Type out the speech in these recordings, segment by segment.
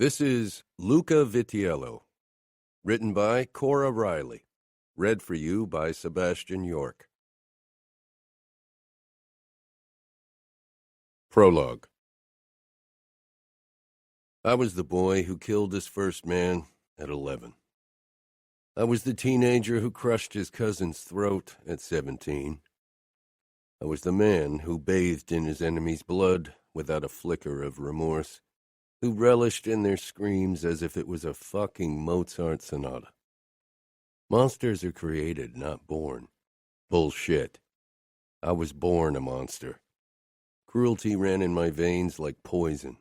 This is Luca Vitiello, written by Cora Reilly, read for you by Sebastian York. Prologue. I was the boy who killed his first man at 11. I was the teenager who crushed his cousin's throat at 17. I was the man who bathed in his enemy's blood without a flicker of remorse, who relished in their screams as if it was a fucking Mozart sonata. Monsters are created, not born. Bullshit. I was born a monster. Cruelty ran in my veins like poison.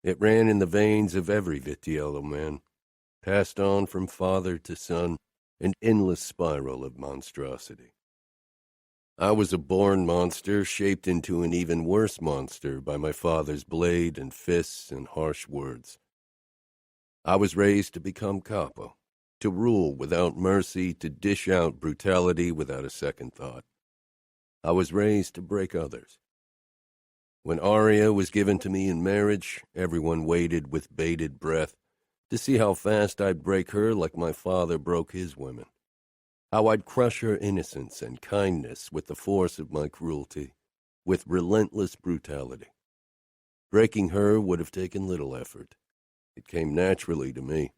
It ran in the veins of every Vitiello man, passed on from father to son, an endless spiral of monstrosity. I was a born monster shaped into an even worse monster by my father's blade and fists and harsh words. I was raised to become Capo, to rule without mercy, to dish out brutality without a second thought. I was raised to break others. When Aria was given to me in marriage, everyone waited with bated breath to see how fast I'd break her like my father broke his women. How I'd crush her innocence and kindness with the force of my cruelty, with relentless brutality. Breaking her would have taken little effort. It came naturally to me.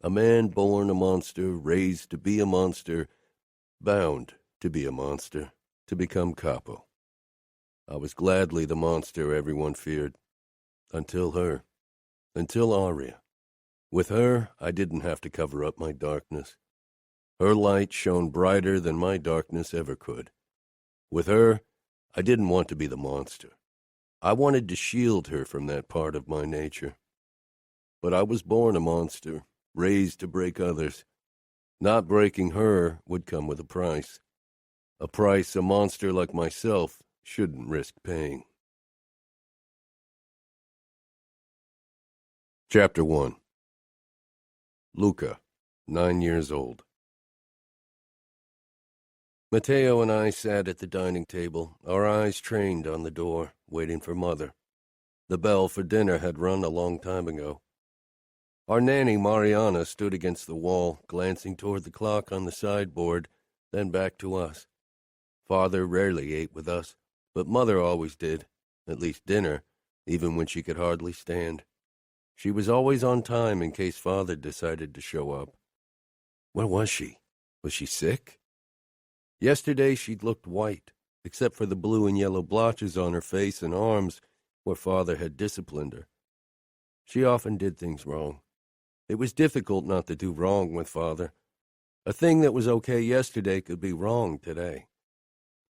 A man born a monster, raised to be a monster, bound to be a monster, to become Capo. I was gladly the monster everyone feared, until her, until Aria. With her, I didn't have to cover up my darkness. Her light shone brighter than my darkness ever could. With her, I didn't want to be the monster. I wanted to shield her from that part of my nature. But I was born a monster, raised to break others. Not breaking her would come with a price a monster like myself shouldn't risk paying. Chapter 1. Luca, 9 years old. Matteo and I sat at the dining table, our eyes trained on the door, waiting for Mother. The bell for dinner had rung a long time ago. Our nanny, Mariana, stood against the wall, glancing toward the clock on the sideboard, then back to us. Father rarely ate with us, but Mother always did, at least dinner, even when she could hardly stand. She was always on time in case Father decided to show up. Where was she? Was she sick? Yesterday she'd looked white, except for the blue and yellow blotches on her face and arms where Father had disciplined her. She often did things wrong. It was difficult not to do wrong with Father. A thing that was okay yesterday could be wrong today.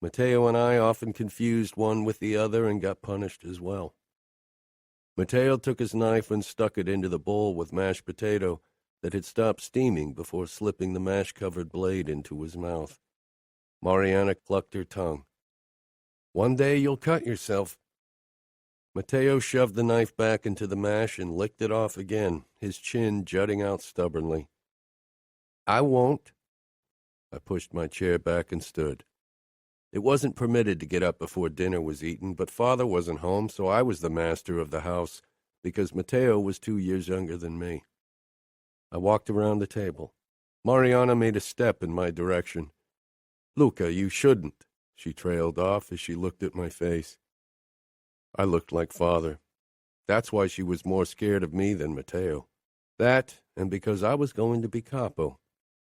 Matteo and I often confused one with the other and got punished as well. Matteo took his knife and stuck it into the bowl with mashed potato that had stopped steaming before slipping the mash-covered blade into his mouth. Mariana clucked her tongue. One day you'll cut yourself. Matteo shoved the knife back into the mash and licked it off again, his chin jutting out stubbornly. I won't. I pushed my chair back and stood. It wasn't permitted to get up before dinner was eaten, but Father wasn't home, so I was the master of the house, because Matteo was 2 years younger than me. I walked around the table. Mariana made a step in my direction. Luca, you shouldn't, she trailed off as she looked at my face. I looked like Father. That's why she was more scared of me than Matteo. That, and because I was going to be Capo.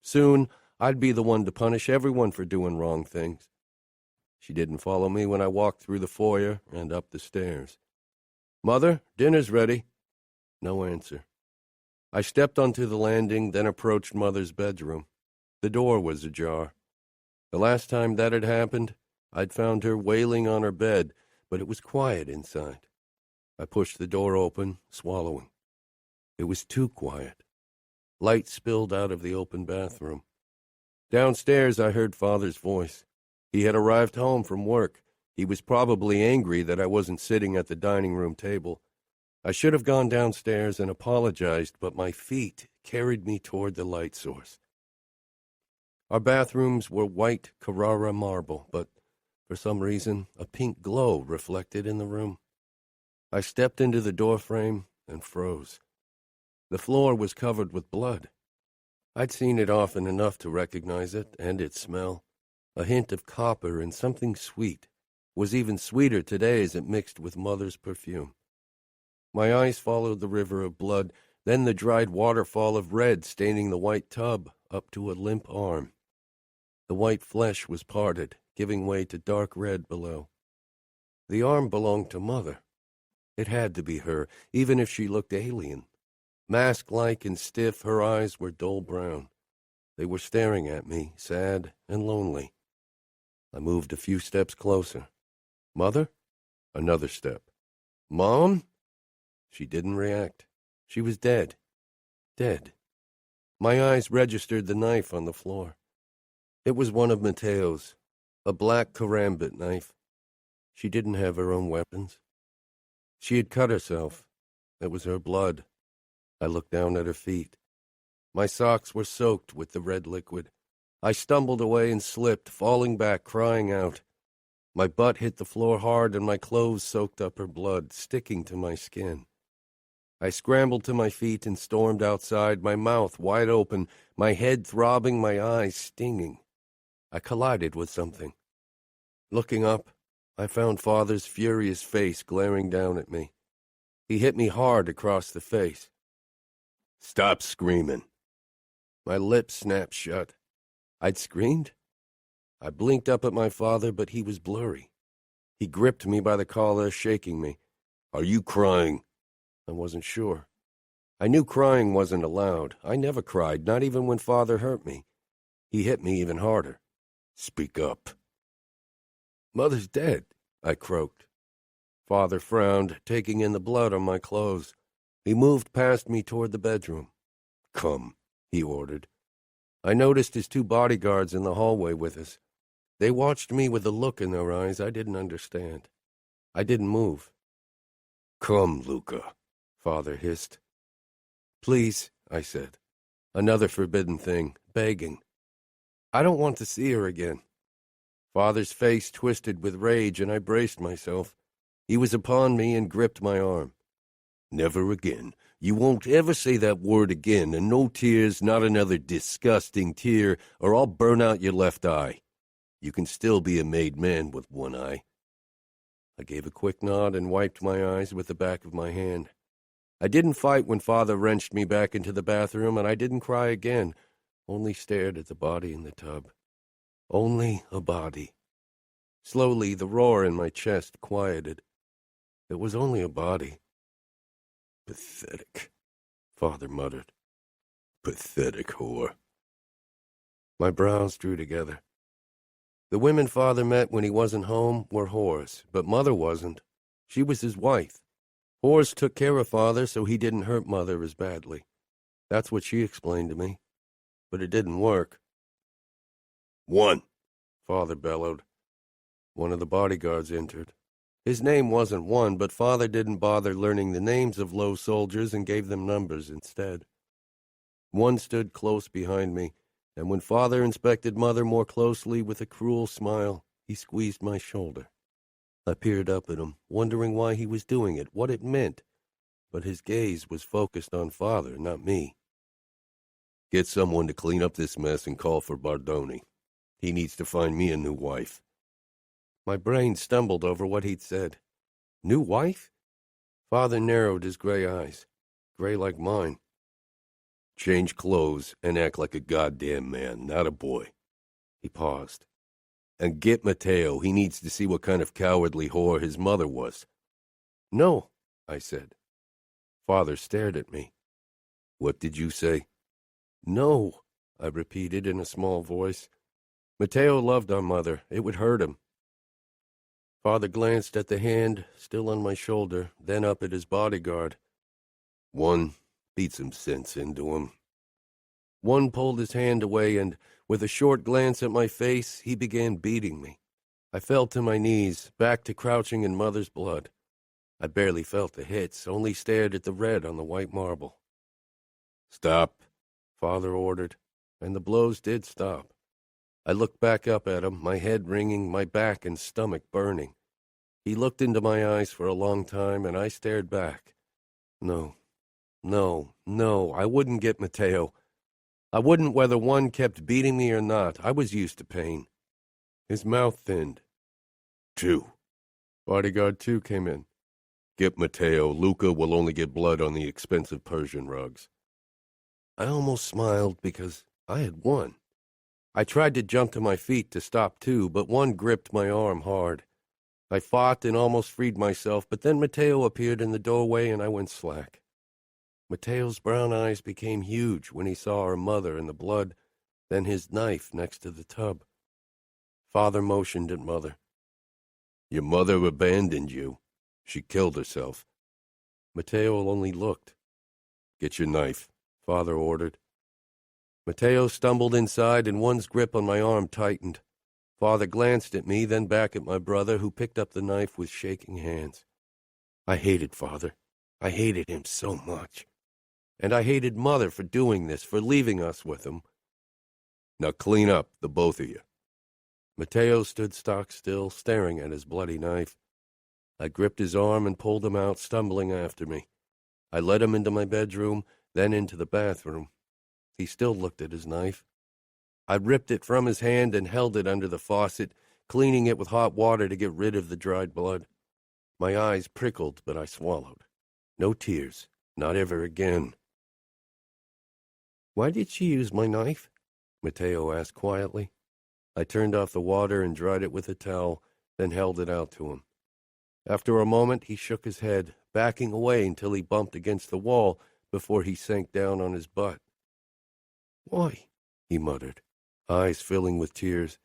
Soon, I'd be the one to punish everyone for doing wrong things. She didn't follow me when I walked through the foyer and up the stairs. Mother, dinner's ready. No answer. I stepped onto the landing, then approached Mother's bedroom. The door was ajar. The last time that had happened, I'd found her wailing on her bed, but it was quiet inside. I pushed the door open, swallowing. It was too quiet. Light spilled out of the open bathroom. Downstairs, I heard Father's voice. He had arrived home from work. He was probably angry that I wasn't sitting at the dining room table. I should have gone downstairs and apologized, but my feet carried me toward the light source. Our bathrooms were white Carrara marble, but for some reason a pink glow reflected in the room. I stepped into the doorframe and froze. The floor was covered with blood. I'd seen it often enough to recognize it and its smell. A hint of copper and something sweet. Was even sweeter today as it mixed with Mother's perfume. My eyes followed the river of blood, then the dried waterfall of red staining the white tub up to a limp arm. The white flesh was parted, giving way to dark red below. The arm belonged to Mother. It had to be her, even if she looked alien. Mask-like and stiff, her eyes were dull brown. They were staring at me, sad and lonely. I moved a few steps closer. Mother? Another step. Mom? She didn't react. She was dead. Dead. My eyes registered the knife on the floor. It was one of Mateo's, a black karambit knife. She didn't have her own weapons. She had cut herself. It was her blood. I looked down at her feet. My socks were soaked with the red liquid. I stumbled away and slipped, falling back, crying out. My butt hit the floor hard and my clothes soaked up her blood, sticking to my skin. I scrambled to my feet and stormed outside, my mouth wide open, my head throbbing, my eyes stinging. I collided with something. Looking up, I found Father's furious face glaring down at me. He hit me hard across the face. Stop screaming. My lips snapped shut. I'd screamed? I blinked up at my father, but he was blurry. He gripped me by the collar, shaking me. Are you crying? I wasn't sure. I knew crying wasn't allowed. I never cried, not even when Father hurt me. He hit me even harder. Speak up. Mother's dead, I croaked. Father frowned, taking in the blood on my clothes. He moved past me toward the bedroom. Come, he ordered. I noticed his 2 bodyguards in the hallway with us. They watched me with a look in their eyes I didn't understand. I didn't move. Come, Luca, Father hissed. Please, I said. Another forbidden thing, begging. I don't want to see her again. Father's face twisted with rage, and I braced myself. He was upon me and gripped my arm. Never again. You won't ever say that word again, and no tears, not another disgusting tear, or I'll burn out your left eye. You can still be a made man with one eye. I gave a quick nod and wiped my eyes with the back of my hand. I didn't fight when Father wrenched me back into the bathroom, and I didn't cry again, only stared at the body in the tub. Only a body. Slowly, the roar in my chest quieted. It was only a body. Pathetic, Father muttered. Pathetic whore. My brows drew together. The women Father met when he wasn't home were whores, but Mother wasn't. She was his wife. Whores took care of Father so he didn't hurt Mother as badly. That's what she explained to me. But it didn't work. One, Father bellowed. One of the bodyguards entered. His name wasn't One, but Father didn't bother learning the names of low soldiers and gave them numbers instead. One stood close behind me, and when Father inspected Mother more closely with a cruel smile, he squeezed my shoulder. I peered up at him, wondering why he was doing it, what it meant, but his gaze was focused on Father, not me. Get someone to clean up this mess and call for Bardoni. He needs to find me a new wife. My brain stumbled over what he'd said. New wife? Father narrowed his gray eyes, gray like mine. Change clothes and act like a goddamn man, not a boy. He paused. And get Mateo. He needs to see what kind of cowardly whore his mother was. No, I said. Father stared at me. What did you say? No, I repeated in a small voice. Mateo loved our mother. It would hurt him. Father glanced at the hand still on my shoulder, then up at his bodyguard. One, beat some sense into him. One pulled his hand away, and, with a short glance at my face, he began beating me. I fell to my knees, back to crouching in Mother's blood. I barely felt the hits, only stared at the red on the white marble. Stop, Father ordered, and the blows did stop. I looked back up at him, my head ringing, my back and stomach burning. He looked into my eyes for a long time, and I stared back. No, no, I wouldn't get Matteo. I wouldn't whether one kept beating me or not. I was used to pain. His mouth thinned. 2. Bodyguard 2 came in. Get Matteo. Luca will only get blood on the expensive Persian rugs. I almost smiled because I had won. I tried to jump to my feet to stop 2, but one gripped my arm hard. I fought and almost freed myself, but then Matteo appeared in the doorway and I went slack. Matteo's brown eyes became huge when he saw our mother and the blood, then his knife next to the tub. Father motioned at Mother. Your mother abandoned you. She killed herself. Matteo only looked. Get your knife, Father ordered. Matteo stumbled inside and one's grip on my arm tightened. Father glanced at me, then back at my brother, who picked up the knife with shaking hands. I hated Father. I hated him so much. And I hated Mother for doing this, for leaving us with him. Now clean up, the both of you. Matteo stood stock still, staring at his bloody knife. I gripped his arm and pulled him out, stumbling after me. I led him into my bedroom, then into the bathroom. He still looked at his knife. I ripped it from his hand and held it under the faucet, cleaning it with hot water to get rid of the dried blood. My eyes prickled, but I swallowed. No tears. Not ever again. Why did she use my knife? Matteo asked quietly. I turned off the water and dried it with a towel, then held it out to him. After a moment, he shook his head, backing away until he bumped against the wall before he sank down on his butt. Why? He muttered, eyes filling with tears.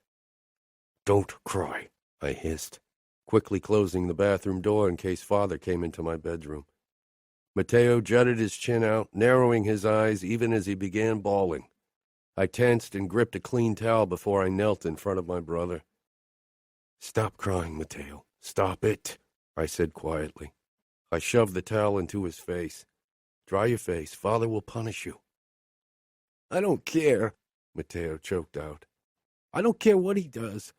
Don't cry, I hissed, quickly closing the bathroom door in case Father came into my bedroom. Matteo jutted his chin out, narrowing his eyes even as he began bawling. I tensed and gripped a clean towel before I knelt in front of my brother. Stop crying, Matteo. Stop it, I said quietly. I shoved the towel into his face. Dry your face. Father will punish you. I don't care, Matteo choked out. I don't care what he does.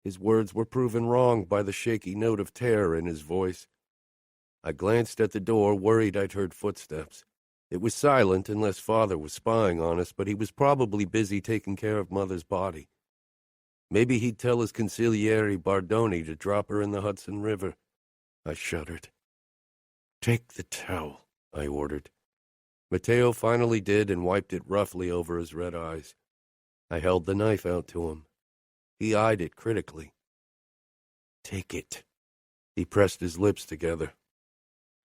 His words were proven wrong by the shaky note of terror in his voice. I glanced at the door, worried I'd heard footsteps. It was silent unless Father was spying on us, but he was probably busy taking care of Mother's body. Maybe he'd tell his consigliere Bardoni to drop her in the Hudson River. I shuddered. Take the towel, I ordered. Matteo finally did and wiped it roughly over his red eyes. I held the knife out to him. He eyed it critically. Take it. He pressed his lips together.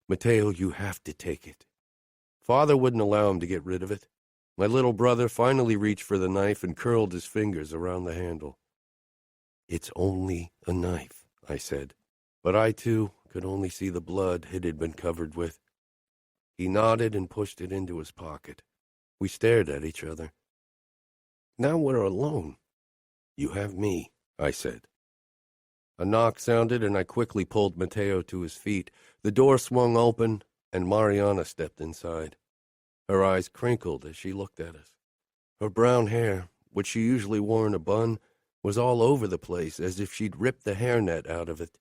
Matteo, you have to take it. Father wouldn't allow him to get rid of it. My little brother finally reached for the knife and curled his fingers around the handle. It's only a knife, I said, but I, too, could only see the blood it had been covered with. He nodded and pushed it into his pocket. We stared at each other. Now we're alone. You have me, I said. A knock sounded, and I quickly pulled Matteo to his feet. The door swung open, and Mariana stepped inside. Her eyes crinkled as she looked at us. Her brown hair, which she usually wore in a bun, was all over the place, as if she'd ripped the hairnet out of it.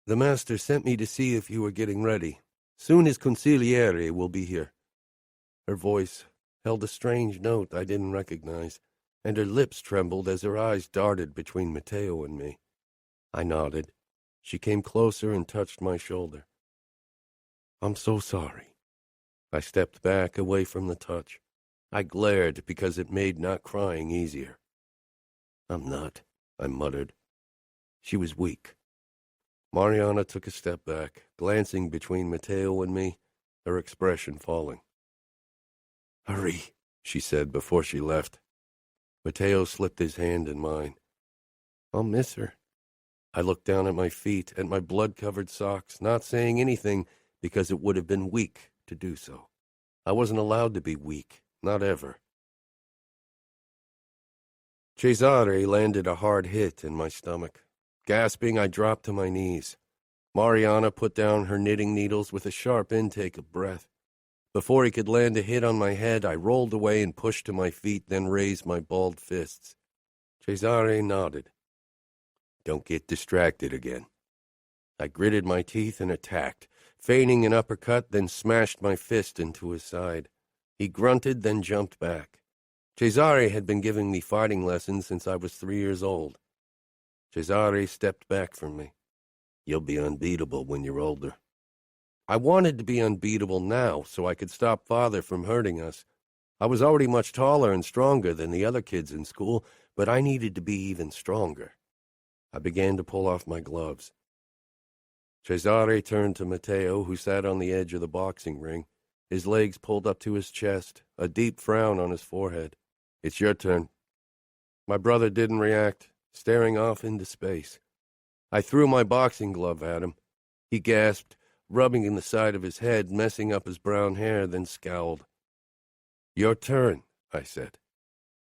The master sent me to see if you were getting ready. Soon his consigliere will be here. Her voice held a strange note I didn't recognize, and her lips trembled as her eyes darted between Matteo and me. I nodded. She came closer and touched my shoulder. I'm so sorry. I stepped back, away from the touch. I glared because it made not crying easier. I'm not, I muttered. She was weak. Mariana took a step back, glancing between Matteo and me, her expression falling. Hurry, she said before she left. Matteo slipped his hand in mine. I'll miss her. I looked down at my feet, at my blood-covered socks, not saying anything because it would have been weak to do so. I wasn't allowed to be weak, not ever. Cesare landed a hard hit in my stomach. Gasping, I dropped to my knees. Mariana put down her knitting needles with a sharp intake of breath. Before he could land a hit on my head, I rolled away and pushed to my feet, then raised my balled fists. Cesare nodded. Don't get distracted again. I gritted my teeth and attacked, feigning an uppercut, then smashed my fist into his side. He grunted, then jumped back. Cesare had been giving me fighting lessons since I was 3 years old. Cesare stepped back from me. You'll be unbeatable when you're older. I wanted to be unbeatable now so I could stop Father from hurting us. I was already much taller and stronger than the other kids in school, but I needed to be even stronger. I began to pull off my gloves. Cesare turned to Matteo, who sat on the edge of the boxing ring, his legs pulled up to his chest, a deep frown on his forehead. It's your turn. My brother didn't react, staring off into space. I threw my boxing glove at him. He gasped, rubbing in the side of his head, messing up his brown hair, then scowled. Your turn, I said.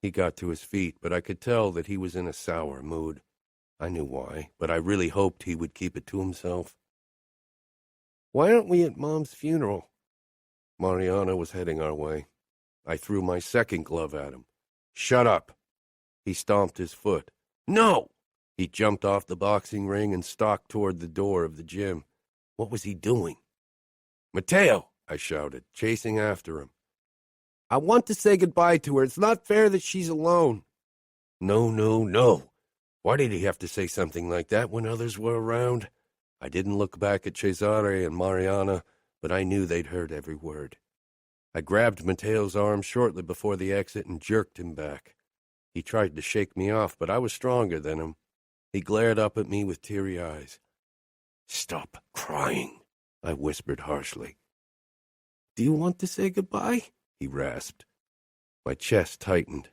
He got to his feet, but I could tell that he was in a sour mood. I knew why, but I really hoped he would keep it to himself. Why aren't we at Mom's funeral? Mariana was heading our way. I threw my second glove at him. Shut up. He stomped his foot. No! He jumped off the boxing ring and stalked toward the door of the gym. What was he doing? Matteo, I shouted, chasing after him. I want to say goodbye to her. It's not fair that she's alone. No, no, no. Why did he have to say something like that when others were around? I didn't look back at Cesare and Mariana, but I knew they'd heard every word. I grabbed Matteo's arm shortly before the exit and jerked him back. He tried to shake me off, but I was stronger than him. He glared up at me with teary eyes. Stop crying, I whispered harshly. Do you want to say goodbye? He rasped. My chest tightened.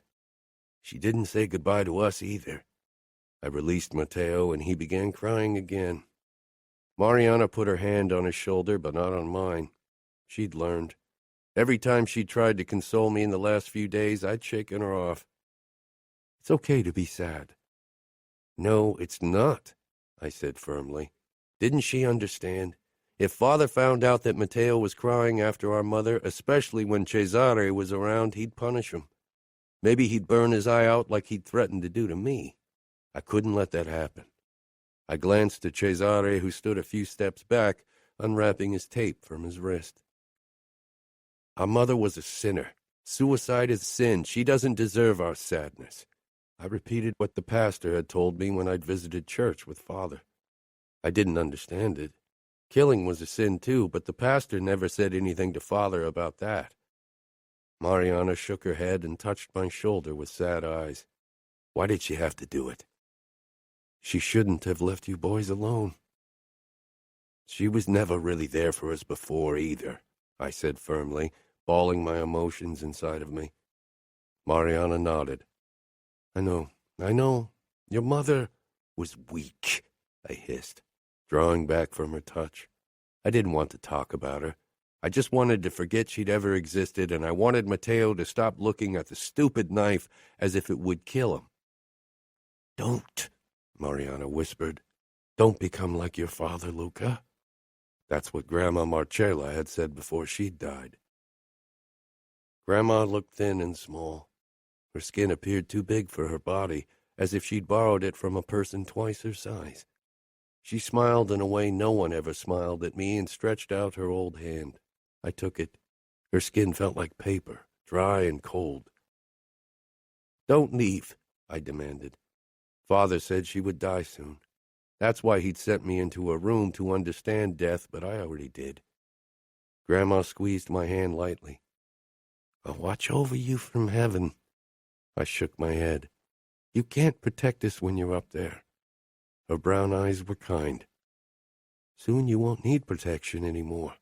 She didn't say goodbye to us either. I released Matteo, and he began crying again. Mariana put her hand on his shoulder, but not on mine. She'd learned. Every time she'd tried to console me in the last few days, I'd shaken her off. It's okay to be sad. No, it's not, I said firmly. Didn't she understand? If Father found out that Matteo was crying after our mother, especially when Cesare was around, he'd punish him. Maybe he'd burn his eye out like he'd threatened to do to me. I couldn't let that happen. I glanced at Cesare, who stood a few steps back, unwrapping his tape from his wrist. Our mother was a sinner. Suicide is sin. She doesn't deserve our sadness. I repeated what the pastor had told me when I'd visited church with Father. I didn't understand it. Killing was a sin too, but the pastor never said anything to Father about that. Mariana shook her head and touched my shoulder with sad eyes. Why did she have to do it? She shouldn't have left you boys alone. She was never really there for us before either, I said firmly, bawling my emotions inside of me. Mariana nodded. I know. Your mother was weak, I hissed, drawing back from her touch. I didn't want to talk about her. I just wanted to forget she'd ever existed, and I wanted Matteo to stop looking at the stupid knife as if it would kill him. Don't, Mariana whispered. Don't become like your father, Luca. That's what Grandma Marcella had said before she'd died. Grandma looked thin and small. Her skin appeared too big for her body, as if she'd borrowed it from a person twice her size. She smiled in a way no one ever smiled at me and stretched out her old hand. I took it. Her skin felt like paper, dry and cold. Don't leave, I demanded. Father said she would die soon. That's why he'd sent me into a room to understand death, but I already did. Grandma squeezed my hand lightly. I'll watch over you from heaven. I shook my head. You can't protect us when you're up there. Her brown eyes were kind. Soon you won't need protection anymore.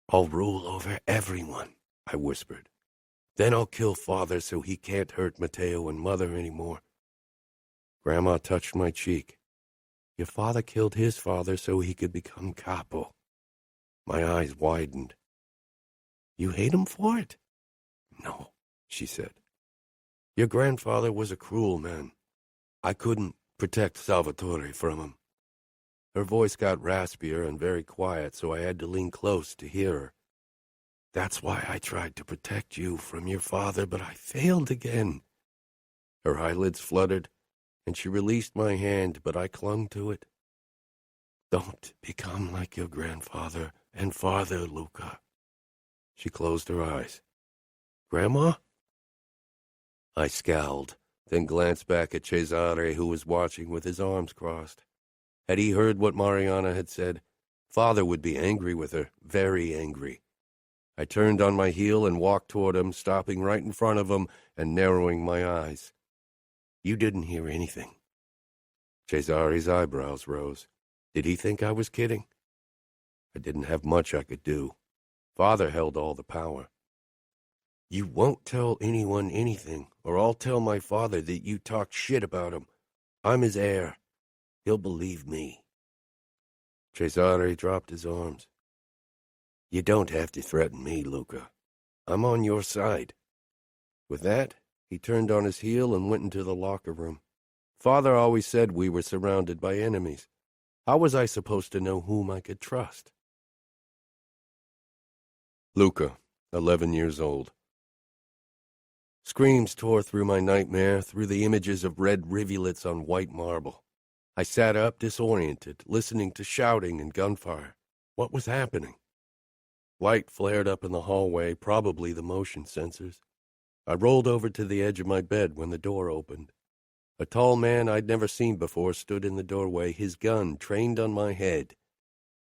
I'll rule over everyone, I whispered. Then I'll kill Father so he can't hurt Matteo and Mother anymore. Grandma touched my cheek. Your father killed his father so he could become Capo. My eyes widened. You hate him for it? No, she said. Your grandfather was a cruel man. I couldn't protect Salvatore from him. Her voice got raspier and very quiet, so I had to lean close to hear her. That's why I tried to protect you from your father, but I failed again. Her eyelids fluttered, and she released my hand, but I clung to it. Don't become like your grandfather and father, Luca. She closed her eyes. Grandma? I scowled, then glanced back at Cesare, who was watching with his arms crossed. Had he heard what Mariana had said? Father would be angry with her, very angry. I turned on my heel and walked toward him, stopping right in front of him and narrowing my eyes. You didn't hear anything. Cesare's eyebrows rose. Did he think I was kidding? I didn't have much I could do. Father held all the power. You won't tell anyone anything, or I'll tell my father that you talked shit about him. I'm his heir. He'll believe me. Cesare dropped his arms. You don't have to threaten me, Luca. I'm on your side. With that, he turned on his heel and went into the locker room. Father always said we were surrounded by enemies. How was I supposed to know whom I could trust? Luca, 11 years old. Screams tore through my nightmare, through the images of red rivulets on white marble. I sat up disoriented, listening to shouting and gunfire. What was happening? Light flared up in the hallway, probably the motion sensors. I rolled over to the edge of my bed when the door opened. A tall man I'd never seen before stood in the doorway, his gun trained on my head.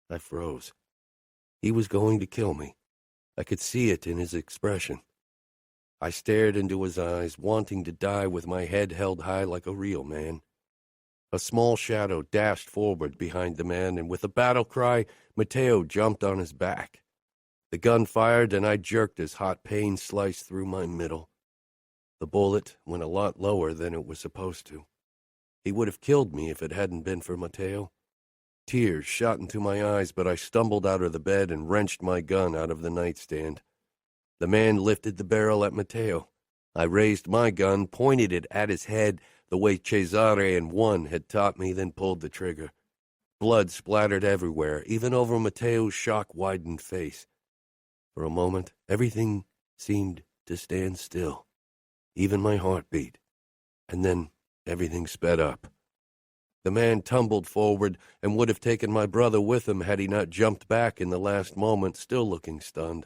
I froze. He was going to kill me. I could see it in his expression. I stared into his eyes, wanting to die with my head held high like a real man. A small shadow dashed forward behind the man, and with a battle cry, Matteo jumped on his back. The gun fired, and I jerked as hot pain sliced through my middle. The bullet went a lot lower than it was supposed to. He would have killed me if it hadn't been for Matteo. Tears shot into my eyes, but I stumbled out of the bed and wrenched my gun out of the nightstand. The man lifted the barrel at Matteo. I raised my gun, pointed it at his head the way Cesare and One had taught me, then pulled the trigger. Blood splattered everywhere, even over Matteo's shock-widened face. For a moment, everything seemed to stand still, even my heartbeat. And then everything sped up. The man tumbled forward and would have taken my brother with him had he not jumped back in the last moment, still looking stunned.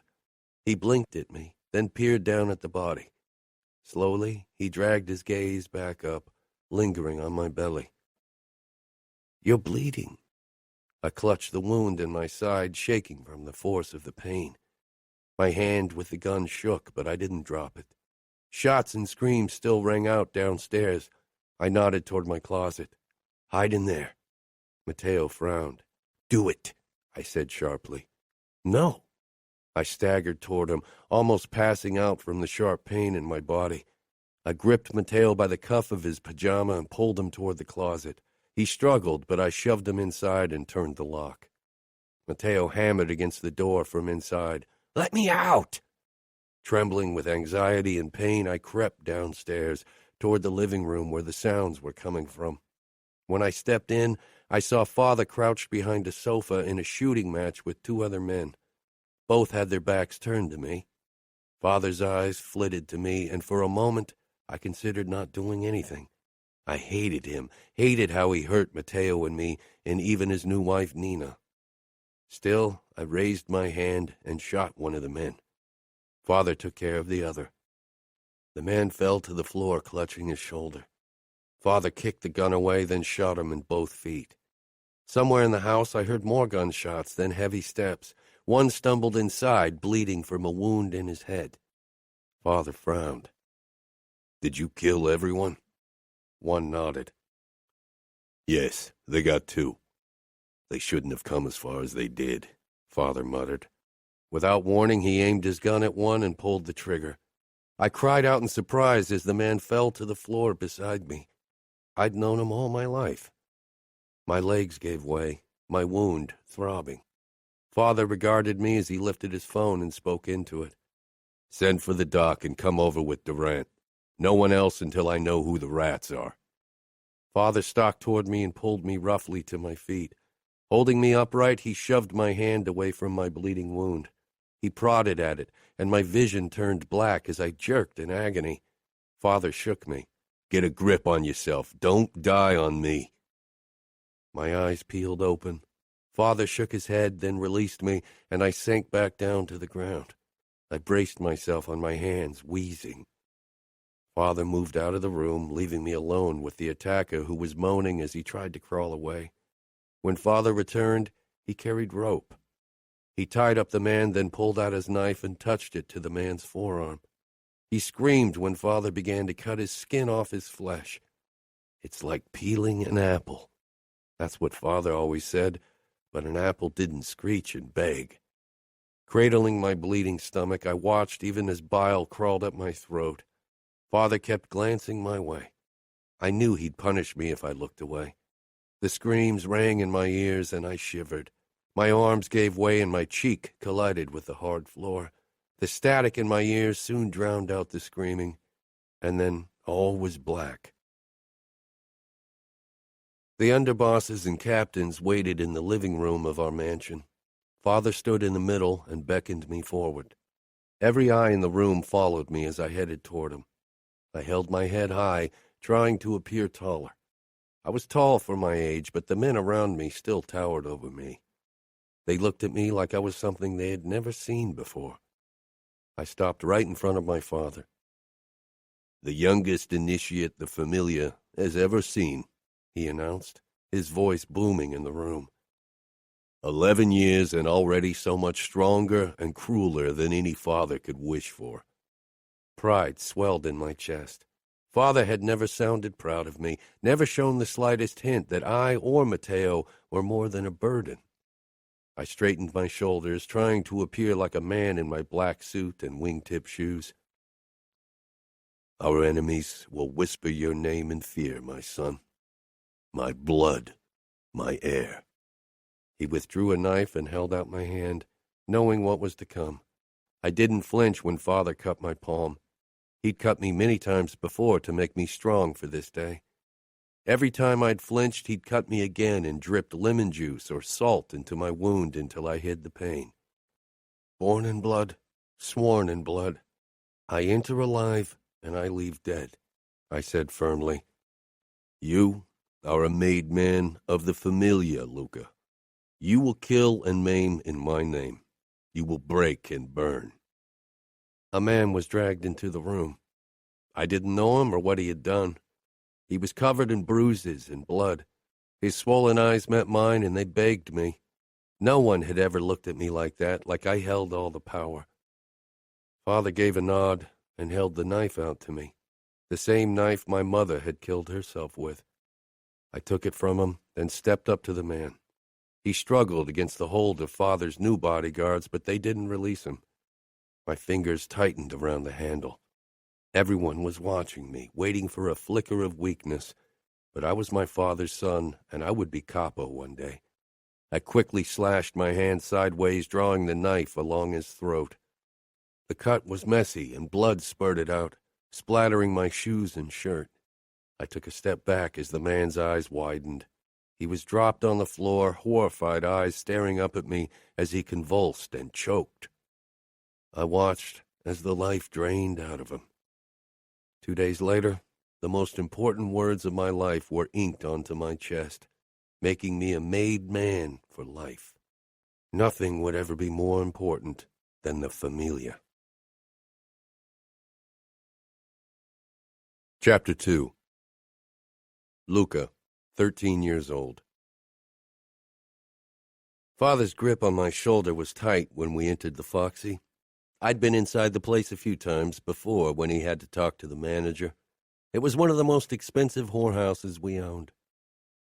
He blinked at me, then peered down at the body. Slowly, he dragged his gaze back up, lingering on my belly. You're bleeding. I clutched the wound in my side, shaking from the force of the pain. My hand with the gun shook, but I didn't drop it. Shots and screams still rang out downstairs. I nodded toward my closet. Hide in there. Matteo frowned. Do it, I said sharply. No. I staggered toward him, almost passing out from the sharp pain in my body. I gripped Matteo by the cuff of his pajama and pulled him toward the closet. He struggled, but I shoved him inside and turned the lock. Matteo hammered against the door from inside. Let me out! Trembling with anxiety and pain, I crept downstairs toward the living room where the sounds were coming from. When I stepped in, I saw Father crouched behind a sofa in a shooting match with two other men. Both had their backs turned to me. Father's eyes flitted to me, and for a moment I considered not doing anything. I hated him, hated how he hurt Matteo and me, and even his new wife, Nina. Still, I raised my hand and shot one of the men. Father took care of the other. The man fell to the floor, clutching his shoulder. Father kicked the gun away, then shot him in both feet. Somewhere in the house I heard more gunshots, then heavy steps. One stumbled inside, bleeding from a wound in his head. Father frowned. Did you kill everyone? One nodded. Yes, they got two. They shouldn't have come as far as they did, Father muttered. Without warning, he aimed his gun at one and pulled the trigger. I cried out in surprise as the man fell to the floor beside me. I'd known him all my life. My legs gave way, my wound throbbing. Father regarded me as he lifted his phone and spoke into it. Send for the doc and come over with Durant. No one else until I know who the rats are. Father stalked toward me and pulled me roughly to my feet. Holding me upright, he shoved my hand away from my bleeding wound. He prodded at it, and my vision turned black as I jerked in agony. Father shook me. Get a grip on yourself. Don't die on me. My eyes peeled open. Father shook his head, then released me, and I sank back down to the ground. I braced myself on my hands, wheezing. Father moved out of the room, leaving me alone with the attacker who was moaning as he tried to crawl away. When Father returned, he carried rope. He tied up the man, then pulled out his knife and touched it to the man's forearm. He screamed when Father began to cut his skin off his flesh. It's like peeling an apple. That's what Father always said, but an apple didn't screech and beg. Cradling my bleeding stomach, I watched even as bile crawled up my throat. Father kept glancing my way. I knew he'd punish me if I looked away. The screams rang in my ears, and I shivered. My arms gave way, and my cheek collided with the hard floor. The static in my ears soon drowned out the screaming, and then all was black. The underbosses and captains waited in the living room of our mansion. Father stood in the middle and beckoned me forward. Every eye in the room followed me as I headed toward him. I held my head high, trying to appear taller. I was tall for my age, but the men around me still towered over me. They looked at me like I was something they had never seen before. I stopped right in front of my father. "The youngest initiate the Familia has ever seen," he announced, his voice booming in the room. 11 years and already so much stronger and crueler than any father could wish for. Pride swelled in my chest. Father had never sounded proud of me, never shown the slightest hint that I or Matteo were more than a burden. I straightened my shoulders, trying to appear like a man in my black suit and wingtip shoes. "Our enemies will whisper your name in fear, my son. My blood, my heir." He withdrew a knife and held out my hand, knowing what was to come. I didn't flinch when Father cut my palm. He'd cut me many times before to make me strong for this day. Every time I'd flinched, he'd cut me again and dripped lemon juice or salt into my wound until I hid the pain. Born in blood, sworn in blood. I enter alive and I leave dead, I said firmly. "You are a made man of the Familia, Luca. You will kill and maim in my name. You will break and burn." A man was dragged into the room. I didn't know him or what he had done. He was covered in bruises and blood. His swollen eyes met mine, and they begged me. No one had ever looked at me like that, like I held all the power. Father gave a nod and held the knife out to me, the same knife my mother had killed herself with. I took it from him, then stepped up to the man. He struggled against the hold of Father's new bodyguards, but they didn't release him. My fingers tightened around the handle. Everyone was watching me, waiting for a flicker of weakness, but I was my father's son, and I would be Capo one day. I quickly slashed my hand sideways, drawing the knife along his throat. The cut was messy, and blood spurted out, splattering my shoes and shirt. I took a step back as the man's eyes widened. He was dropped on the floor, horrified eyes staring up at me as he convulsed and choked. I watched as the life drained out of him. 2 days later, the most important words of my life were inked onto my chest, making me a made man for life. Nothing would ever be more important than the Familia. Chapter 2. Luca, 13 years old. Father's grip on my shoulder was tight when we entered the Foxy. I'd been inside the place a few times before when he had to talk to the manager. It was one of the most expensive whorehouses we owned.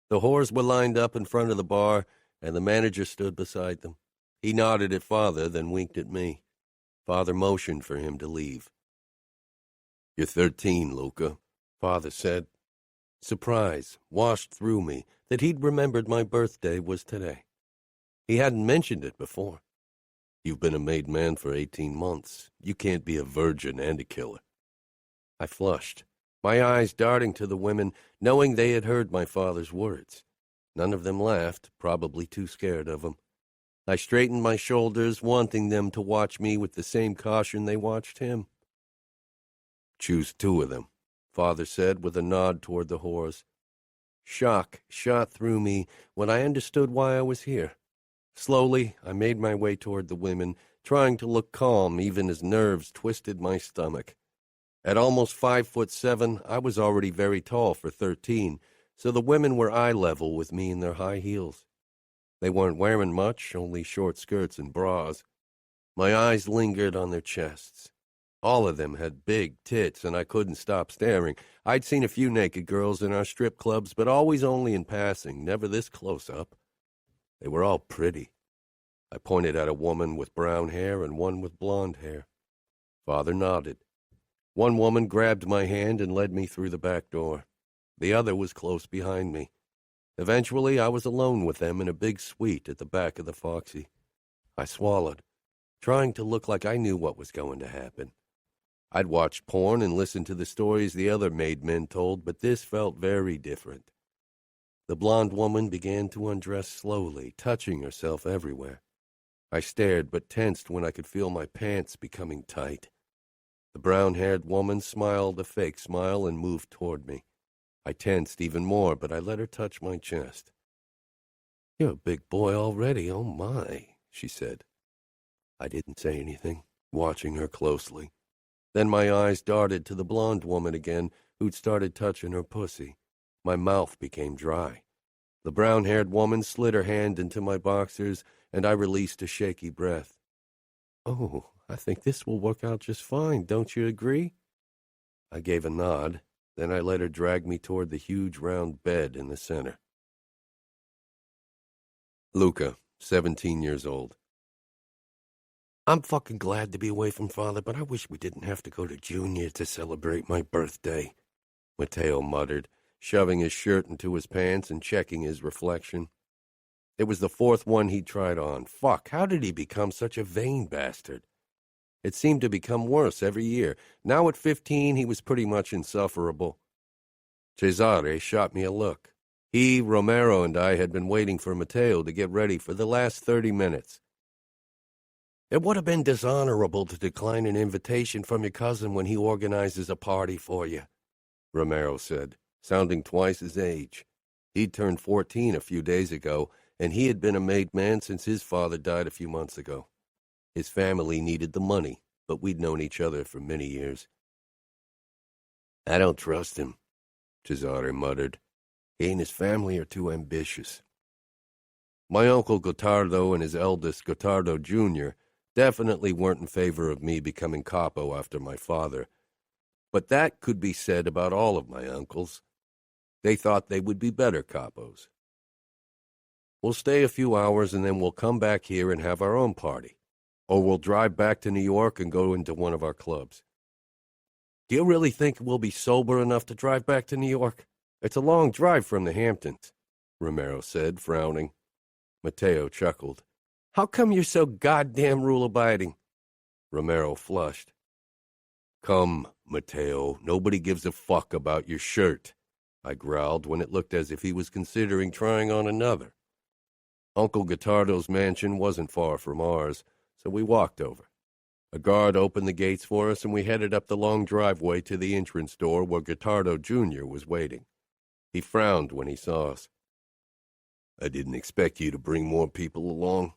The whores were lined up in front of the bar, and the manager stood beside them. He nodded at Father, then winked at me. Father motioned for him to leave. "You're 13, Luca," Father said. Surprise washed through me that he'd remembered my birthday was today. He hadn't mentioned it before. "You've been a made man for 18 months. You can't be a virgin and a killer." I flushed, my eyes darting to the women, knowing they had heard my father's words. None of them laughed, probably too scared of him. I straightened my shoulders, wanting them to watch me with the same caution they watched him. "Choose 2 of them," Father said with a nod toward the whores. Shock shot through me when I understood why I was here. Slowly, I made my way toward the women, trying to look calm even as nerves twisted my stomach. At almost 5'7", I was already very tall for 13, so the women were eye level with me in their high heels. They weren't wearing much, only short skirts and bras. My eyes lingered on their chests. All of them had big tits, and I couldn't stop staring. I'd seen a few naked girls in our strip clubs, but always only in passing, never this close up. They were all pretty. I pointed at a woman with brown hair and one with blonde hair. Father nodded. One woman grabbed my hand and led me through the back door. The other was close behind me. Eventually, I was alone with them in a big suite at the back of the Foxy. I swallowed, trying to look like I knew what was going to happen. I'd watched porn and listened to the stories the other made men told, but this felt very different. The blonde woman began to undress slowly, touching herself everywhere. I stared but tensed when I could feel my pants becoming tight. The brown-haired woman smiled a fake smile and moved toward me. I tensed even more, but I let her touch my chest. "You're a big boy already, oh my," she said. I didn't say anything, watching her closely. Then my eyes darted to the blonde woman again, who'd started touching her pussy. My mouth became dry. The brown-haired woman slid her hand into my boxers, and I released a shaky breath. "Oh, I think this will work out just fine, don't you agree?" I gave a nod, then I let her drag me toward the huge round bed in the center. Luca, 17 years old. "I'm fucking glad to be away from Father, but I wish we didn't have to go to Junior to celebrate my birthday," Matteo muttered, shoving his shirt into his pants and checking his reflection. It was the fourth one he'd tried on. Fuck, how did he become such a vain bastard? It seemed to become worse every year. Now at 15, he was pretty much insufferable. Cesare shot me a look. He, Romero, and I had been waiting for Matteo to get ready for the last 30 minutes. "It would have been dishonorable to decline an invitation from your cousin when he organizes a party for you," Romero said, sounding twice his age. He'd turned 14 a few days ago, and he had been a made man since his father died a few months ago. His family needed the money, but we'd known each other for many years. "I don't trust him," Cesare muttered. "He and his family are too ambitious." My uncle Gottardo and his eldest, Gottardo Jr., definitely weren't in favor of me becoming capo after my father, but that could be said about all of my uncles. They thought they would be better capos. "We'll stay a few hours and then we'll come back here and have our own party. Or we'll drive back to New York and go into one of our clubs." "Do you really think we'll be sober enough to drive back to New York? It's a long drive from the Hamptons," Romero said, frowning. Matteo chuckled. "How come you're so goddamn rule-abiding?" Romero flushed. "Come, Matteo, nobody gives a fuck about your shirt," I growled when it looked as if he was considering trying on another. Uncle Gottardo's mansion wasn't far from ours, so we walked over. A guard opened the gates for us, and we headed up the long driveway to the entrance door where Gottardo Jr. was waiting. He frowned when he saw us. "I didn't expect you to bring more people along."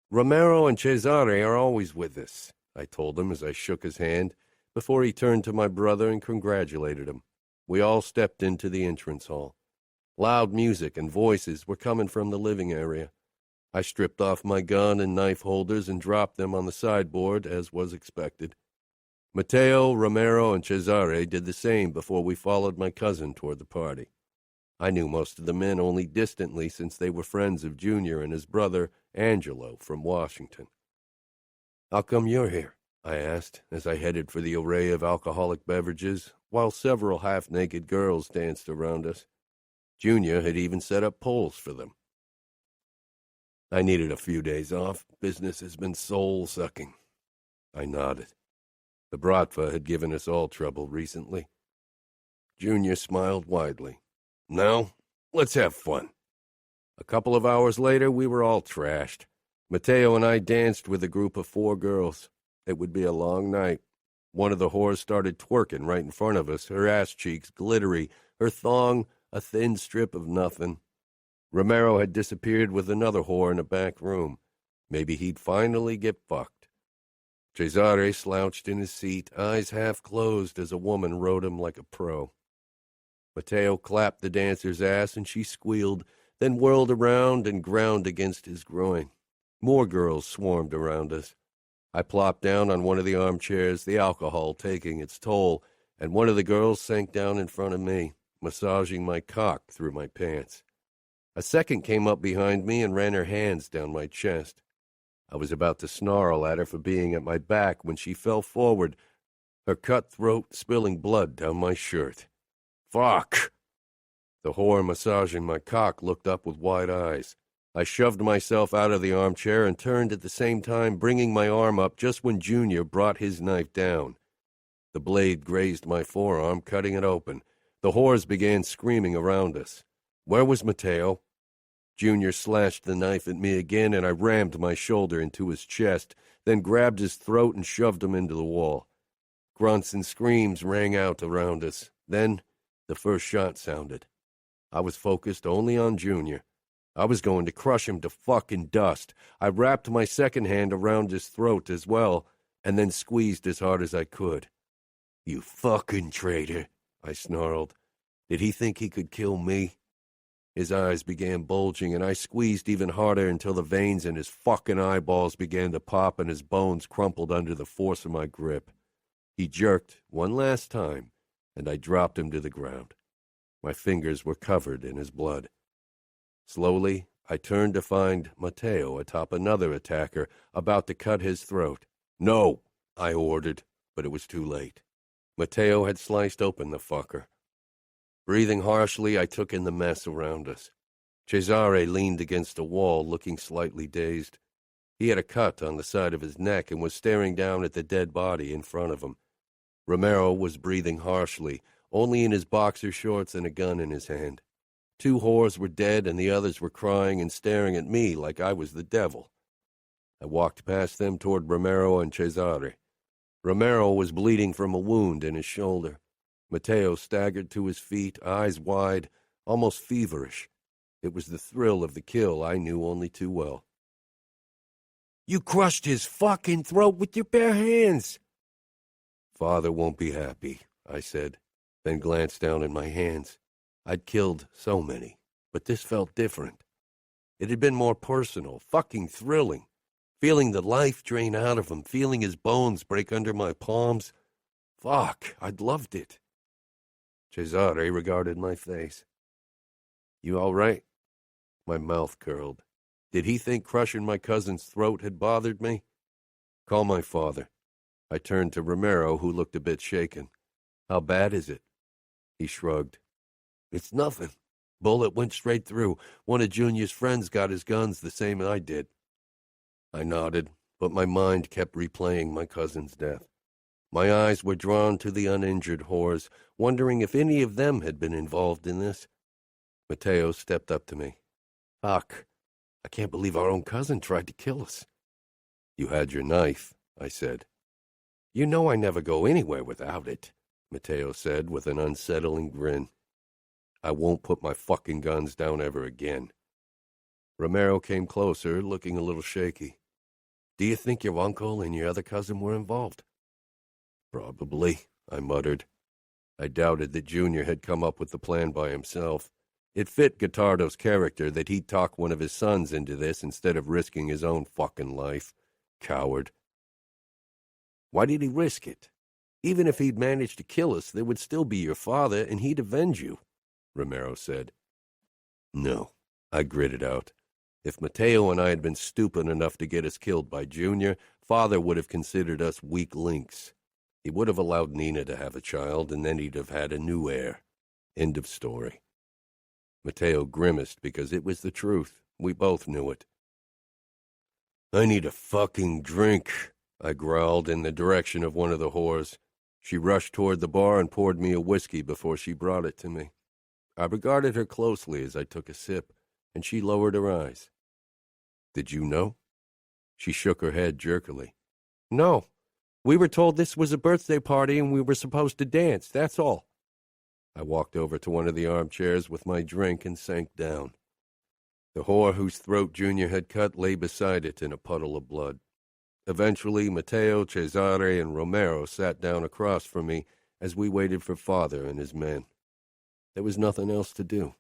"Romero and Cesare are always with us," I told him as I shook his hand, before he turned to my brother and congratulated him. We all stepped into the entrance hall. Loud music and voices were coming from the living area. I stripped off my gun and knife holders and dropped them on the sideboard, as was expected. Matteo, Romero, and Cesare did the same before we followed my cousin toward the party. I knew most of the men only distantly since they were friends of Junior and his brother, Angelo, from Washington. "How come you're here?" I asked as I headed for the array of alcoholic beverages, while several half-naked girls danced around us. Junior had even set up poles for them. "I needed a few days off. Business has been soul-sucking." I nodded. The Bratva had given us all trouble recently. Junior smiled widely. "Now, let's have fun." A couple of hours later, we were all trashed. Matteo and I danced with a group of 4 girls. It would be a long night. One of the whores started twerking right in front of us, her ass cheeks glittery, her thong a thin strip of nothing. Romero had disappeared with another whore in a back room. Maybe he'd finally get fucked. Cesare slouched in his seat, eyes half closed as a woman rode him like a pro. Matteo clapped the dancer's ass and she squealed, then whirled around and ground against his groin. More girls swarmed around us. I plopped down on one of the armchairs, the alcohol taking its toll, and one of the girls sank down in front of me, massaging my cock through my pants. A second came up behind me and ran her hands down my chest. I was about to snarl at her for being at my back when she fell forward, her cut throat spilling blood down my shirt. Fuck! The whore massaging my cock looked up with wide eyes. I shoved myself out of the armchair and turned at the same time, bringing my arm up just when Junior brought his knife down. The blade grazed my forearm, cutting it open. The whores began screaming around us. Where was Matteo? Junior slashed the knife at me again, and I rammed my shoulder into his chest, then grabbed his throat and shoved him into the wall. Grunts and screams rang out around us. Then the first shot sounded. I was focused only on Junior. I was going to crush him to fucking dust. I wrapped my second hand around his throat as well, and then squeezed as hard as I could. You fucking traitor, I snarled. Did he think he could kill me? His eyes began bulging, and I squeezed even harder until the veins in his fucking eyeballs began to pop and his bones crumpled under the force of my grip. He jerked one last time, and I dropped him to the ground. My fingers were covered in his blood. Slowly, I turned to find Matteo atop another attacker, about to cut his throat. No, I ordered, but it was too late. Matteo had sliced open the fucker. Breathing harshly, I took in the mess around us. Cesare leaned against a wall, looking slightly dazed. He had a cut on the side of his neck and was staring down at the dead body in front of him. Romero was breathing harshly, only in his boxer shorts and a gun in his hand. 2 whores were dead, and the others were crying and staring at me like I was the devil. I walked past them toward Romero and Cesare. Romero was bleeding from a wound in his shoulder. Matteo staggered to his feet, eyes wide, almost feverish. It was the thrill of the kill I knew only too well. You crushed his fucking throat with your bare hands. Father won't be happy, I said, then glanced down at my hands. I'd killed so many, but this felt different. It had been more personal, fucking thrilling. Feeling the life drain out of him, feeling his bones break under my palms. Fuck, I'd loved it. Cesare regarded my face. You all right? My mouth curled. Did he think crushing my cousin's throat had bothered me? Call my father. I turned to Romero, who looked a bit shaken. How bad is it? He shrugged. It's nothing. Bullet went straight through. One of Junior's friends got his guns the same as I did. I nodded, but my mind kept replaying my cousin's death. My eyes were drawn to the uninjured whores, wondering if any of them had been involved in this. Matteo stepped up to me. Fuck, I can't believe our own cousin tried to kill us. You had your knife, I said. You know I never go anywhere without it, Matteo said with an unsettling grin. I won't put my fucking guns down ever again. Romero came closer, looking a little shaky. Do you think your uncle and your other cousin were involved? Probably, I muttered. I doubted that Junior had come up with the plan by himself. It fit Gottardo's character that he'd talk one of his sons into this instead of risking his own fucking life. Coward. Why did he risk it? Even if he'd managed to kill us, there would still be your father, and he'd avenge you, Romero said. No, I gritted out. If Matteo and I had been stupid enough to get us killed by Junior, Father would have considered us weak links. He would have allowed Nina to have a child, and then he'd have had a new heir. End of story. Matteo grimaced because it was the truth. We both knew it. I need a fucking drink, I growled in the direction of one of the whores. She rushed toward the bar and poured me a whiskey before she brought it to me. I regarded her closely as I took a sip, and she lowered her eyes. Did you know? She shook her head jerkily. No. We were told this was a birthday party and we were supposed to dance, that's all. I walked over to one of the armchairs with my drink and sank down. The whore whose throat Junior had cut lay beside it in a puddle of blood. Eventually, Matteo, Cesare, and Romero sat down across from me as we waited for Father and his men. There was nothing else to do.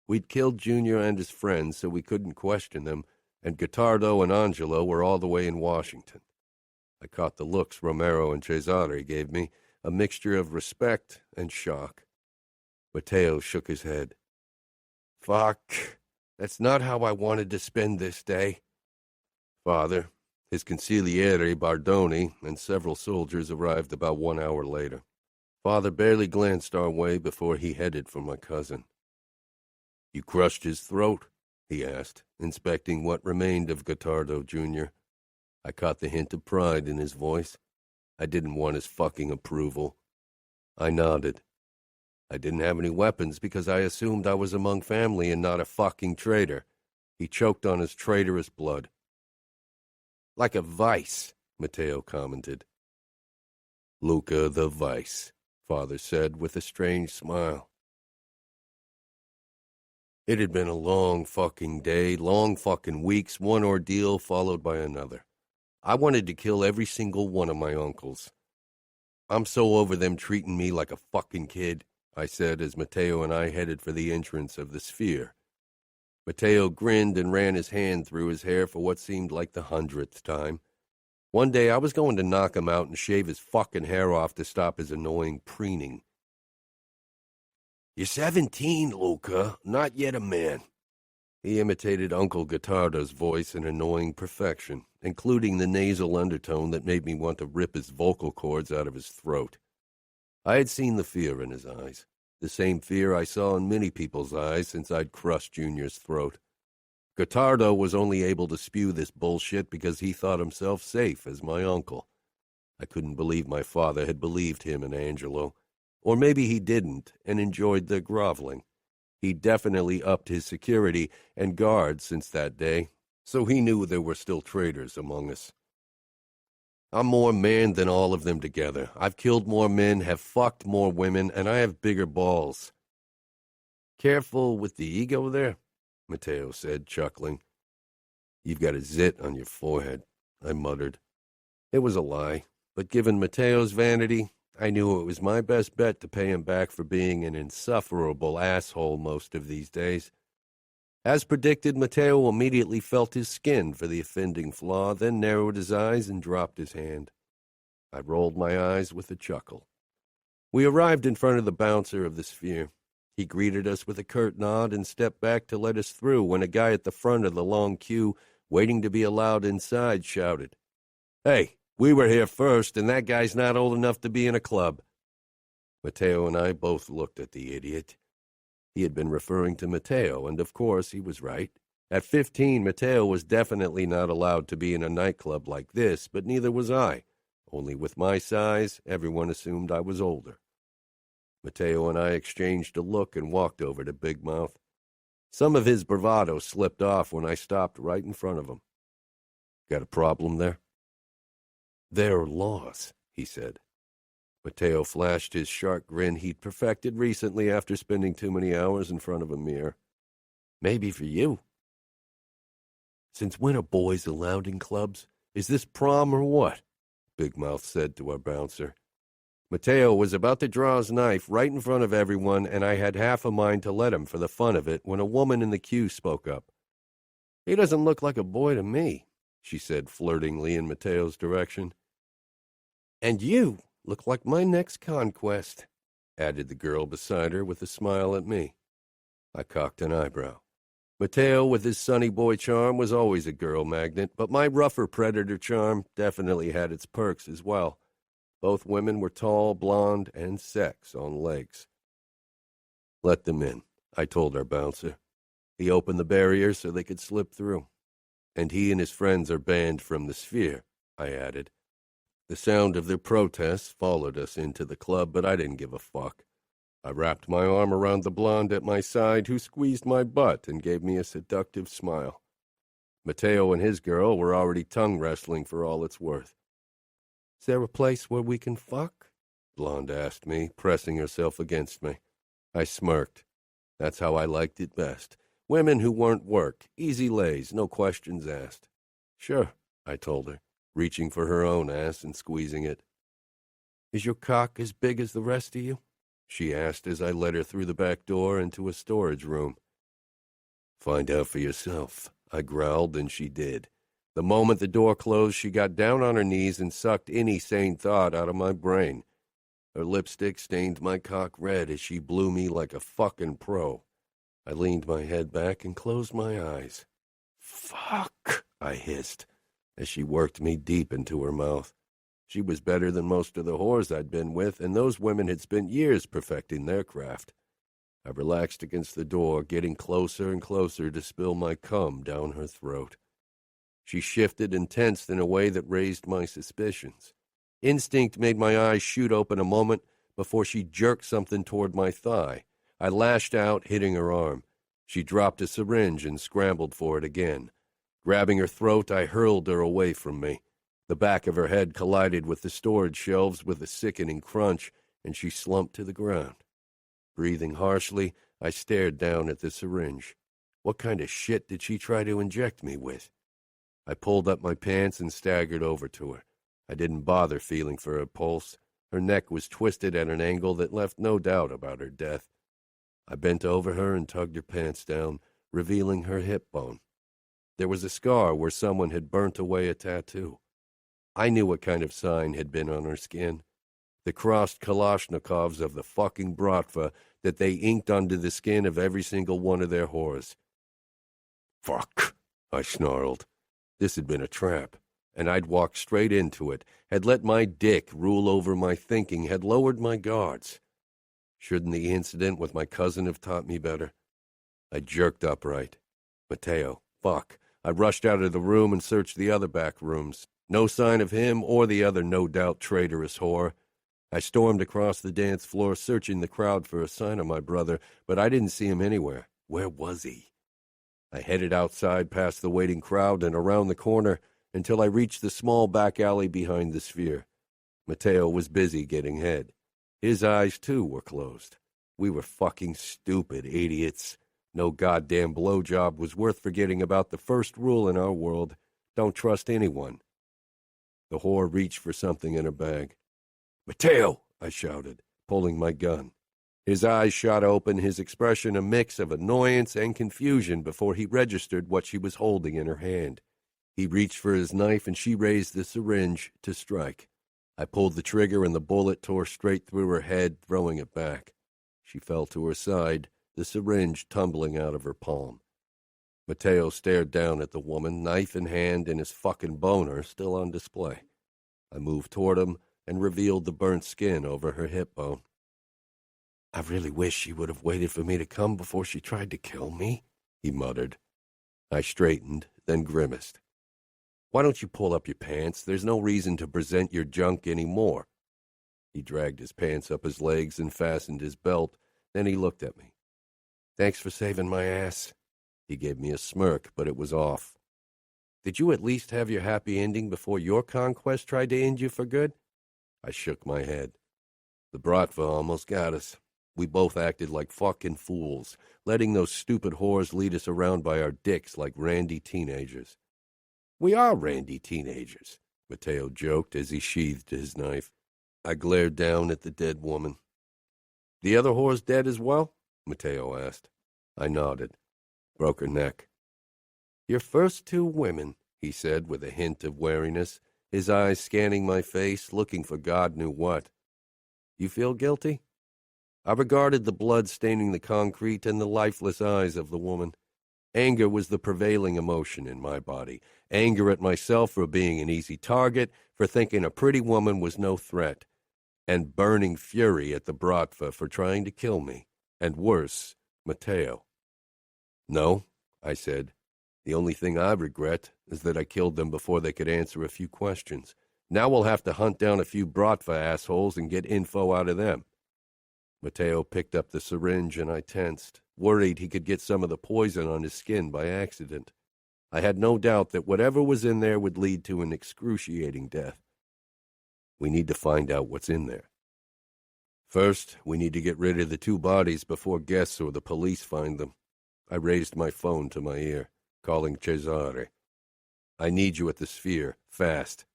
We'd killed Junior and his friends, so we couldn't question them, and Gottardo and Angelo were all the way in Washington. I caught the looks Romero and Cesare gave me, a mixture of respect and shock. Matteo shook his head. Fuck, that's not how I wanted to spend this day. Father, his consigliere Bardoni, and several soldiers arrived about 1 hour later. Father barely glanced our way before he headed for my cousin. You crushed his throat? He asked, inspecting what remained of Gottardo Jr. I caught the hint of pride in his voice. I didn't want his fucking approval. I nodded. I didn't have any weapons because I assumed I was among family and not a fucking traitor. He choked on his traitorous blood. Like a vice, Matteo commented. Luca the vice, Father said with a strange smile. It had been a long fucking day, long fucking weeks, one ordeal followed by another. I wanted to kill every single one of my uncles. I'm so over them treating me like a fucking kid, I said as Matteo and I headed for the entrance of the sphere. Matteo grinned and ran his hand through his hair for what seemed like the 100th time. One day I was going to knock him out and shave his fucking hair off to stop his annoying preening. You're 17, Luca, not yet a man. He imitated Uncle Gottardo's voice in annoying perfection, including the nasal undertone that made me want to rip his vocal cords out of his throat. I had seen the fear in his eyes, the same fear I saw in many people's eyes since I'd crushed Junior's throat. Gottardo was only able to spew this bullshit because he thought himself safe as my uncle. I couldn't believe my father had believed him and Angelo. Or maybe he didn't and enjoyed the groveling. He definitely upped his security and guards since that day, so he knew there were still traitors among us. I'm more man than all of them together. I've killed more men, have fucked more women, and I have bigger balls. Careful with the ego there, Matteo said, chuckling. You've got a zit on your forehead, I muttered. It was a lie, but given Matteo's vanity, I knew it was my best bet to pay him back for being an insufferable asshole most of these days. As predicted, Matteo immediately felt his skin for the offending flaw, then narrowed his eyes and dropped his hand. I rolled my eyes with a chuckle. We arrived in front of the bouncer of the sphere. He greeted us with a curt nod and stepped back to let us through when a guy at the front of the long queue, waiting to be allowed inside, shouted, "Hey, we were here first, and that guy's not old enough to be in a club." Matteo and I both looked at the idiot. He had been referring to Matteo, and of course he was right. At 15, Matteo was definitely not allowed to be in a nightclub like this, but neither was I. Only with my size, everyone assumed I was older. Matteo and I exchanged a look and walked over to Big Mouth. Some of his bravado slipped off when I stopped right in front of him. Got a problem there? There are laws, he said. Matteo flashed his sharp grin he'd perfected recently after spending too many hours in front of a mirror. Maybe for you. Since when are boys allowed in clubs? Is this prom or what? Big Mouth said to our bouncer. Matteo was about to draw his knife right in front of everyone, and I had half a mind to let him for the fun of it when a woman in the queue spoke up. He doesn't look like a boy to me, she said flirtingly in Matteo's direction. And you look like my next conquest, added the girl beside her with a smile at me. I cocked an eyebrow. Matteo, with his sunny boy charm, was always a girl magnet, but my rougher predator charm definitely had its perks as well. Both women were tall, blonde, and sex on legs. Let them in, I told our bouncer. He opened the barrier so they could slip through. And he and his friends are banned from the sphere, I added. The sound of their protests followed us into the club, but I didn't give a fuck. I wrapped my arm around the blonde at my side, who squeezed my butt and gave me a seductive smile. Matteo and his girl were already tongue wrestling for all it's worth. Is there a place where we can fuck? Blonde asked me, pressing herself against me. I smirked. That's how I liked it best. Women who weren't work, easy lays, no questions asked. Sure, I told her, reaching for her own ass and squeezing it. Is your cock as big as the rest of you? She asked as I led her through the back door into a storage room. Find out for yourself, I growled, and she did. The moment the door closed, she got down on her knees and sucked any sane thought out of my brain. Her lipstick stained my cock red as she blew me like a fucking pro. I leaned my head back and closed my eyes. Fuck, I hissed, as she worked me deep into her mouth. She was better than most of the whores I'd been with, and those women had spent years perfecting their craft. I relaxed against the door, getting closer and closer to spill my cum down her throat. She shifted and tensed in a way that raised my suspicions. Instinct made my eyes shoot open a moment before she jerked something toward my thigh. I lashed out, hitting her arm. She dropped a syringe and scrambled for it again. Grabbing her throat, I hurled her away from me. The back of her head collided with the storage shelves with a sickening crunch, and she slumped to the ground. Breathing harshly, I stared down at the syringe. What kind of shit did she try to inject me with? I pulled up my pants and staggered over to her. I didn't bother feeling for her pulse. Her neck was twisted at an angle that left no doubt about her death. I bent over her and tugged her pants down, revealing her hip bone. There was a scar where someone had burnt away a tattoo. I knew what kind of sign had been on her skin. The crossed Kalashnikovs of the fucking Bratva that they inked onto the skin of every single one of their whores. Fuck, I snarled. This had been a trap, and I'd walked straight into it, had let my dick rule over my thinking, had lowered my guards. Shouldn't the incident with my cousin have taught me better? I jerked upright. Matteo, fuck. I rushed out of the room and searched the other back rooms. No sign of him or the other no-doubt traitorous whore. I stormed across the dance floor, searching the crowd for a sign of my brother, but I didn't see him anywhere. Where was he? I headed outside past the waiting crowd and around the corner until I reached the small back alley behind the sphere. Matteo was busy getting head. His eyes, too, were closed. We were fucking stupid idiots. No goddamn blowjob was worth forgetting about the first rule in our world. Don't trust anyone. The whore reached for something in her bag. Matteo, I shouted, pulling my gun. His eyes shot open, his expression a mix of annoyance and confusion before he registered what she was holding in her hand. He reached for his knife and she raised the syringe to strike. I pulled the trigger and the bullet tore straight through her head, throwing it back. She fell to her side, the syringe tumbling out of her palm. Matteo stared down at the woman, knife in hand and his fucking boner still on display. I moved toward him and revealed the burnt skin over her hip bone. I really wish she would have waited for me to come before she tried to kill me, he muttered. I straightened, then grimaced. Why don't you pull up your pants? There's no reason to present your junk anymore. He dragged his pants up his legs and fastened his belt. Then he looked at me. Thanks for saving my ass. He gave me a smirk, but it was off. Did you at least have your happy ending before your conquest tried to end you for good? I shook my head. The Bratva almost got us. We both acted like fucking fools, letting those stupid whores lead us around by our dicks like randy teenagers. We are randy teenagers, Matteo joked as he sheathed his knife. I glared down at the dead woman. The other whore's dead as well? Matteo asked. I nodded. Broke her neck. Your first two women, he said with a hint of wariness, his eyes scanning my face, looking for God knew what. You feel guilty? I regarded the blood staining the concrete and the lifeless eyes of the woman. Anger was the prevailing emotion in my body. Anger at myself for being an easy target, for thinking a pretty woman was no threat, and burning fury at the Bratva for trying to kill me, and worse, Matteo. No, I said. The only thing I regret is that I killed them before they could answer a few questions. Now we'll have to hunt down a few Bratva assholes and get info out of them. Matteo picked up the syringe and I tensed, worried he could get some of the poison on his skin by accident. I had no doubt that whatever was in there would lead to an excruciating death. We need to find out what's in there. First, we need to get rid of the two bodies before guests or the police find them. I raised my phone to my ear, calling Cesare. "I need you at the Sphere, fast."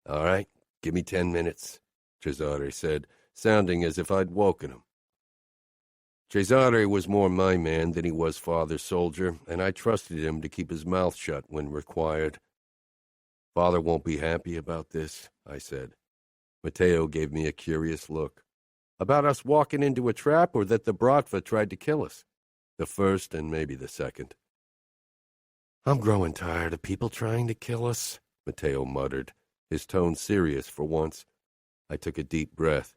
"All right, give me 10 minutes," Cesare said, sounding as if I'd woken him. Cesare was more my man than he was Father's soldier, and I trusted him to keep his mouth shut when required. "Father won't be happy about this," I said. Matteo gave me a curious look. "About us walking into a trap, or that the Bratva tried to kill us?" "The first and maybe the second." "I'm growing tired of people trying to kill us," Matteo muttered, his tone serious for once. I took a deep breath.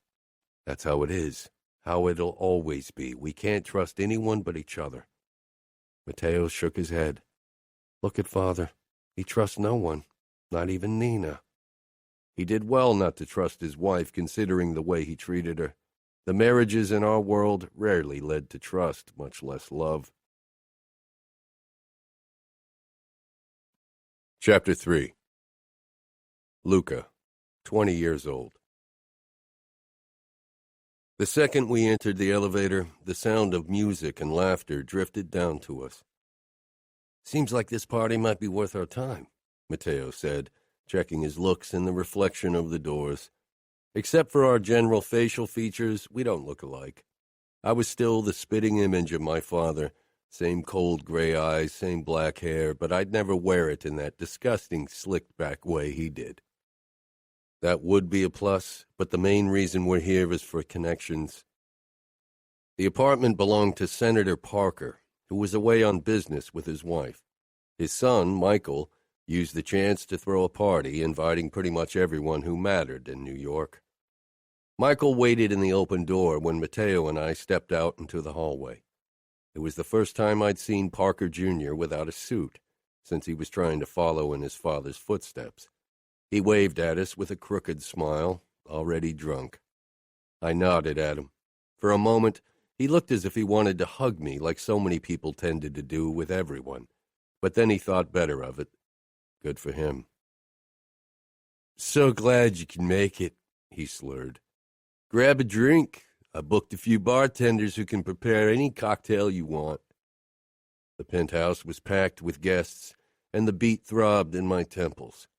"That's how it is. How it'll always be. We can't trust anyone but each other." Matteo shook his head. "Look at Father. He trusts no one, not even Nina." He did well not to trust his wife, considering the way he treated her. The marriages in our world rarely led to trust, much less love. Chapter 3. Luca, 20 years old. The second we entered the elevator, the sound of music and laughter drifted down to us. "Seems like this party might be worth our time," Matteo said, checking his looks in the reflection of the doors. Except for our general facial features, we don't look alike. I was still the spitting image of my father, same cold gray eyes, same black hair, but I'd never wear it in that disgusting slicked-back way he did. That would be a plus, but the main reason we're here is for connections. The apartment belonged to Senator Parker, who was away on business with his wife. His son, Michael, used the chance to throw a party, inviting pretty much everyone who mattered in New York. Michael waited in the open door when Matteo and I stepped out into the hallway. It was the first time I'd seen Parker Jr. without a suit, since he was trying to follow in his father's footsteps. He waved at us with a crooked smile, already drunk. I nodded at him. For a moment, he looked as if he wanted to hug me like so many people tended to do with everyone. But then he thought better of it. Good for him. "So glad you can make it," he slurred. "Grab a drink. I booked a few bartenders who can prepare any cocktail you want." The penthouse was packed with guests, and the beat throbbed in my temples.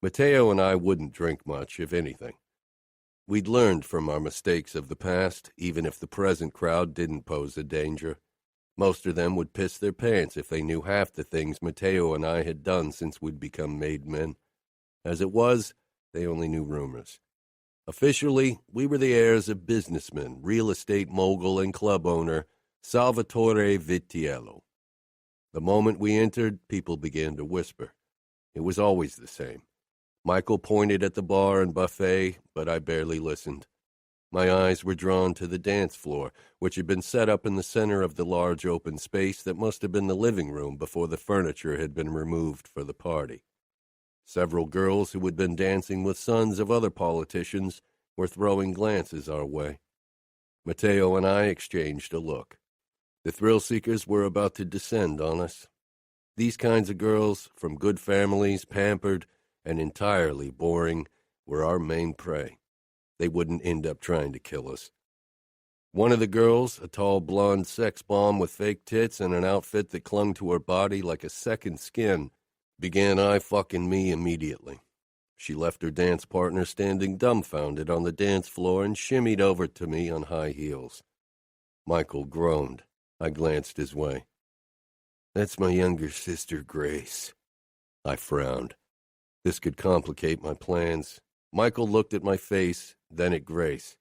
Matteo and I wouldn't drink much, if anything. We'd learned from our mistakes of the past, even if the present crowd didn't pose a danger. Most of them would piss their pants if they knew half the things Matteo and I had done since we'd become made men. As it was, they only knew rumors. Officially, we were the heirs of businessman, real estate mogul, and club owner Salvatore Vitiello. The moment we entered, people began to whisper. It was always the same. Michael pointed at the bar and buffet, but I barely listened. My eyes were drawn to the dance floor, which had been set up in the center of the large open space that must have been the living room before the furniture had been removed for the party. Several girls who had been dancing with sons of other politicians were throwing glances our way. Matteo and I exchanged a look. The thrill-seekers were about to descend on us. These kinds of girls, from good families, pampered, and entirely boring, were our main prey. They wouldn't end up trying to kill us. One of the girls, a tall blonde sex bomb with fake tits and an outfit that clung to her body like a second skin, began eye-fucking me immediately. She left her dance partner standing dumbfounded on the dance floor and shimmied over to me on high heels. Michael groaned. I glanced his way. "That's my younger sister, Grace." I frowned. This could complicate my plans. Michael looked at my face, then at Grace.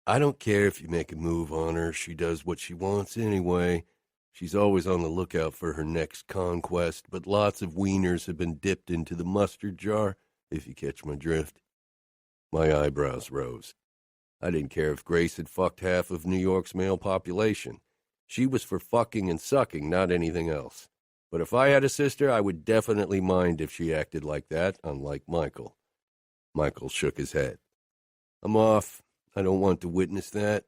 "I don't care if you make a move on her. She does what she wants anyway. She's always on the lookout for her next conquest, but lots of wieners have been dipped into the mustard jar, if you catch my drift." My eyebrows rose. I didn't care if Grace had fucked half of New York's male population. She was for fucking and sucking, not anything else. But if I had a sister, I would definitely mind if she acted like that, unlike Michael. Michael shook his head. "I'm off. I don't want to witness that."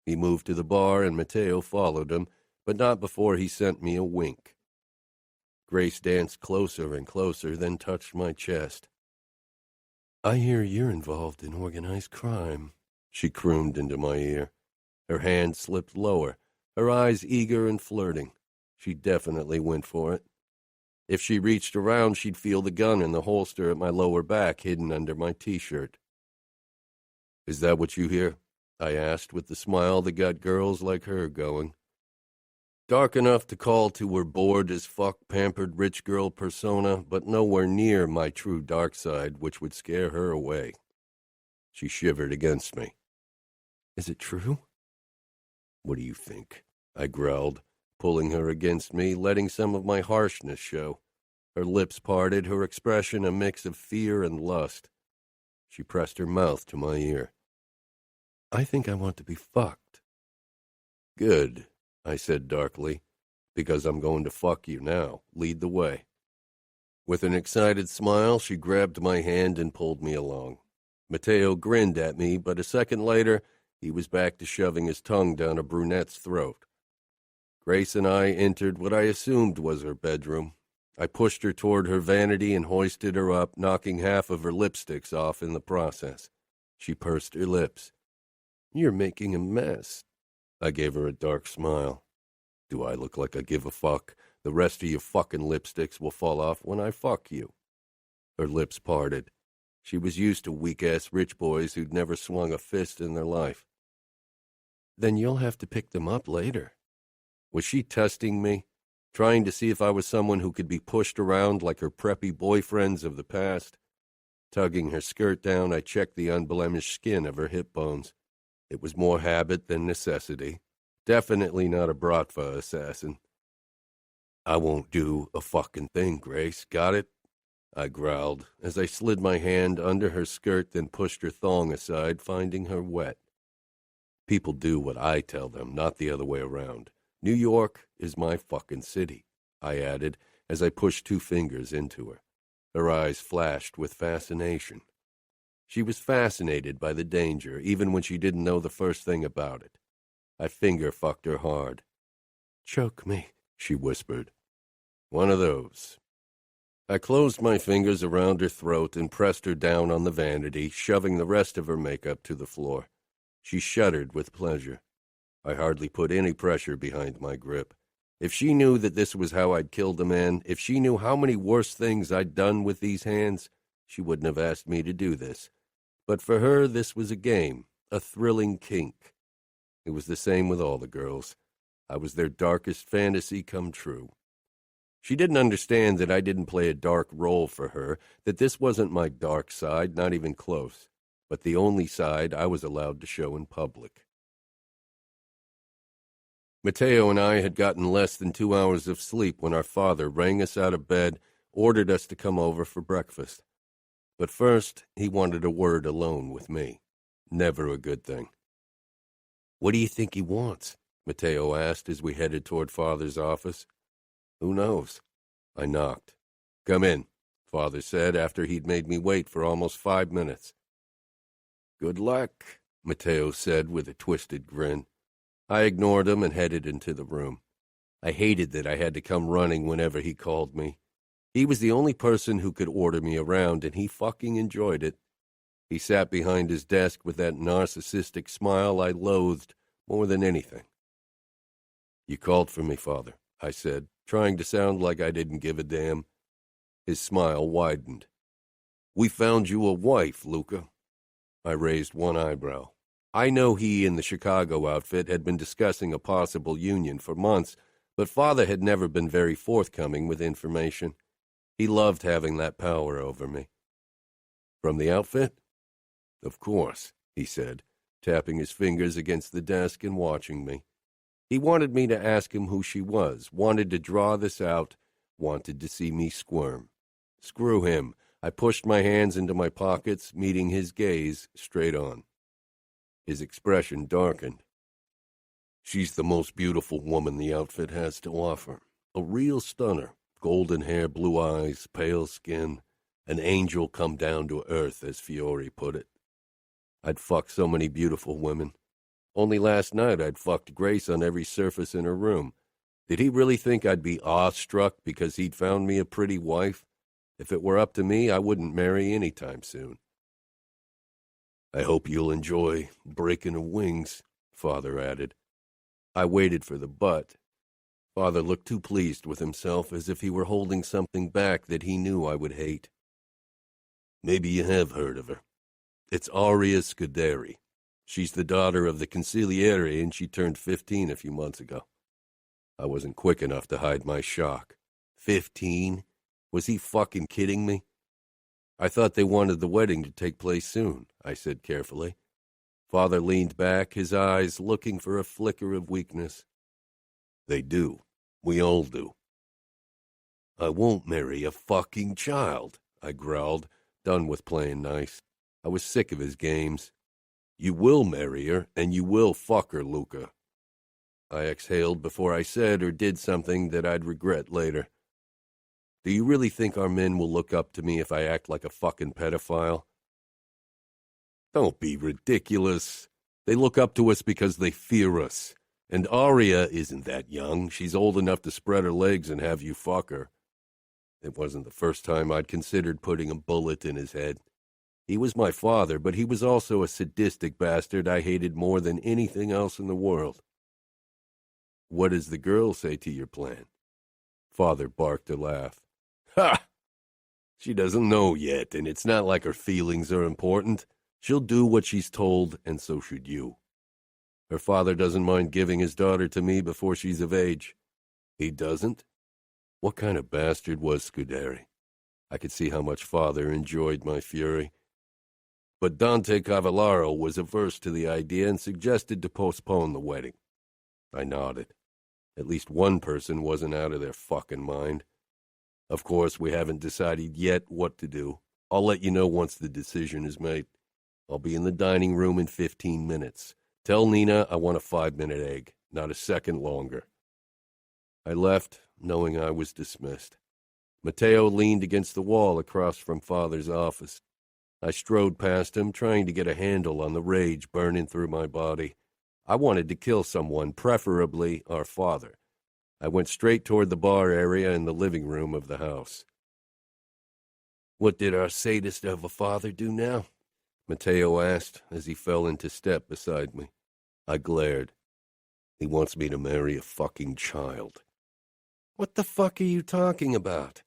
He moved to the bar, and Matteo followed him, but not before he sent me a wink. Grace danced closer and closer, then touched my chest. "I hear you're involved in organized crime," she crooned into my ear. Her hand slipped lower, her eyes eager and flirting. She definitely went for it. If she reached around, she'd feel the gun in the holster at my lower back hidden under my T-shirt. "Is that what you hear?" I asked with the smile that got girls like her going. Dark enough to call to her bored-as-fuck pampered rich girl persona, but nowhere near my true dark side, which would scare her away. She shivered against me. "Is it true?" "What do you think?" I growled, pulling her against me, letting some of my harshness show. Her lips parted, her expression a mix of fear and lust. She pressed her mouth to my ear. "I think I want to be fucked." "Good," I said darkly, "because I'm going to fuck you now. Lead the way." With an excited smile, she grabbed my hand and pulled me along. Mateo grinned at me, but a second later, he was back to shoving his tongue down a brunette's throat. Grace and I entered what I assumed was her bedroom. I pushed her toward her vanity and hoisted her up, knocking half of her lipsticks off in the process. She pursed her lips. "You're making a mess." I gave her a dark smile. "Do I look like I give a fuck? The rest of your fucking lipsticks will fall off when I fuck you." Her lips parted. She was used to weak-ass rich boys who'd never swung a fist in their life. "Then you'll have to pick them up later." Was she testing me? Trying to see if I was someone who could be pushed around like her preppy boyfriends of the past? Tugging her skirt down, I checked the unblemished skin of her hip bones. It was more habit than necessity. Definitely not a Bratva assassin. "I won't do a fucking thing, Grace. Got it?" I growled as I slid my hand under her skirt, then pushed her thong aside, finding her wet. People do what I tell them, not the other way around. New York is my fucking city, I added as I pushed 2 fingers into her. Her eyes flashed with fascination. She was fascinated by the danger, even when she didn't know the first thing about it. I finger-fucked her hard. "Choke me," she whispered. "One of those." I closed my fingers around her throat and pressed her down on the vanity, shoving the rest of her makeup to the floor. She shuddered with pleasure. I hardly put any pressure behind my grip. If she knew that this was how I'd killed a man, if she knew how many worse things I'd done with these hands, she wouldn't have asked me to do this. But for her, this was a game, a thrilling kink. It was the same with all the girls. I was their darkest fantasy come true. She didn't understand that I didn't play a dark role for her, that this wasn't my dark side, not even close, but the only side I was allowed to show in public. Mateo and I had gotten less than 2 hours of sleep when our father rang us out of bed, ordered us to come over for breakfast. But first, he wanted a word alone with me. Never a good thing. "What do you think he wants?" Mateo asked as we headed toward Father's office. "Who knows?" I knocked. "Come in," Father said after he'd made me wait for almost 5 minutes. "Good luck," Mateo said with a twisted grin. I ignored him and headed into the room. I hated that I had to come running whenever he called me. He was the only person who could order me around, and he fucking enjoyed it. He sat behind his desk with that narcissistic smile I loathed more than anything. "You called for me, Father," I said, trying to sound like I didn't give a damn. His smile widened. "We found you a wife, Luca." I raised one eyebrow. I know he and the Chicago outfit had been discussing a possible union for months, but Father had never been very forthcoming with information. He loved having that power over me. "From the outfit?" "Of course," he said, tapping his fingers against the desk and watching me. He wanted me to ask him who she was, wanted to draw this out, wanted to see me squirm. Screw him. I pushed my hands into my pockets, meeting his gaze straight on. His expression darkened. "She's the most beautiful woman the outfit has to offer. A real stunner. Golden hair, blue eyes, pale skin. An angel come down to earth, as Fiore put it. I'd fucked so many beautiful women. Only last night I'd fucked Grace on every surface in her room. Did he really think I'd be awestruck because he'd found me a pretty wife? If it were up to me, I wouldn't marry any time soon." "I hope you'll enjoy breaking her wings," Father added. I waited for the but. Father looked too pleased with himself, as if he were holding something back that he knew I would hate. Maybe you have heard of her. It's Aria Scuderi. She's the daughter of the consigliere, and she turned 15 a few months ago. I wasn't quick enough to hide my shock. 15? Was he fucking kidding me? I thought they wanted the wedding to take place soon, I said carefully. Father leaned back, his eyes looking for a flicker of weakness. They do. We all do. I won't marry a fucking child, I growled, done with playing nice. I was sick of his games. You will marry her, and you will fuck her, Luca. I exhaled before I said or did something that I'd regret later. Do you really think our men will look up to me if I act like a fucking pedophile? Don't be ridiculous. They look up to us because they fear us. And Aria isn't that young. She's old enough to spread her legs and have you fuck her. It wasn't the first time I'd considered putting a bullet in his head. He was my father, but he was also a sadistic bastard I hated more than anything else in the world. What does the girl say to your plan? Father barked a laugh. Ha! She doesn't know yet, and it's not like her feelings are important. She'll do what she's told, and so should you. Her father doesn't mind giving his daughter to me before she's of age. He doesn't? What kind of bastard was Scuderi? I could see how much Father enjoyed my fury. But Dante Cavallaro was averse to the idea and suggested to postpone the wedding. I nodded. At least one person wasn't out of their fucking mind. Of course, we haven't decided yet what to do. I'll let you know once the decision is made. I'll be in the dining room in 15 minutes. Tell Nina I want a 5-minute egg, not a second longer. I left, knowing I was dismissed. Matteo leaned against the wall across from Father's office. I strode past him, trying to get a handle on the rage burning through my body. I wanted to kill someone, preferably our father. I went straight toward the bar area in the living room of the house. What did our sadist of a father do now? Matteo asked as he fell into step beside me. I glared. He wants me to marry a fucking child. What the fuck are you talking about?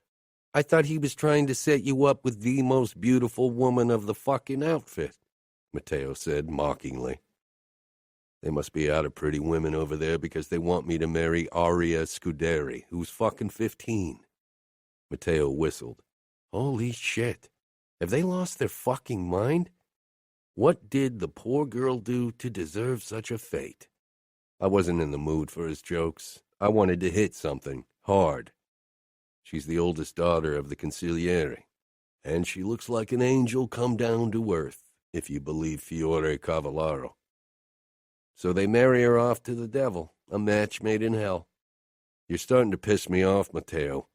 I thought he was trying to set you up with the most beautiful woman of the fucking outfit, Matteo said mockingly. They must be out of pretty women over there because they want me to marry Aria Scuderi, who's fucking 15. Matteo whistled. Holy shit. Have they lost their fucking mind? What did the poor girl do to deserve such a fate? I wasn't in the mood for his jokes. I wanted to hit something, hard. She's the oldest daughter of the consigliere, and she looks like an angel come down to earth, if you believe Fiore Cavallaro. So they marry her off to the devil, a match made in hell. You're starting to piss me off, Matteo.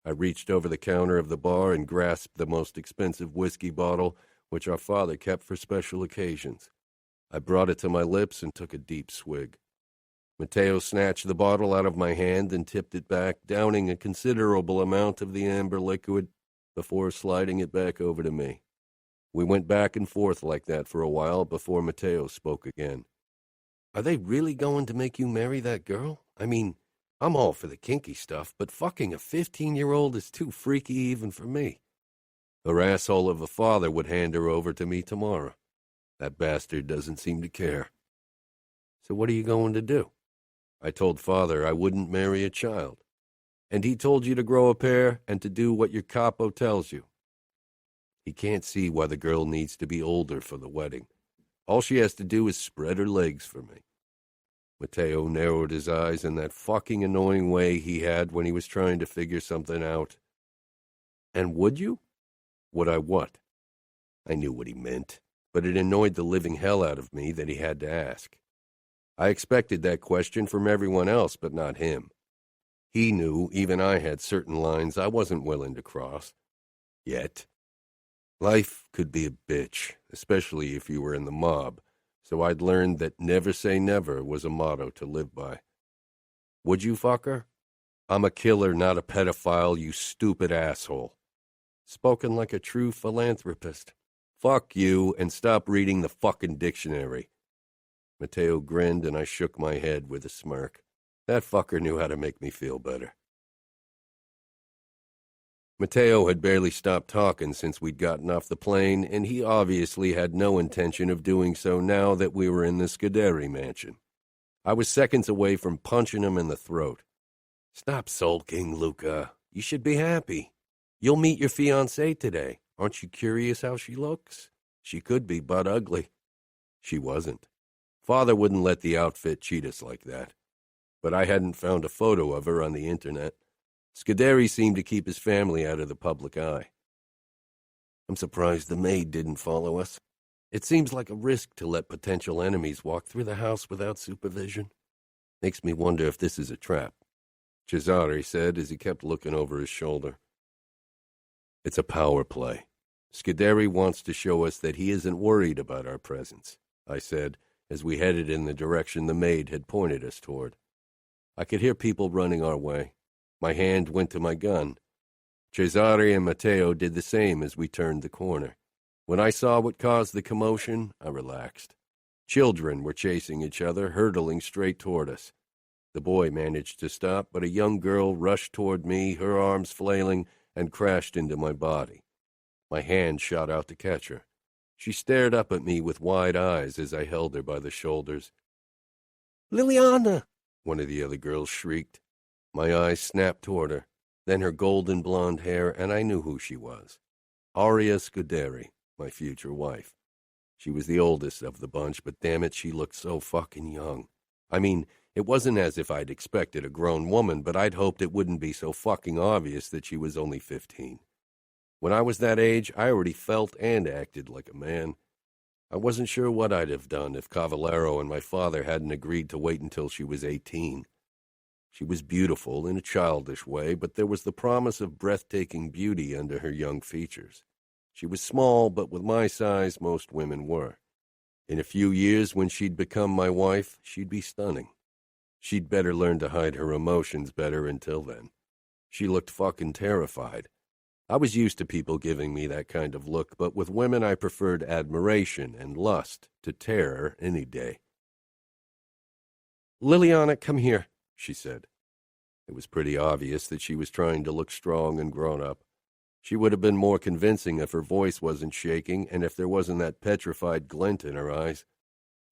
I reached over the counter of the bar and grasped the most expensive whiskey bottle, which our father kept for special occasions. I brought it to my lips and took a deep swig. Matteo snatched the bottle out of my hand and tipped it back, downing a considerable amount of the amber liquid before sliding it back over to me. We went back and forth like that for a while before Matteo spoke again. Are they really going to make you marry that girl? I mean, I'm all for the kinky stuff, but fucking a 15-year-old is too freaky even for me. Her asshole of a father would hand her over to me tomorrow. That bastard doesn't seem to care. So what are you going to do? I told Father I wouldn't marry a child. And he told you to grow a pair and to do what your capo tells you. He can't see why the girl needs to be older for the wedding. All she has to do is spread her legs for me. Matteo narrowed his eyes in that fucking annoying way he had when he was trying to figure something out. And would you? Would I what? I knew what he meant, but it annoyed the living hell out of me that he had to ask. I expected that question from everyone else, but not him. He knew even I had certain lines I wasn't willing to cross. Yet. Life could be a bitch, especially if you were in the mob, so I'd learned that never say never was a motto to live by. Would you fuck her? I'm a killer, not a pedophile, you stupid asshole. Spoken like a true philanthropist. Fuck you, and stop reading the fucking dictionary. Matteo grinned, and I shook my head with a smirk. That fucker knew how to make me feel better. Matteo had barely stopped talking since we'd gotten off the plane, and he obviously had no intention of doing so now that we were in the Scuderi mansion. I was seconds away from punching him in the throat. Stop sulking, Luca. You should be happy. You'll meet your fiancée today. Aren't you curious how she looks? She could be butt ugly. She wasn't. Father wouldn't let the outfit cheat us like that. But I hadn't found a photo of her on the internet. Scuderi seemed to keep his family out of the public eye. I'm surprised the maid didn't follow us. It seems like a risk to let potential enemies walk through the house without supervision. Makes me wonder if this is a trap, Cesare said as he kept looking over his shoulder. It's a power play. Scuderi wants to show us that he isn't worried about our presence, I said, as we headed in the direction the maid had pointed us toward. I could hear people running our way. My hand went to my gun. Cesare and Matteo did the same as we turned the corner. When I saw what caused the commotion, I relaxed. Children were chasing each other, hurtling straight toward us. The boy managed to stop, but a young girl rushed toward me, her arms flailing, and crashed into my body. My hand shot out to catch her. She stared up at me with wide eyes as I held her by the shoulders. Liliana! One of the other girls shrieked. My eyes snapped toward her, then her golden blonde hair, and I knew who she was. Aria Scuderi, my future wife. She was the oldest of the bunch, but damn it, she looked so fucking young. I mean, it wasn't as if I'd expected a grown woman, but I'd hoped it wouldn't be so fucking obvious that she was only 15. When I was that age, I already felt and acted like a man. I wasn't sure what I'd have done if Cavallero and my father hadn't agreed to wait until she was 18. She was beautiful in a childish way, but there was the promise of breathtaking beauty under her young features. She was small, but with my size, most women were. In a few years, when she'd become my wife, she'd be stunning. She'd better learn to hide her emotions better until then. She looked fucking terrified. I was used to people giving me that kind of look, but with women I preferred admiration and lust to terror any day. Liliana, come here, she said. It was pretty obvious that she was trying to look strong and grown up. She would have been more convincing if her voice wasn't shaking and if there wasn't that petrified glint in her eyes.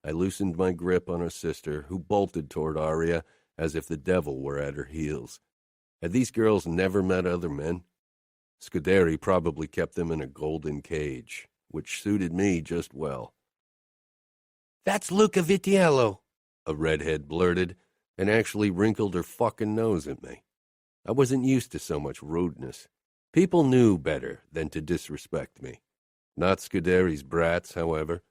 I loosened my grip on her sister, who bolted toward Aria as if the devil were at her heels. Had these girls never met other men? Scuderi probably kept them in a golden cage, which suited me just well. That's Luca Vitiello, a redhead blurted, and actually wrinkled her fucking nose at me. I wasn't used to so much rudeness. People knew better than to disrespect me. Not Scuderi's brats, however.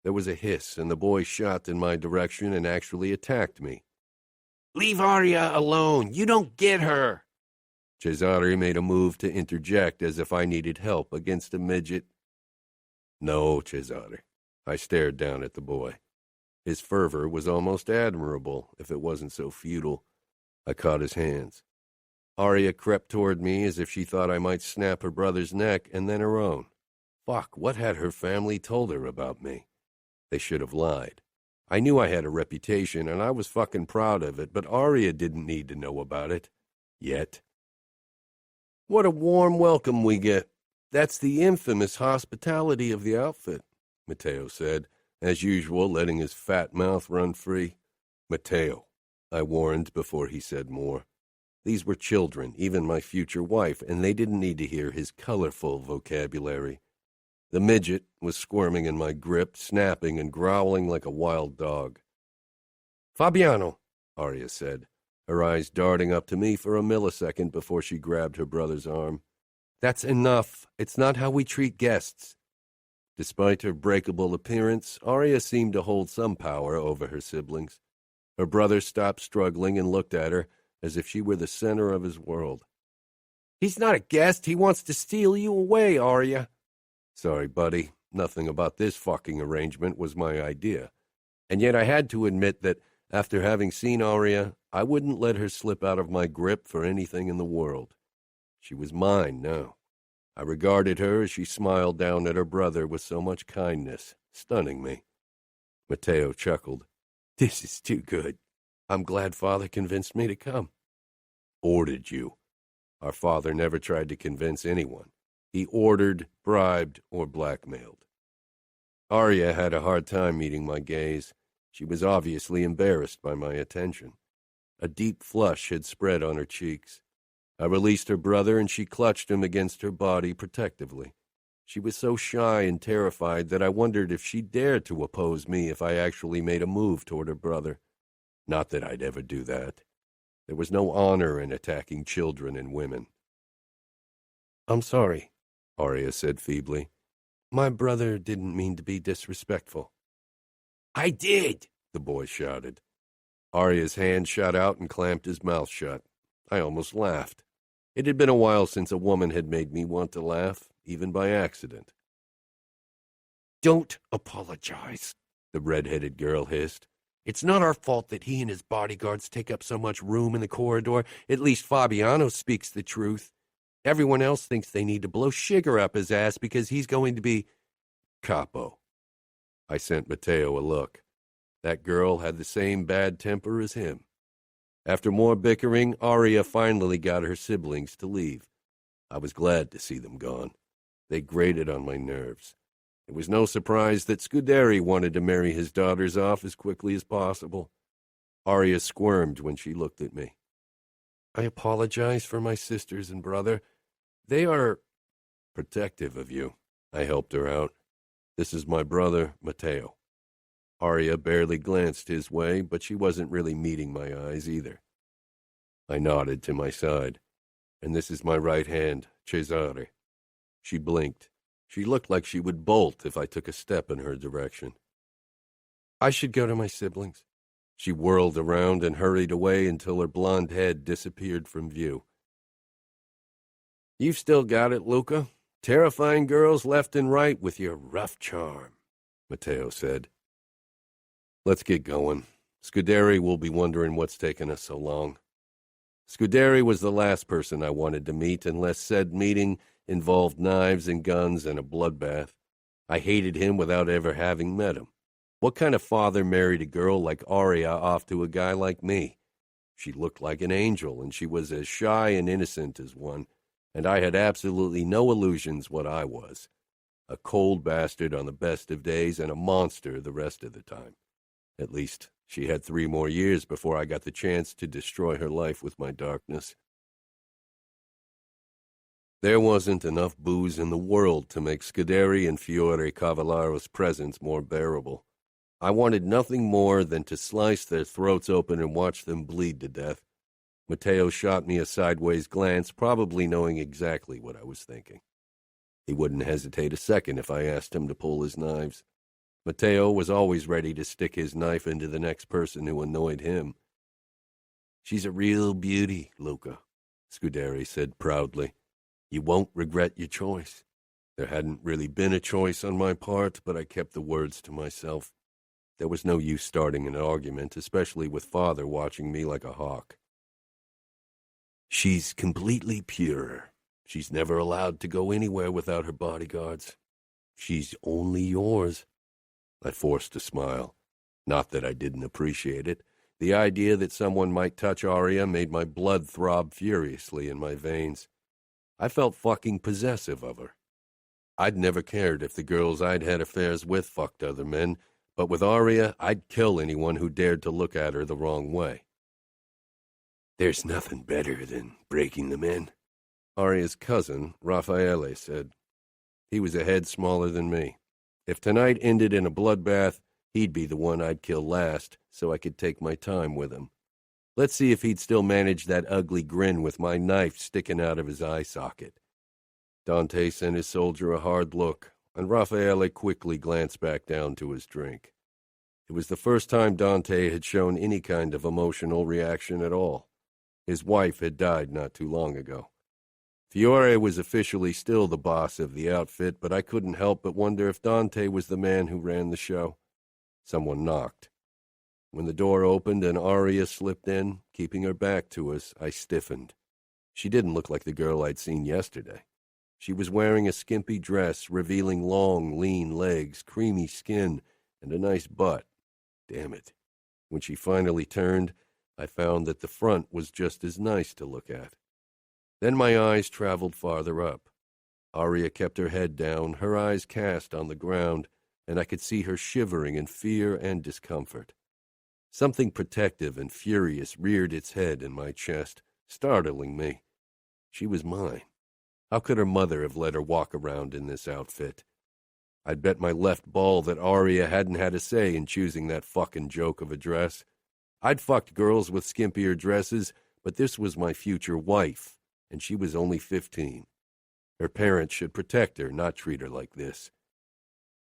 There was a hiss, and the boy shot in my direction and actually attacked me. Leave Aria alone! You don't get her! Cesare made a move to interject as if I needed help against a midget. No, Cesare. I stared down at the boy. His fervor was almost admirable, if it wasn't so futile. I caught his hands. Aria crept toward me as if she thought I might snap her brother's neck and then her own. Fuck, what had her family told her about me? They should have lied. I knew I had a reputation, and I was fucking proud of it, but Aria didn't need to know about it. Yet. What a warm welcome we get. That's the infamous hospitality of the outfit, Matteo said, as usual, letting his fat mouth run free. Matteo, I warned before he said more. These were children, even my future wife, and they didn't need to hear his colorful vocabulary. The midget was squirming in my grip, snapping and growling like a wild dog. Fabiano, Aria said, her eyes darting up to me for a millisecond before she grabbed her brother's arm. That's enough. It's not how we treat guests. Despite her breakable appearance, Aria seemed to hold some power over her siblings. Her brother stopped struggling and looked at her as if she were the center of his world. He's not a guest. He wants to steal you away, Aria. Sorry, buddy. Nothing about this fucking arrangement was my idea. And yet I had to admit that, after having seen Aria, I wouldn't let her slip out of my grip for anything in the world. She was mine now. I regarded her as she smiled down at her brother with so much kindness, stunning me. Matteo chuckled. This is too good. I'm glad Father convinced me to come. Ordered you. Our father never tried to convince anyone. He ordered, bribed, or blackmailed. Aria had a hard time meeting my gaze. She was obviously embarrassed by my attention. A deep flush had spread on her cheeks. I released her brother, and she clutched him against her body protectively. She was so shy and terrified that I wondered if she'd dare to oppose me if I actually made a move toward her brother. Not that I'd ever do that. There was no honor in attacking children and women. I'm sorry, Aria said feebly. My brother didn't mean to be disrespectful. I did, the boy shouted. Aria's hand shot out and clamped his mouth shut. I almost laughed. It had been a while since a woman had made me want to laugh, even by accident. Don't apologize, the red-headed girl hissed. It's not our fault that he and his bodyguards take up so much room in the corridor. At least Fabiano speaks the truth. Everyone else thinks they need to blow sugar up his ass because he's going to be Capo. I sent Matteo a look. That girl had the same bad temper as him. After more bickering, Aria finally got her siblings to leave. I was glad to see them gone. They grated on my nerves. It was no surprise that Scuderi wanted to marry his daughters off as quickly as possible. Aria squirmed when she looked at me. I apologize for my sisters and brother. They are protective of you. I helped her out. This is my brother, Matteo. Aria barely glanced his way, but she wasn't really meeting my eyes either. I nodded to my side. And this is my right hand, Cesare. She blinked. She looked like she would bolt if I took a step in her direction. I should go to my siblings. She whirled around and hurried away until her blonde head disappeared from view. You've still got it, Luca. Terrifying girls left and right with your rough charm, Matteo said. Let's get going. Scuderi will be wondering what's taken us so long. Scuderi was the last person I wanted to meet unless said meeting involved knives and guns and a bloodbath. I hated him without ever having met him. What kind of father married a girl like Aria off to a guy like me? She looked like an angel, and she was as shy and innocent as one, and I had absolutely no illusions what I was. A cold bastard on the best of days and a monster the rest of the time. At least, she had 3 more years before I got the chance to destroy her life with my darkness. There wasn't enough booze in the world to make Scuderi and Fiore Cavallaro's presence more bearable. I wanted nothing more than to slice their throats open and watch them bleed to death. Matteo shot me a sideways glance, probably knowing exactly what I was thinking. He wouldn't hesitate a second if I asked him to pull his knives. Matteo was always ready to stick his knife into the next person who annoyed him. She's a real beauty, Luca, Scuderi said proudly. You won't regret your choice. There hadn't really been a choice on my part, but I kept the words to myself. There was no use starting an argument, especially with Father watching me like a hawk. She's completely pure. She's never allowed to go anywhere without her bodyguards. She's only yours. I forced a smile. Not that I didn't appreciate it. The idea that someone might touch Aria made my blood throb furiously in my veins. I felt fucking possessive of her. I'd never cared if the girls I'd had affairs with fucked other men, but with Aria, I'd kill anyone who dared to look at her the wrong way. There's nothing better than breaking them in, Aria's cousin, Raffaele, said. He was a head smaller than me. If tonight ended in a bloodbath, he'd be the one I'd kill last, so I could take my time with him. Let's see if he'd still manage that ugly grin with my knife sticking out of his eye socket. Dante sent his soldier a hard look, and Raffaele quickly glanced back down to his drink. It was the first time Dante had shown any kind of emotional reaction at all. His wife had died not too long ago. Fiore was officially still the boss of the outfit, but I couldn't help but wonder if Dante was the man who ran the show. Someone knocked. When the door opened and Aria slipped in, keeping her back to us, I stiffened. She didn't look like the girl I'd seen yesterday. She was wearing a skimpy dress, revealing long, lean legs, creamy skin, and a nice butt, Damn it. When she finally turned, I found that the front was just as nice to look at. Then my eyes traveled farther up. Aria kept her head down, her eyes cast on the ground, and I could see her shivering in fear and discomfort. Something protective and furious reared its head in my chest, startling me. She was mine. How could her mother have let her walk around in this outfit? I'd bet my left ball that Aria hadn't had a say in choosing that fucking joke of a dress. I'd fucked girls with skimpier dresses, but this was my future wife, and she was only 15. Her parents should protect her, not treat her like this.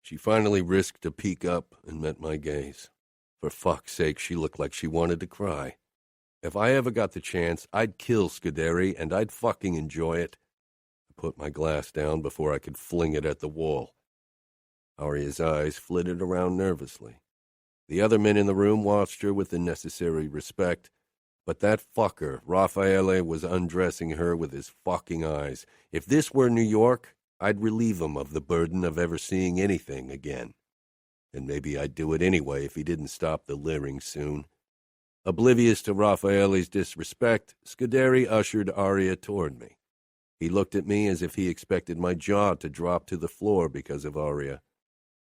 She finally risked a peek up and met my gaze. For fuck's sake, she looked like she wanted to cry. If I ever got the chance, I'd kill Scuderi, and I'd fucking enjoy it. I put my glass down before I could fling it at the wall. Aria's eyes flitted around nervously. The other men in the room watched her with the necessary respect, but that fucker, Raffaele, was undressing her with his fucking eyes. If this were New York, I'd relieve him of the burden of ever seeing anything again. And maybe I'd do it anyway if he didn't stop the leering soon. Oblivious to Raffaele's disrespect, Scuderi ushered Aria toward me. He looked at me as if he expected my jaw to drop to the floor because of Aria.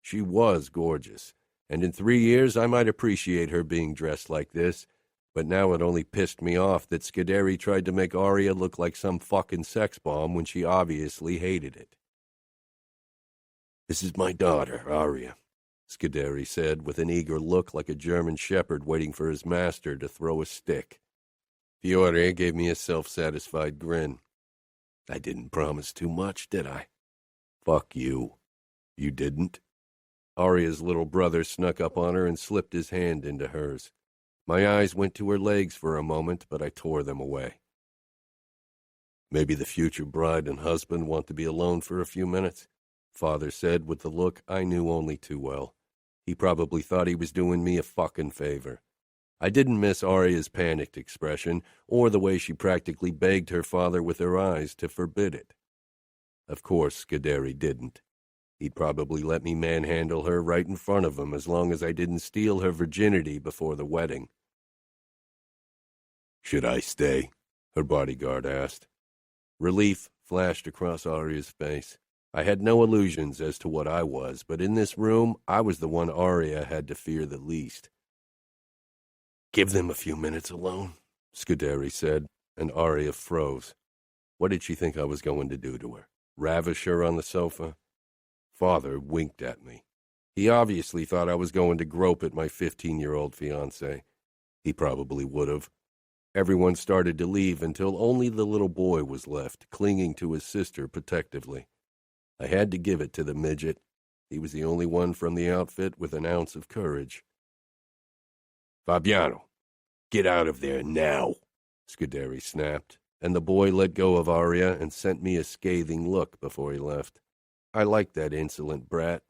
She was gorgeous, and in 3 years I might appreciate her being dressed like this, but now it only pissed me off that Scuderi tried to make Aria look like some fucking sex bomb when she obviously hated it. "This is my daughter, Aria," Scuderi said, with an eager look like a German shepherd waiting for his master to throw a stick. Fiore gave me a self-satisfied grin. "I didn't promise too much, did I?" "Fuck you. You didn't?" Aria's little brother snuck up on her and slipped his hand into hers. My eyes went to her legs for a moment, but I tore them away. "Maybe the future bride and husband want to be alone for a few minutes," Father said with the look I knew only too well. He probably thought he was doing me a fucking favor. I didn't miss Aria's panicked expression, or the way she practically begged her father with her eyes to forbid it. Of course, Scuderi didn't. He'd probably let me manhandle her right in front of him as long as I didn't steal her virginity before the wedding. "Should I stay?" her bodyguard asked. Relief flashed across Aria's face. I had no illusions as to what I was, but in this room, I was the one Aria had to fear the least. "Give them a few minutes alone," Scuderi said, and Aria froze. What did she think I was going to do to her? Ravish her on the sofa? Father winked at me. He obviously thought I was going to grope at my 15-year-old fiancée. He probably would have. Everyone started to leave until only the little boy was left, clinging to his sister protectively. I had to give it to the midget. He was the only one from the outfit with an ounce of courage. "Fabiano, get out of there now," Scuderi snapped, and the boy let go of Aria and sent me a scathing look before he left. I liked that insolent brat.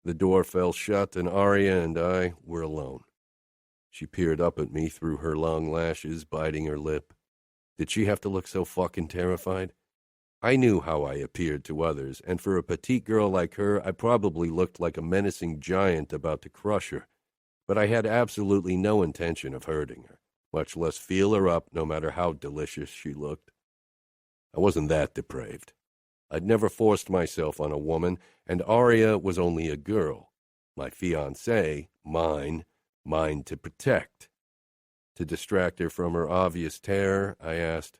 The door fell shut, and Aria and I were alone. She peered up at me through her long lashes, biting her lip. Did she have to look so fucking terrified? I knew how I appeared to others, and for a petite girl like her, I probably looked like a menacing giant about to crush her. But I had absolutely no intention of hurting her, much less feel her up, no matter how delicious she looked. I wasn't that depraved. I'd never forced myself on a woman, and Aria was only a girl. My fiancée, mine to protect. To distract her from her obvious terror, I asked,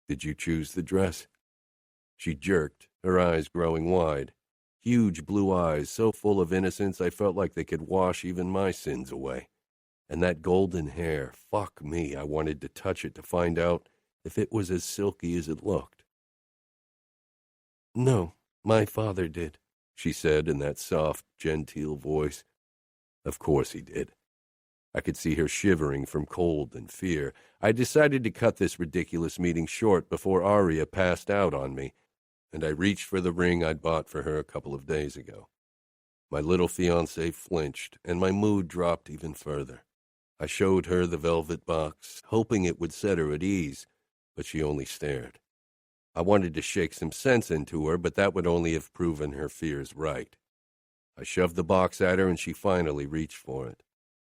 "Did you choose the dress?" She jerked, her eyes growing wide. Huge blue eyes, so full of innocence I felt like they could wash even my sins away. And that golden hair, fuck me, I wanted to touch it to find out if it was as silky as it looked. "No, my father did," she said in that soft, genteel voice. Of course he did. I could see her shivering from cold and fear. I decided to cut this ridiculous meeting short before Aria passed out on me, and I reached for the ring I'd bought for her a couple of days ago. My little fiancée flinched, and my mood dropped even further. I showed her the velvet box, hoping it would set her at ease, but she only stared. I wanted to shake some sense into her, but that would only have proven her fears right. I shoved the box at her, and she finally reached for it.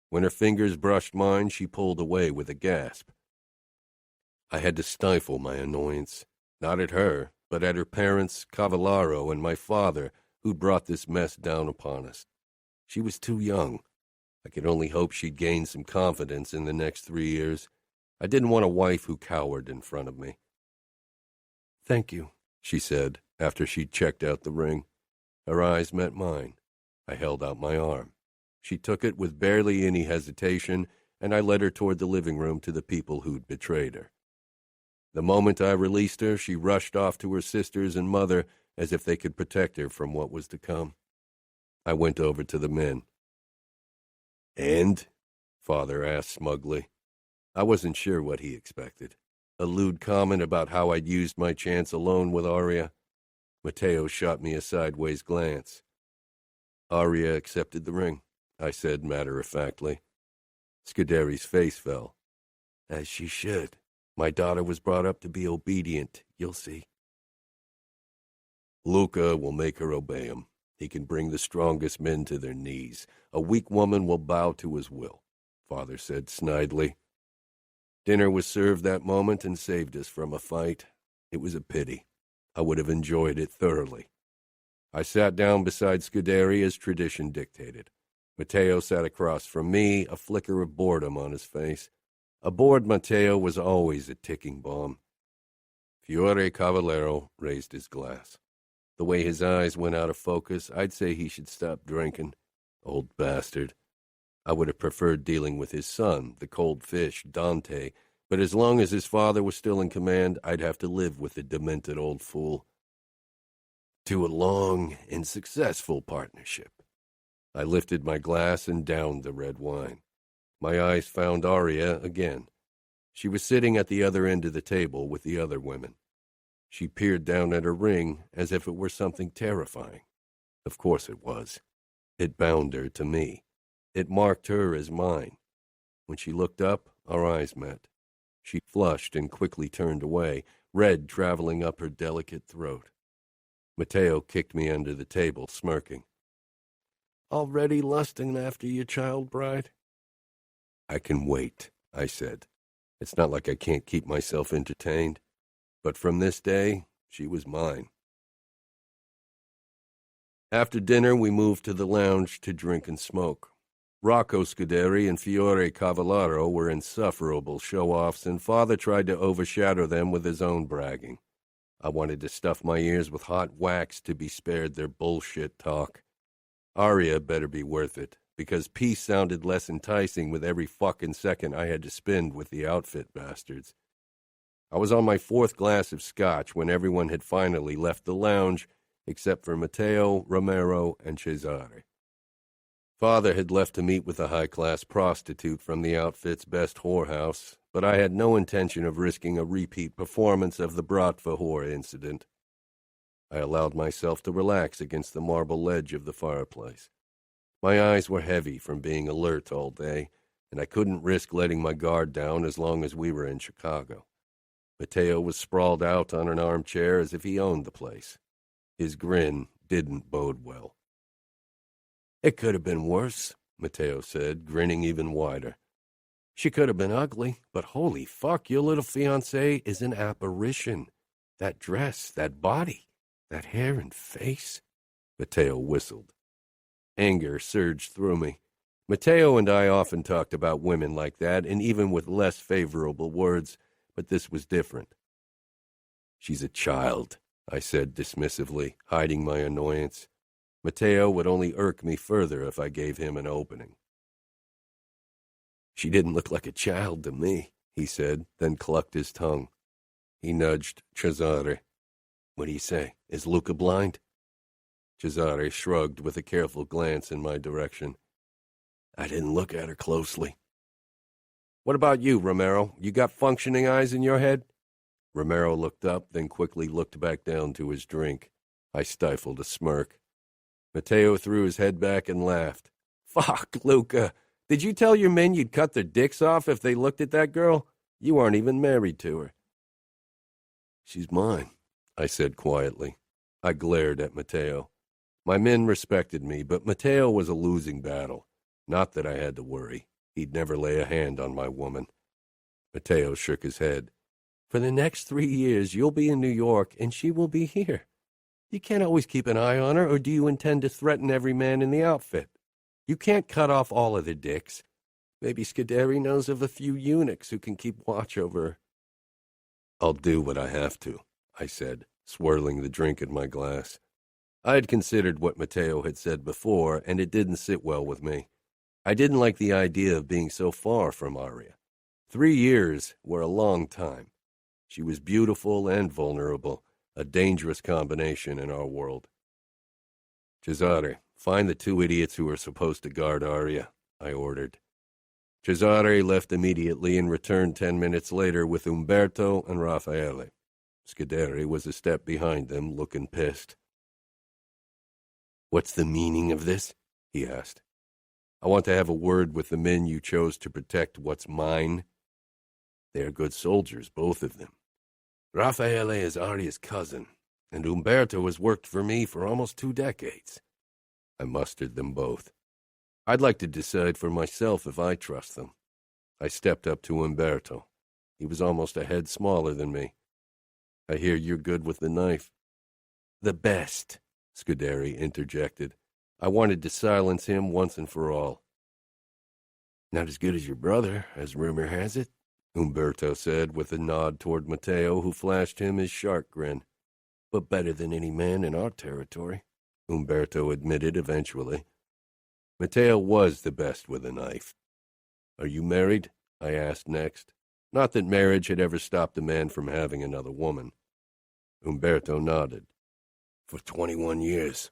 When her fingers brushed mine, she pulled away with a gasp. I had to stifle my annoyance, not at her, but at her parents, Cavallaro, and my father, who'd brought this mess down upon us. She was too young. I could only hope she'd gain some confidence in the next 3 years. I didn't want a wife who cowered in front of me. "Thank you," she said, after she'd checked out the ring. Her eyes met mine. I held out my arm. She took it with barely any hesitation, and I led her toward the living room to the people who'd betrayed her. The moment I released her, she rushed off to her sisters and mother as if they could protect her from what was to come. I went over to the men. "And?" Father asked smugly. I wasn't sure what he expected. A lewd comment about how I'd used my chance alone with Aria. Matteo shot me a sideways glance. "Aria accepted the ring," I said matter-of-factly. Scuderi's face fell. "As she should. My daughter was brought up to be obedient, you'll see." "Luca will make her obey him. He can bring the strongest men to their knees. A weak woman will bow to his will," Father said snidely. Dinner was served that moment and saved us from a fight. It was a pity. I would have enjoyed it thoroughly. I sat down beside Scuderi as tradition dictated. Matteo sat across from me, a flicker of boredom on his face. A bored Matteo was always a ticking bomb. Fiore Cavallero raised his glass. The way his eyes went out of focus, I'd say he should stop drinking. Old bastard. I would have preferred dealing with his son, the cold fish, Dante, but as long as his father was still in command, I'd have to live with the demented old fool. To a long and successful partnership. I lifted my glass and downed the red wine. My eyes found Aria again. She was sitting at the other end of the table with the other women. She peered down at her ring as if it were something terrifying. Of course it was. It bound her to me. It marked her as mine. When she looked up, our eyes met. She flushed and quickly turned away, red traveling up her delicate throat. Matteo kicked me under the table, smirking. "Already lusting after your child bride?" "I can wait," I said. "It's not like I can't keep myself entertained. But from this day, she was mine." After dinner, we moved to the lounge to drink and smoke. Rocco Scuderi and Fiore Cavallaro were insufferable show-offs, and Father tried to overshadow them with his own bragging. I wanted to stuff my ears with hot wax to be spared their bullshit talk. Aria better be worth it, because peace sounded less enticing with every fucking second I had to spend with the outfit bastards. I was on my 4th glass of scotch when everyone had finally left the lounge, except for Matteo, Romero, and Cesare. Father had left to meet with a high-class prostitute from the outfit's best whorehouse, but I had no intention of risking a repeat performance of the Bratva whore incident. I allowed myself to relax against the marble ledge of the fireplace. My eyes were heavy from being alert all day, and I couldn't risk letting my guard down as long as we were in Chicago. Matteo was sprawled out on an armchair as if he owned the place. His grin didn't bode well. "It could have been worse," Matteo said, grinning even wider. "She could have been ugly, but holy fuck, your little fiancé is an apparition. That dress, that body, that hair and face." Matteo whistled. Anger surged through me. Matteo and I often talked about women like that, and even with less favorable words, but this was different. "She's a child," I said dismissively, hiding my annoyance. Matteo would only irk me further if I gave him an opening. "She didn't look like a child to me," he said, then clucked his tongue. He nudged Cesare. "What do you say? Is Luca blind?" Cesare shrugged with a careful glance in my direction. "I didn't look at her closely." "What about you, Romero? You got functioning eyes in your head?" Romero looked up, then quickly looked back down to his drink. I stifled a smirk. Matteo threw his head back and laughed. "Fuck, Luca. Did you tell your men you'd cut their dicks off if they looked at that girl? You aren't even married to her." "She's mine," I said quietly. I glared at Matteo. My men respected me, but Matteo was a losing battle. Not that I had to worry. He'd never lay a hand on my woman. Matteo shook his head. For the next 3 years, you'll be in New York, and she will be here. You can't always keep an eye on her, or do you intend to threaten every man in the outfit? You can't cut off all of the dicks. Maybe Scuderi knows of a few eunuchs who can keep watch over her. I'll do what I have to, I said, swirling the drink in my glass. I had considered what Matteo had said before, and it didn't sit well with me. I didn't like the idea of being so far from Aria. 3 years were a long time. She was beautiful and vulnerable, a dangerous combination in our world. Cesare, find the 2 idiots who are supposed to guard Aria, I ordered. Cesare left immediately and returned 10 minutes later with Umberto and Raffaele. Scuderi was a step behind them, looking pissed. What's the meaning of this? He asked. I want to have a word with the men you chose to protect what's mine. They are good soldiers, both of them. Raffaele is Aria's cousin, and Umberto has worked for me for almost 2 decades. I mustered them both. I'd like to decide for myself if I trust them. I stepped up to Umberto. He was almost a head smaller than me. I hear you're good with the knife. The best, Scuderi interjected. I wanted to silence him once and for all. Not as good as your brother, as rumor has it, Umberto said with a nod toward Matteo, who flashed him his shark grin. But better than any man in our territory, Umberto admitted eventually. Matteo was the best with a knife. Are you married? I asked next. Not that marriage had ever stopped a man from having another woman. Umberto nodded. For 21 years.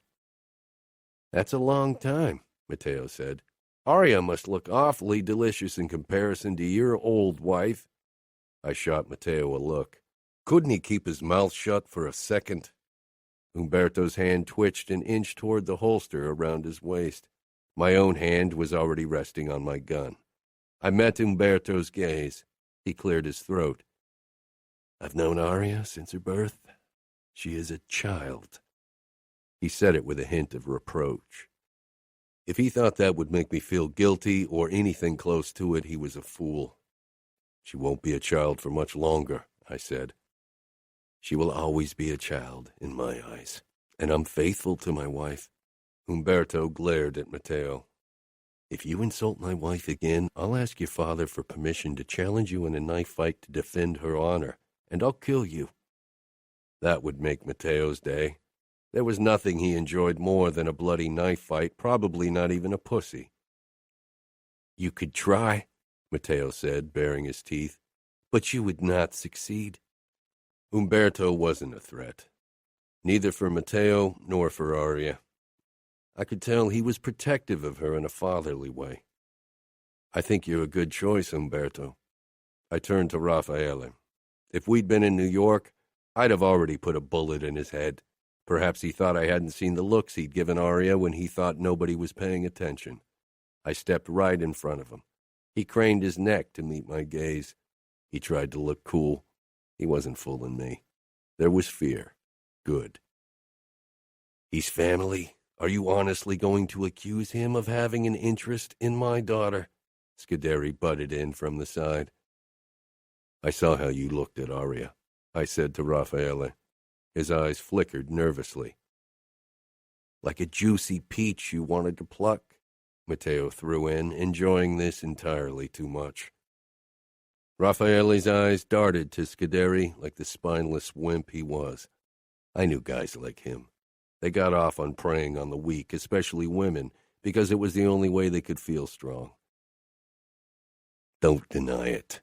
That's a long time, Matteo said. Aria must look awfully delicious in comparison to your old wife. I shot Matteo a look. Couldn't he keep his mouth shut for a second? Umberto's hand twitched and inched toward the holster around his waist. My own hand was already resting on my gun. I met Umberto's gaze. He cleared his throat. I've known Aria since her birth. She is a child. He said it with a hint of reproach. If he thought that would make me feel guilty or anything close to it, he was a fool. She won't be a child for much longer, I said. She will always be a child in my eyes, and I'm faithful to my wife. Umberto glared at Matteo. If you insult my wife again, I'll ask your father for permission to challenge you in a knife fight to defend her honor, and I'll kill you. That would make Matteo's day. There was nothing he enjoyed more than a bloody knife fight, probably not even a pussy. You could try, Matteo said, baring his teeth, but you would not succeed. Umberto wasn't a threat, neither for Matteo nor for Aria. I could tell he was protective of her in a fatherly way. I think you're a good choice, Umberto. I turned to Raffaele. If we'd been in New York, I'd have already put a bullet in his head. Perhaps he thought I hadn't seen the looks he'd given Aria when he thought nobody was paying attention. I stepped right in front of him. He craned his neck to meet my gaze. He tried to look cool. He wasn't fooling me. There was fear. Good. He's family. Are you honestly going to accuse him of having an interest in my daughter? Scuderi butted in from the side. I saw how you looked at Aria, I said to Raffaele. His eyes flickered nervously. Like a juicy peach you wanted to pluck, Matteo threw in, enjoying this entirely too much. Raffaele's eyes darted to Scuderi like the spineless wimp he was. I knew guys like him. They got off on preying on the weak, especially women, because it was the only way they could feel strong. Don't deny it.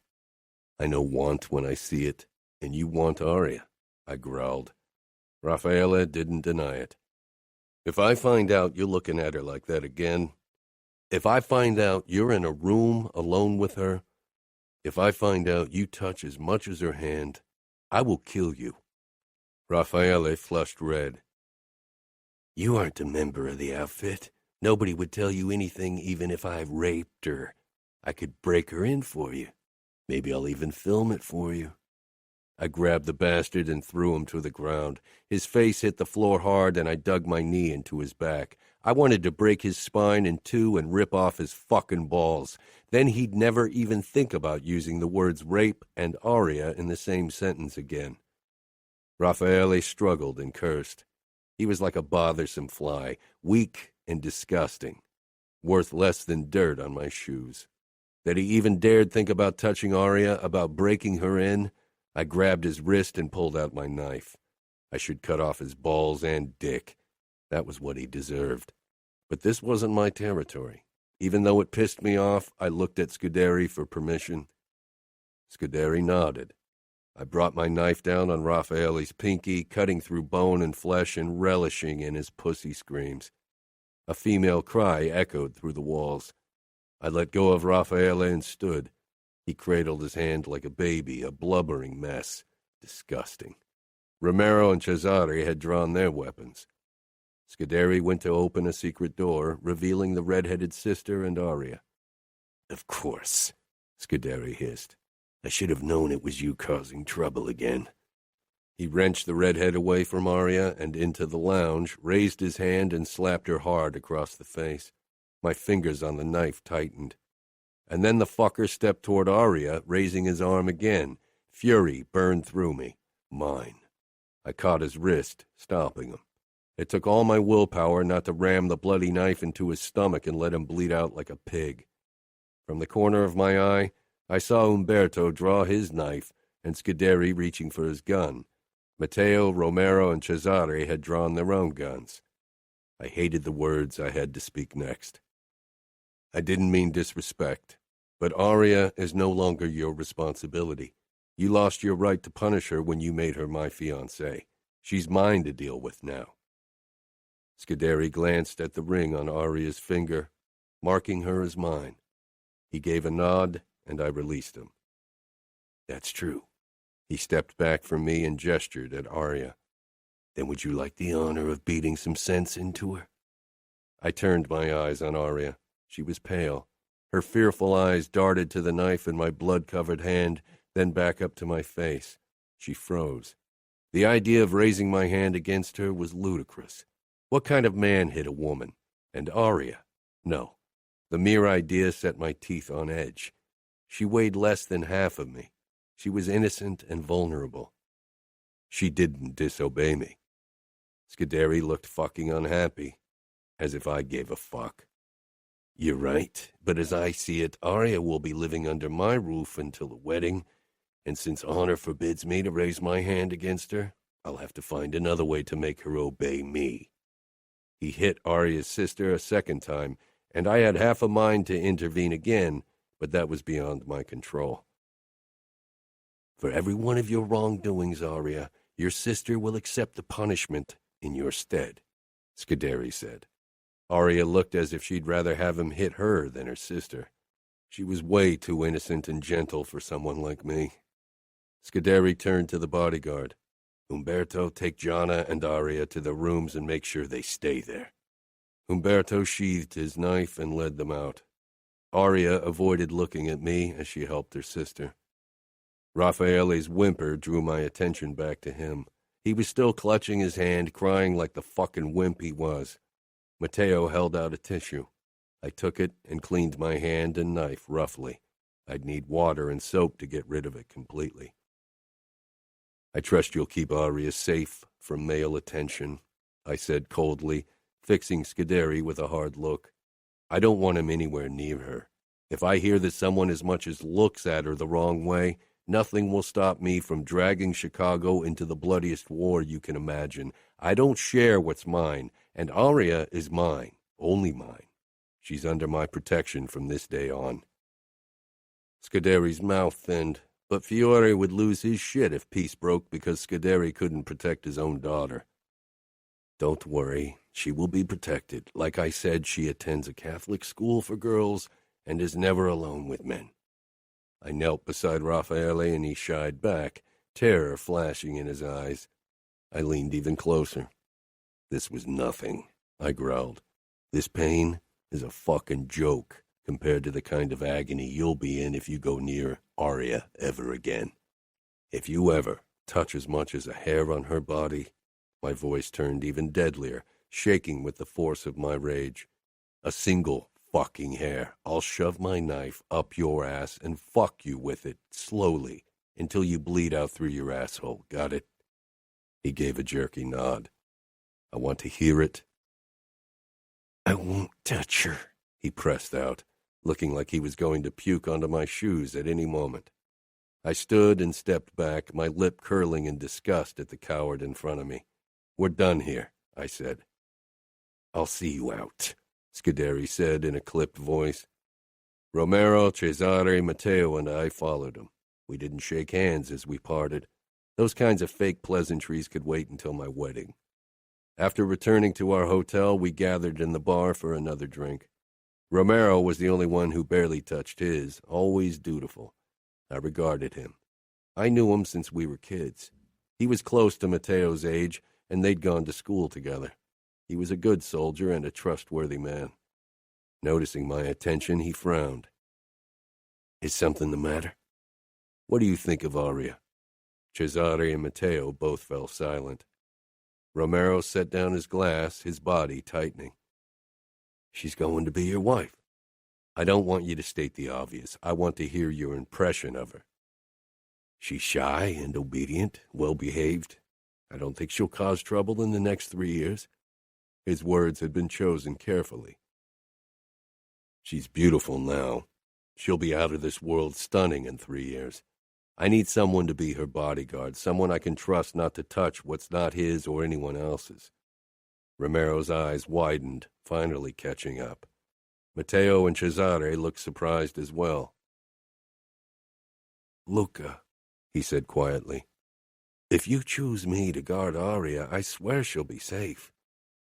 I know want when I see it, and you want Aria, I growled. Raffaele didn't deny it. If I find out you're looking at her like that again, if I find out you're in a room alone with her, if I find out you touch as much as her hand, I will kill you. Raffaele flushed red. You aren't a member of the outfit. Nobody would tell you anything even if I raped her. I could break her in for you. Maybe I'll even film it for you. I grabbed the bastard and threw him to the ground. His face hit the floor hard, and I dug my knee into his back. I wanted to break his spine in two and rip off his fucking balls. Then he'd never even think about using the words rape and Aria in the same sentence again. Raffaele struggled and cursed. He was like a bothersome fly, weak and disgusting, worth less than dirt on my shoes. That he even dared think about touching Aria, about breaking her in, I grabbed his wrist and pulled out my knife. I should cut off his balls and dick. That was what he deserved. But this wasn't my territory. Even though it pissed me off, I looked at Scuderi for permission. Scuderi nodded. I brought my knife down on Raffaele's pinky, cutting through bone and flesh and relishing in his pussy screams. A female cry echoed through the walls. I let go of Raffaele and stood. He cradled his hand like a baby, a blubbering mess. Disgusting. Romero and Cesare had drawn their weapons. Scuderi went to open a secret door, revealing the red-headed sister and Aria. "Of course," Scuderi hissed. "I should have known it was you causing trouble again." He wrenched the redhead away from Aria and into the lounge, raised his hand and slapped her hard across the face. My fingers on the knife tightened. And then the fucker stepped toward Aria, raising his arm again. Fury burned through me. Mine. I caught his wrist, stopping him. It took all my willpower not to ram the bloody knife into his stomach and let him bleed out like a pig. From the corner of my eye, I saw Umberto draw his knife and Scuderi reaching for his gun. Matteo, Romero, and Cesare had drawn their own guns. I hated the words I had to speak next. I didn't mean disrespect, but Aria is no longer your responsibility. You lost your right to punish her when you made her my fiancée. She's mine to deal with now. Scuderi glanced at the ring on Aria's finger, marking her as mine. He gave a nod, and I released him. "That's true." He stepped back from me and gestured at Aria. "Then would you like the honor of beating some sense into her?" I turned my eyes on Aria. She was pale. Her fearful eyes darted to the knife in my blood-covered hand, then back up to my face. She froze. The idea of raising my hand against her was ludicrous. What kind of man hit a woman? And Aria? No. The mere idea set my teeth on edge. She weighed less than half of me. She was innocent and vulnerable. She didn't disobey me. Scuderi looked fucking unhappy, as if I gave a fuck. "You're right, but as I see it, Aria will be living under my roof until the wedding, and since honor forbids me to raise my hand against her, I'll have to find another way to make her obey me." He hit Aria's sister a second time, and I had half a mind to intervene again, but that was beyond my control. "For every one of your wrongdoings, Aria, your sister will accept the punishment in your stead," Scuderi said. Aria looked as if she'd rather have him hit her than her sister. She was way too innocent and gentle for someone like me. Scuderi turned to the bodyguard. "Umberto, take Gianna and Aria to their rooms and make sure they stay there." Umberto sheathed his knife and led them out. Aria avoided looking at me as she helped her sister. Raffaele's whimper drew my attention back to him. He was still clutching his hand, crying like the fucking wimp he was. Matteo held out a tissue. I took it and cleaned my hand and knife roughly. I'd need water and soap to get rid of it completely. "I trust you'll keep Aria safe from male attention," I said coldly, fixing Scuderi with a hard look. "I don't want him anywhere near her. If I hear that someone as much as looks at her the wrong way, nothing will stop me from dragging Chicago into the bloodiest war you can imagine. I don't share what's mine, and Aria is mine, only mine. She's under my protection from this day on." Scuderi's mouth thinned, but Fiore would lose his shit if peace broke because Scuderi couldn't protect his own daughter. "Don't worry, she will be protected. Like I said, she attends a Catholic school for girls and is never alone with men." I knelt beside Raffaele and he shied back, terror flashing in his eyes. I leaned even closer. "This was nothing," I growled. "This pain is a fucking joke compared to the kind of agony you'll be in if you go near Aria ever again. If you ever touch as much as a hair on her body," my voice turned even deadlier, shaking with the force of my rage. "A single fucking hair. I'll shove my knife up your ass and fuck you with it, slowly, until you bleed out through your asshole. Got it?" He gave a jerky nod. "I want to hear it." "I won't touch her," he pressed out, looking like he was going to puke onto my shoes at any moment. I stood and stepped back, my lip curling in disgust at the coward in front of me. "We're done here," I said. "I'll see you out," Scuderi said in a clipped voice. Romero, Cesare, Matteo, and I followed him. We didn't shake hands as we parted. Those kinds of fake pleasantries could wait until my wedding. After returning to our hotel, we gathered in the bar for another drink. Romero was the only one who barely touched his, always dutiful. I regarded him. I knew him since we were kids. He was close to Matteo's age, and they'd gone to school together. He was a good soldier and a trustworthy man. Noticing my attention, he frowned. "Is something the matter?" "What do you think of Aria?" Cesare and Matteo both fell silent. Romero set down his glass, his body tightening. "She's going to be your wife." "I don't want you to state the obvious. I want to hear your impression of her." "She's shy and obedient, well-behaved. I don't think she'll cause trouble in the next 3 years." His words had been chosen carefully. "She's beautiful now. She'll be out of this world stunning in 3 years. I need someone to be her bodyguard, someone I can trust not to touch what's not his or anyone else's." Romero's eyes widened, finally catching up. Matteo and Cesare looked surprised as well. "Luca," he said quietly, "if you choose me to guard Aria, I swear she'll be safe.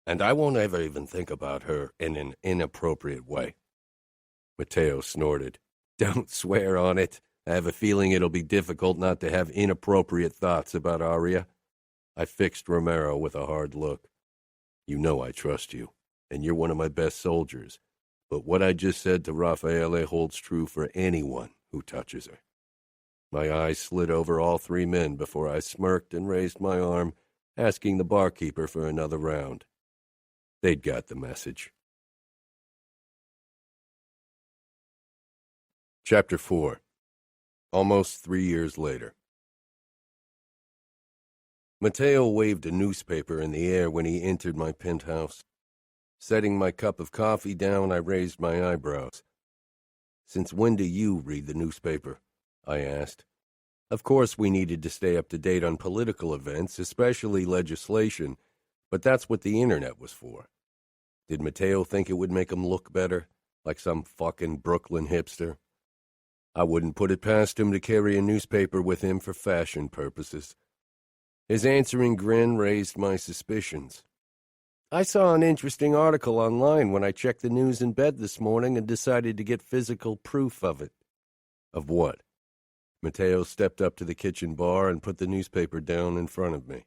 And I won't ever even think about her in an inappropriate way." Matteo snorted. "Don't swear on it. I have a feeling it'll be difficult not to have inappropriate thoughts about Aria." I fixed Romero with a hard look. "You know I trust you, and you're one of my best soldiers. But what I just said to Raffaele holds true for anyone who touches her." My eyes slid over all 3 men before I smirked and raised my arm, asking the barkeeper for another round. They'd got the message. Chapter 4. Almost 3 years later. Matteo waved a newspaper in the air when he entered my penthouse. Setting my cup of coffee down, I raised my eyebrows. "Since when do you read the newspaper?" I asked. Of course, we needed to stay up to date on political events, especially legislation, but that's what the internet was for. Did Matteo think it would make him look better, like some fucking Brooklyn hipster? I wouldn't put it past him to carry a newspaper with him for fashion purposes. His answering grin raised my suspicions. "I saw an interesting article online when I checked the news in bed this morning and decided to get physical proof of it." "Of what?" Matteo stepped up to the kitchen bar and put the newspaper down in front of me.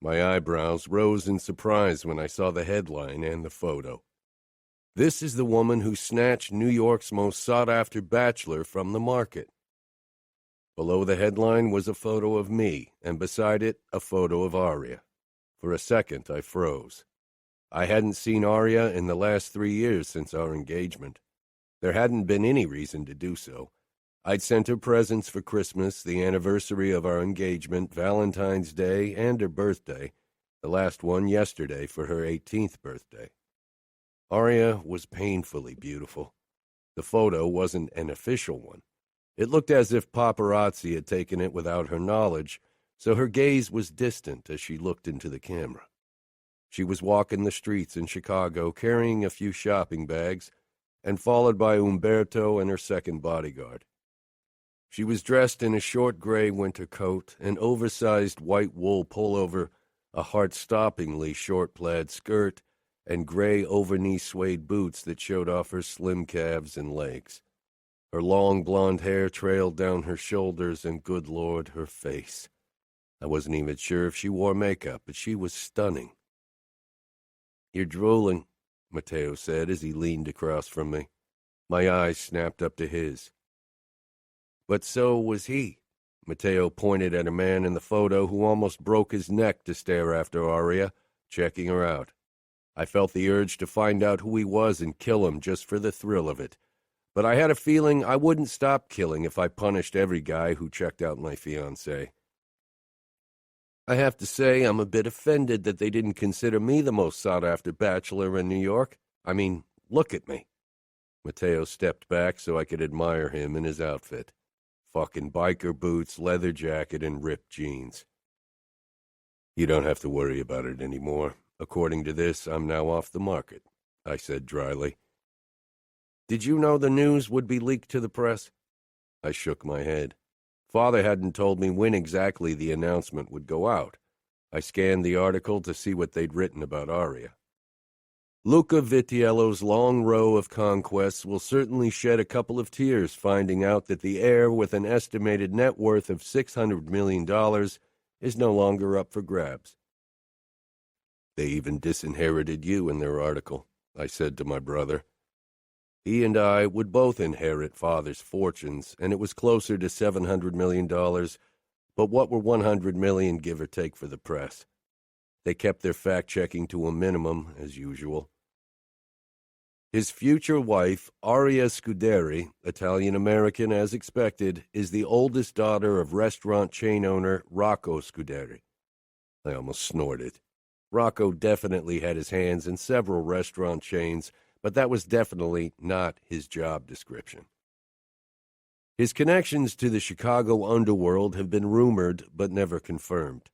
My eyebrows rose in surprise when I saw the headline and the photo. "This is the woman who snatched New York's most sought-after bachelor from the market." Below the headline was a photo of me, and beside it, a photo of Aria. For a second, I froze. I hadn't seen Aria in the last 3 years since our engagement. There hadn't been any reason to do so. I'd sent her presents for Christmas, the anniversary of our engagement, Valentine's Day, and her birthday, the last one yesterday for her 18th birthday. Aria was painfully beautiful. The photo wasn't an official one. It looked as if paparazzi had taken it without her knowledge, so her gaze was distant as she looked into the camera. She was walking the streets in Chicago, carrying a few shopping bags, and followed by Umberto and her second bodyguard. She was dressed in a short gray winter coat, an oversized white wool pullover, a heart-stoppingly short plaid skirt, and gray over-knee suede boots that showed off her slim calves and legs. Her long blonde hair trailed down her shoulders, and good Lord, her face. I wasn't even sure if she wore makeup, but she was stunning. "You're drooling," Matteo said as he leaned across from me. My eyes snapped up to his. But so was he. Matteo pointed at a man in the photo who almost broke his neck to stare after Aria, checking her out. I felt the urge to find out who he was and kill him just for the thrill of it. But I had a feeling I wouldn't stop killing if I punished every guy who checked out my fiancée. I have to say I'm a bit offended that they didn't consider me the most sought-after bachelor in New York. I mean, look at me. Matteo stepped back so I could admire him in his outfit. Fucking biker boots, leather jacket, and ripped jeans. You don't have to worry about it anymore. According to this, I'm now off the market, I said dryly. Did you know the news would be leaked to the press? I shook my head. Father hadn't told me when exactly the announcement would go out. I scanned the article to see what they'd written about Aria. Luca Vitiello's long row of conquests will certainly shed a couple of tears finding out that the heir with an estimated net worth of $600 million is no longer up for grabs. They even disinherited you in their article, I said to my brother. He and I would both inherit Father's fortunes, and it was closer to $700 million, but what were $100 million give or take for the press? They kept their fact-checking to a minimum, as usual. His future wife, Aria Scuderi, Italian-American as expected, is the oldest daughter of restaurant chain owner Rocco Scuderi. I almost snorted. Rocco definitely had his hands in several restaurant chains, but that was definitely not his job description. His connections to the Chicago underworld have been rumored but never confirmed.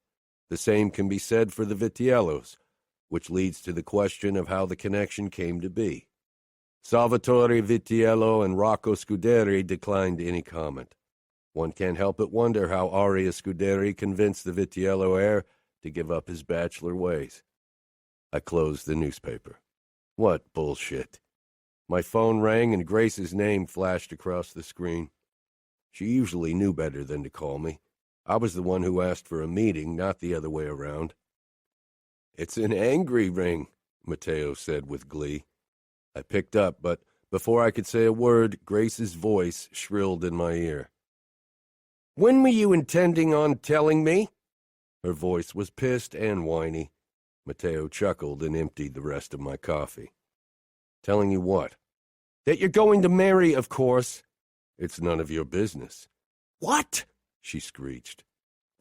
The same can be said for the Vitiellos, which leads to the question of how the connection came to be. Salvatore Vitiello and Rocco Scuderi declined any comment. One can't help but wonder how Aria Scuderi convinced the Vitiello heir to give up his bachelor ways. I closed the newspaper. What bullshit. My phone rang and Grace's name flashed across the screen. She usually knew better than to call me. I was the one who asked for a meeting, not the other way around. It's an angry ring, Matteo said with glee. I picked up, but before I could say a word, Grace's voice shrilled in my ear. When were you intending on telling me? Her voice was pissed and whiny. Matteo chuckled and emptied the rest of my coffee. Telling you what? That you're going to marry, of course. It's none of your business. What? She screeched.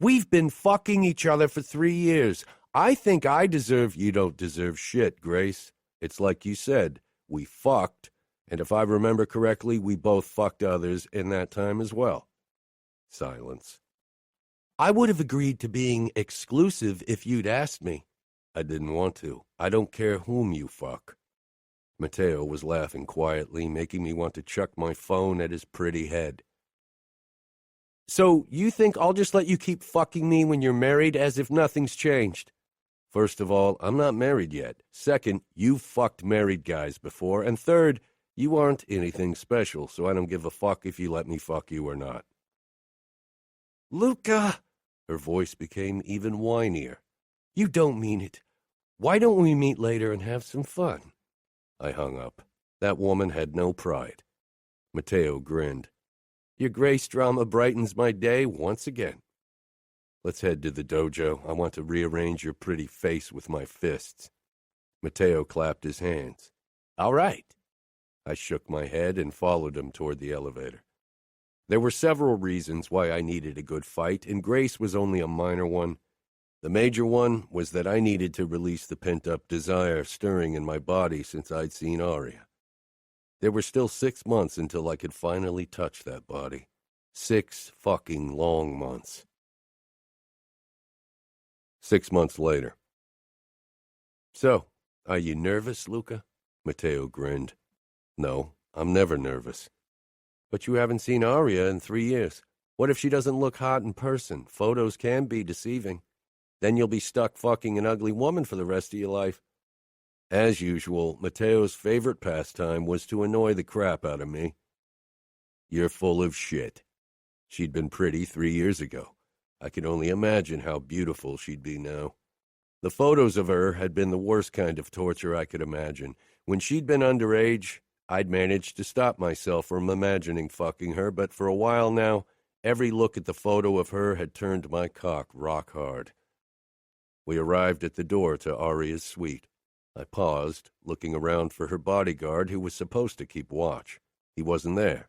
We've been fucking each other for 3 years. I think I deserve... You don't deserve shit, Grace. It's like you said. We fucked, and if I remember correctly, we both fucked others in that time as well. Silence. I would have agreed to being exclusive if you'd asked me. I didn't want to. I don't care whom you fuck. Matteo was laughing quietly, making me want to chuck my phone at his pretty head. So you think I'll just let you keep fucking me when you're married as if nothing's changed? First of all, I'm not married yet. Second, you've fucked married guys before. And third, you aren't anything special, so I don't give a fuck if you let me fuck you or not. Luca! Her voice became even whinier. You don't mean it. Why don't we meet later and have some fun? I hung up. That woman had no pride. Matteo grinned. Your Grace drama brightens my day once again. Let's head to the dojo. I want to rearrange your pretty face with my fists. Matteo clapped his hands. All right. I shook my head and followed him toward the elevator. There were several reasons why I needed a good fight, and Grace was only a minor one. The major one was that I needed to release the pent-up desire stirring in my body since I'd seen Aria. There were still 6 months until I could finally touch that body. 6 fucking long months. 6 months later. So, are you nervous, Luca? Matteo grinned. No, I'm never nervous. But you haven't seen Aria in 3 years. What if she doesn't look hot in person? Photos can be deceiving. Then you'll be stuck fucking an ugly woman for the rest of your life. As usual, Matteo's favorite pastime was to annoy the crap out of me. You're full of shit. She'd been pretty 3 years ago. I could only imagine how beautiful she'd be now. The photos of her had been the worst kind of torture I could imagine. When she'd been underage, I'd managed to stop myself from imagining fucking her, but for a while now, every look at the photo of her had turned my cock rock hard. We arrived at the door to Aria's suite. I paused, looking around for her bodyguard who was supposed to keep watch. He wasn't there.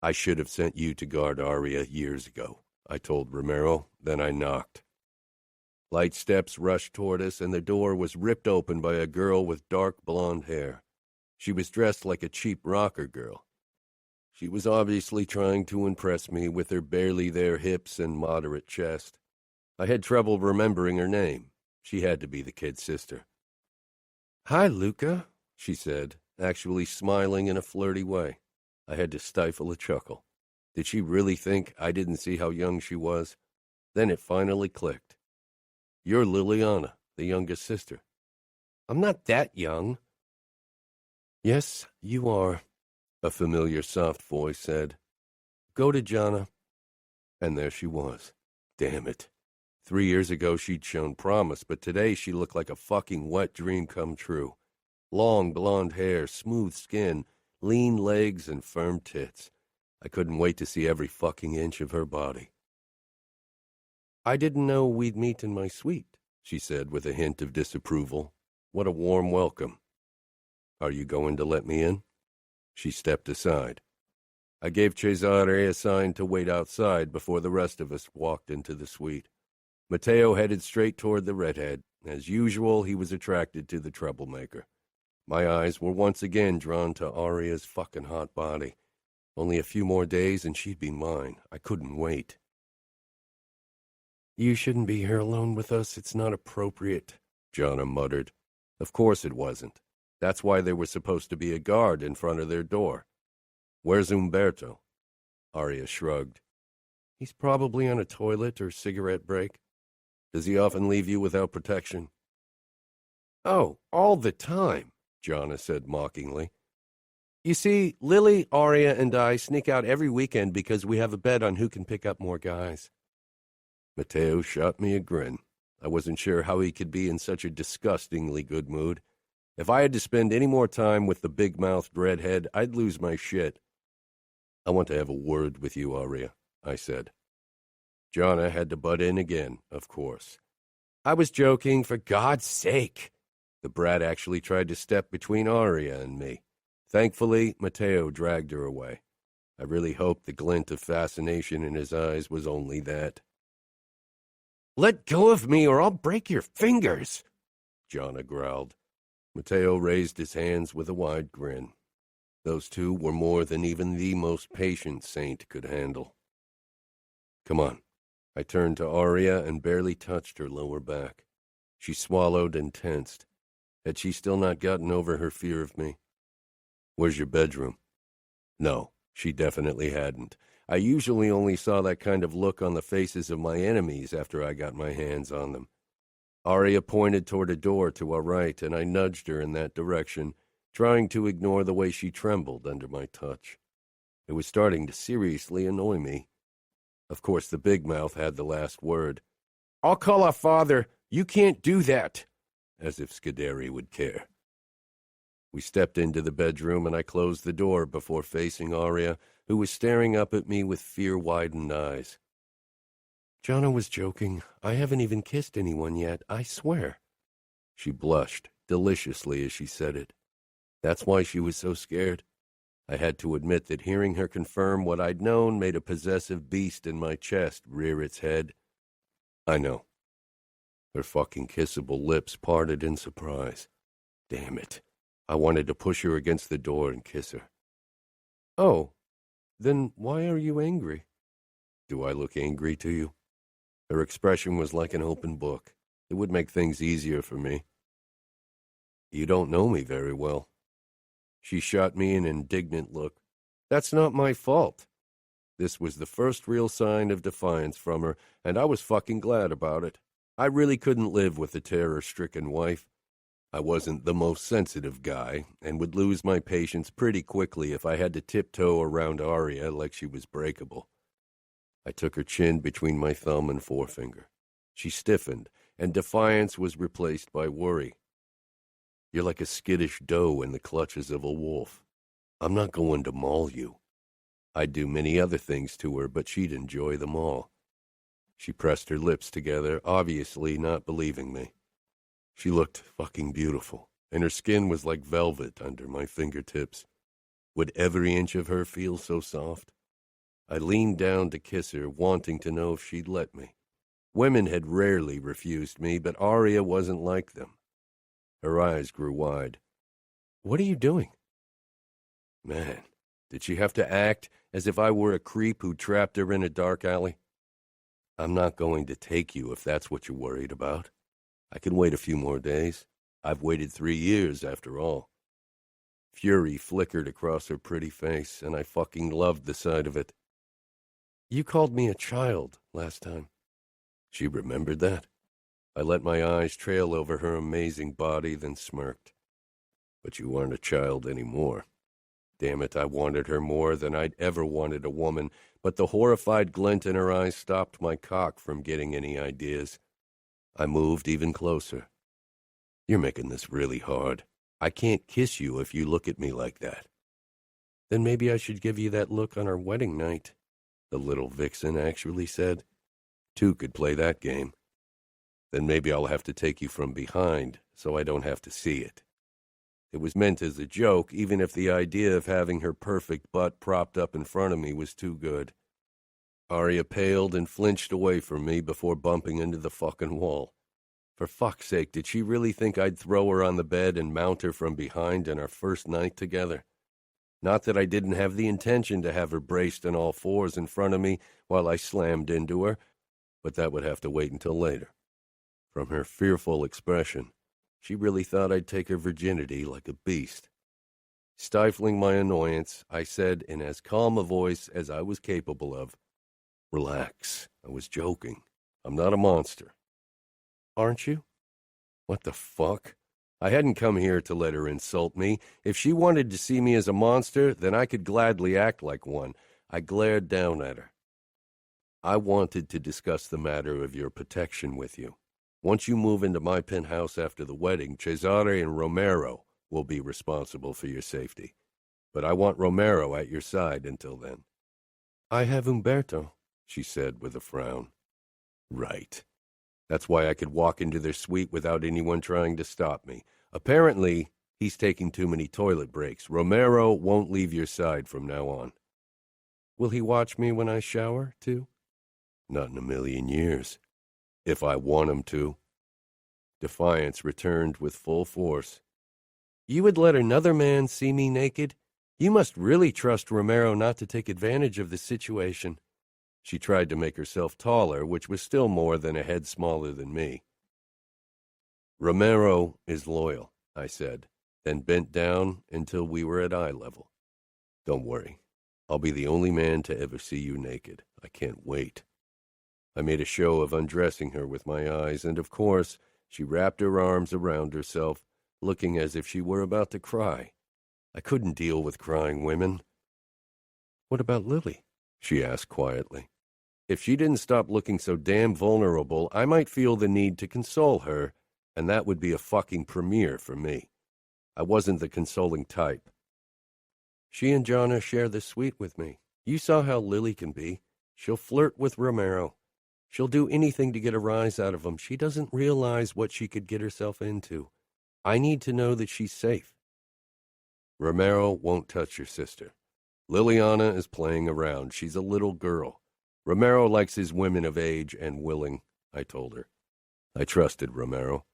I should have sent you to guard Aria years ago, I told Romero, then I knocked. Light steps rushed toward us, and the door was ripped open by a girl with dark blonde hair. She was dressed like a cheap rocker girl. She was obviously trying to impress me with her barely there hips and moderate chest. I had trouble remembering her name. She had to be the kid's sister. "Hi, Luca," she said, actually smiling in a flirty way. I had to stifle a chuckle. Did she really think I didn't see how young she was? Then it finally clicked. "You're Liliana, the youngest sister." "I'm not that young." "Yes, you are," a familiar soft voice said. "Go to Jana." And there she was. Damn it. 3 years ago she'd shown promise, but today she looked like a fucking wet dream come true. Long blonde hair, smooth skin, lean legs, and firm tits. I couldn't wait to see every fucking inch of her body. "I didn't know we'd meet in my suite," she said with a hint of disapproval. What a warm welcome. "Are you going to let me in?" She stepped aside. I gave Cesare a sign to wait outside before the rest of us walked into the suite. Matteo headed straight toward the redhead. As usual, he was attracted to the troublemaker. My eyes were once again drawn to Aria's fucking hot body. Only a few more days and she'd be mine. I couldn't wait. "You shouldn't be here alone with us. It's not appropriate," Jana muttered. Of course it wasn't. That's why there was supposed to be a guard in front of their door. "Where's Umberto?" Aria shrugged. "He's probably on a toilet or cigarette break." "Does he often leave you without protection?" "Oh, all the time," Jana said mockingly. "You see, Lily, Aria, and I sneak out every weekend because we have a bet on who can pick up more guys." Matteo shot me a grin. I wasn't sure how he could be in such a disgustingly good mood. If I had to spend any more time with the big-mouthed redhead, I'd lose my shit. "I want to have a word with you, Aria," I said. Jana had to butt in again, of course. "I was joking, for God's sake." The brat actually tried to step between Aria and me. Thankfully, Matteo dragged her away. I really hoped the glint of fascination in his eyes was only that. "Let go of me or I'll break your fingers," Jana growled. Matteo raised his hands with a wide grin. Those two were more than even the most patient saint could handle. "Come on." I turned to Aria and barely touched her lower back. She swallowed and tensed. Had she still not gotten over her fear of me? "Where's your bedroom?" No, she definitely hadn't. I usually only saw that kind of look on the faces of my enemies after I got my hands on them. Aria pointed toward a door to our right, and I nudged her in that direction, trying to ignore the way she trembled under my touch. It was starting to seriously annoy me. Of course, the big mouth had the last word. "I'll call our father. You can't do that." As if Scuderi would care. We stepped into the bedroom, and I closed the door before facing Aria, who was staring up at me with fear-widened eyes. "Jana was joking. I haven't even kissed anyone yet, I swear." She blushed deliciously as she said it. That's why she was so scared. I had to admit that hearing her confirm what I'd known made a possessive beast in my chest rear its head. "I know." Her fucking kissable lips parted in surprise. Damn it. I wanted to push her against the door and kiss her. "Oh, then why are you angry?" "Do I look angry to you?" Her expression was like an open book. It would make things easier for me. "You don't know me very well." She shot me an indignant look. "That's not my fault." This was the first real sign of defiance from her, and I was fucking glad about it. I really couldn't live with a terror-stricken wife. I wasn't the most sensitive guy, and would lose my patience pretty quickly if I had to tiptoe around Aria like she was breakable. I took her chin between my thumb and forefinger. She stiffened, and defiance was replaced by worry. "You're like a skittish doe in the clutches of a wolf. I'm not going to maul you." I'd do many other things to her, but she'd enjoy them all. She pressed her lips together, obviously not believing me. She looked fucking beautiful, and her skin was like velvet under my fingertips. Would every inch of her feel so soft? I leaned down to kiss her, wanting to know if she'd let me. Women had rarely refused me, but Aria wasn't like them. Her eyes grew wide. "What are you doing?" Man, did she have to act as if I were a creep who trapped her in a dark alley? "I'm not going to take you if that's what you're worried about. I can wait a few more days. I've waited 3 years, after all." Fury flickered across her pretty face, and I fucking loved the sight of it. "You called me a child last time." She remembered that. I let my eyes trail over her amazing body, then smirked. "But you aren't a child anymore." Damn it, I wanted her more than I'd ever wanted a woman, but the horrified glint in her eyes stopped my cock from getting any ideas. I moved even closer. "You're making this really hard. I can't kiss you if you look at me like that." "Then maybe I should give you that look on our wedding night," the little vixen actually said. "Two could play that game." "Then maybe I'll have to take you from behind so I don't have to see it." It was meant as a joke, even if the idea of having her perfect butt propped up in front of me was too good. Aria paled and flinched away from me before bumping into the fucking wall. For fuck's sake, did she really think I'd throw her on the bed and mount her from behind in our first night together? Not that I didn't have the intention to have her braced on all fours in front of me while I slammed into her, but that would have to wait until later. From her fearful expression, she really thought I'd take her virginity like a beast. Stifling my annoyance, I said in as calm a voice as I was capable of, "Relax, I was joking. I'm not a monster." "Aren't you?" What the fuck? I hadn't come here to let her insult me. If she wanted to see me as a monster, then I could gladly act like one. I glared down at her. "I wanted to discuss the matter of your protection with you. Once you move into my penthouse after the wedding, Cesare and Romero will be responsible for your safety. But I want Romero at your side until then." "I have Umberto," she said with a frown. "Right. That's why I could walk into their suite without anyone trying to stop me. Apparently, he's taking too many toilet breaks. Romero won't leave your side from now on." "Will he watch me when I shower, too?" "Not in a million years. If I want him to." Defiance returned with full force. "You would let another man see me naked? You must really trust Romero not to take advantage of the situation." She tried to make herself taller, which was still more than a head smaller than me. "Romero is loyal," I said, then bent down until we were at eye level. "Don't worry. I'll be the only man to ever see you naked. I can't wait." I made a show of undressing her with my eyes, and of course, she wrapped her arms around herself, looking as if she were about to cry. I couldn't deal with crying women. "What about Lily?" she asked quietly. If she didn't stop looking so damn vulnerable, I might feel the need to console her, and that would be a fucking premiere for me. I wasn't the consoling type. "She and Jonna share the suite with me. You saw how Lily can be. She'll flirt with Romero. She'll do anything to get a rise out of him. She doesn't realize what she could get herself into. I need to know that she's safe." "Romero won't touch your sister. Liliana is playing around. She's a little girl. Romero likes his women of age and willing," I told her. I trusted Romero.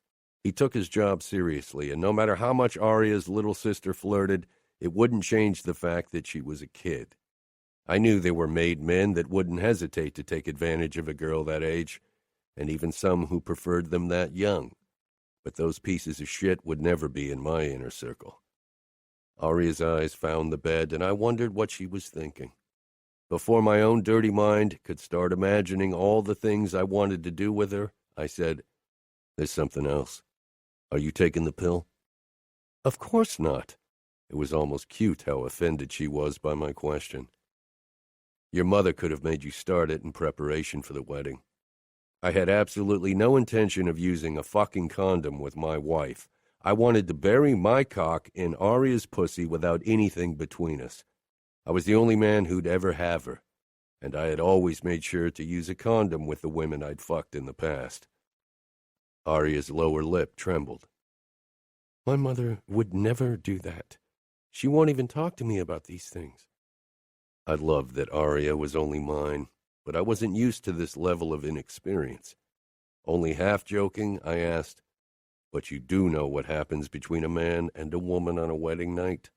He took his job seriously, and no matter how much Aria's little sister flirted, it wouldn't change the fact that she was a kid. I knew there were made men that wouldn't hesitate to take advantage of a girl that age, and even some who preferred them that young. But those pieces of shit would never be in my inner circle. Aria's eyes found the bed, and I wondered what she was thinking. Before my own dirty mind could start imagining all the things I wanted to do with her, I said, "There's something else. Are you taking the pill?" "Of course not." It was almost cute how offended she was by my question. "Your mother could have made you start it in preparation for the wedding. I had absolutely no intention of using a fucking condom with my wife. I wanted to bury my cock in Aria's pussy without anything between us. I was the only man who'd ever have her, and I had always made sure to use a condom with the women I'd fucked in the past." Aria's lower lip trembled. My mother would never do that. She won't even talk to me about these things. I loved that Aria was only mine, but I wasn't used to this level of inexperience. Only half joking, I asked, "But you do know what happens between a man and a woman on a wedding night?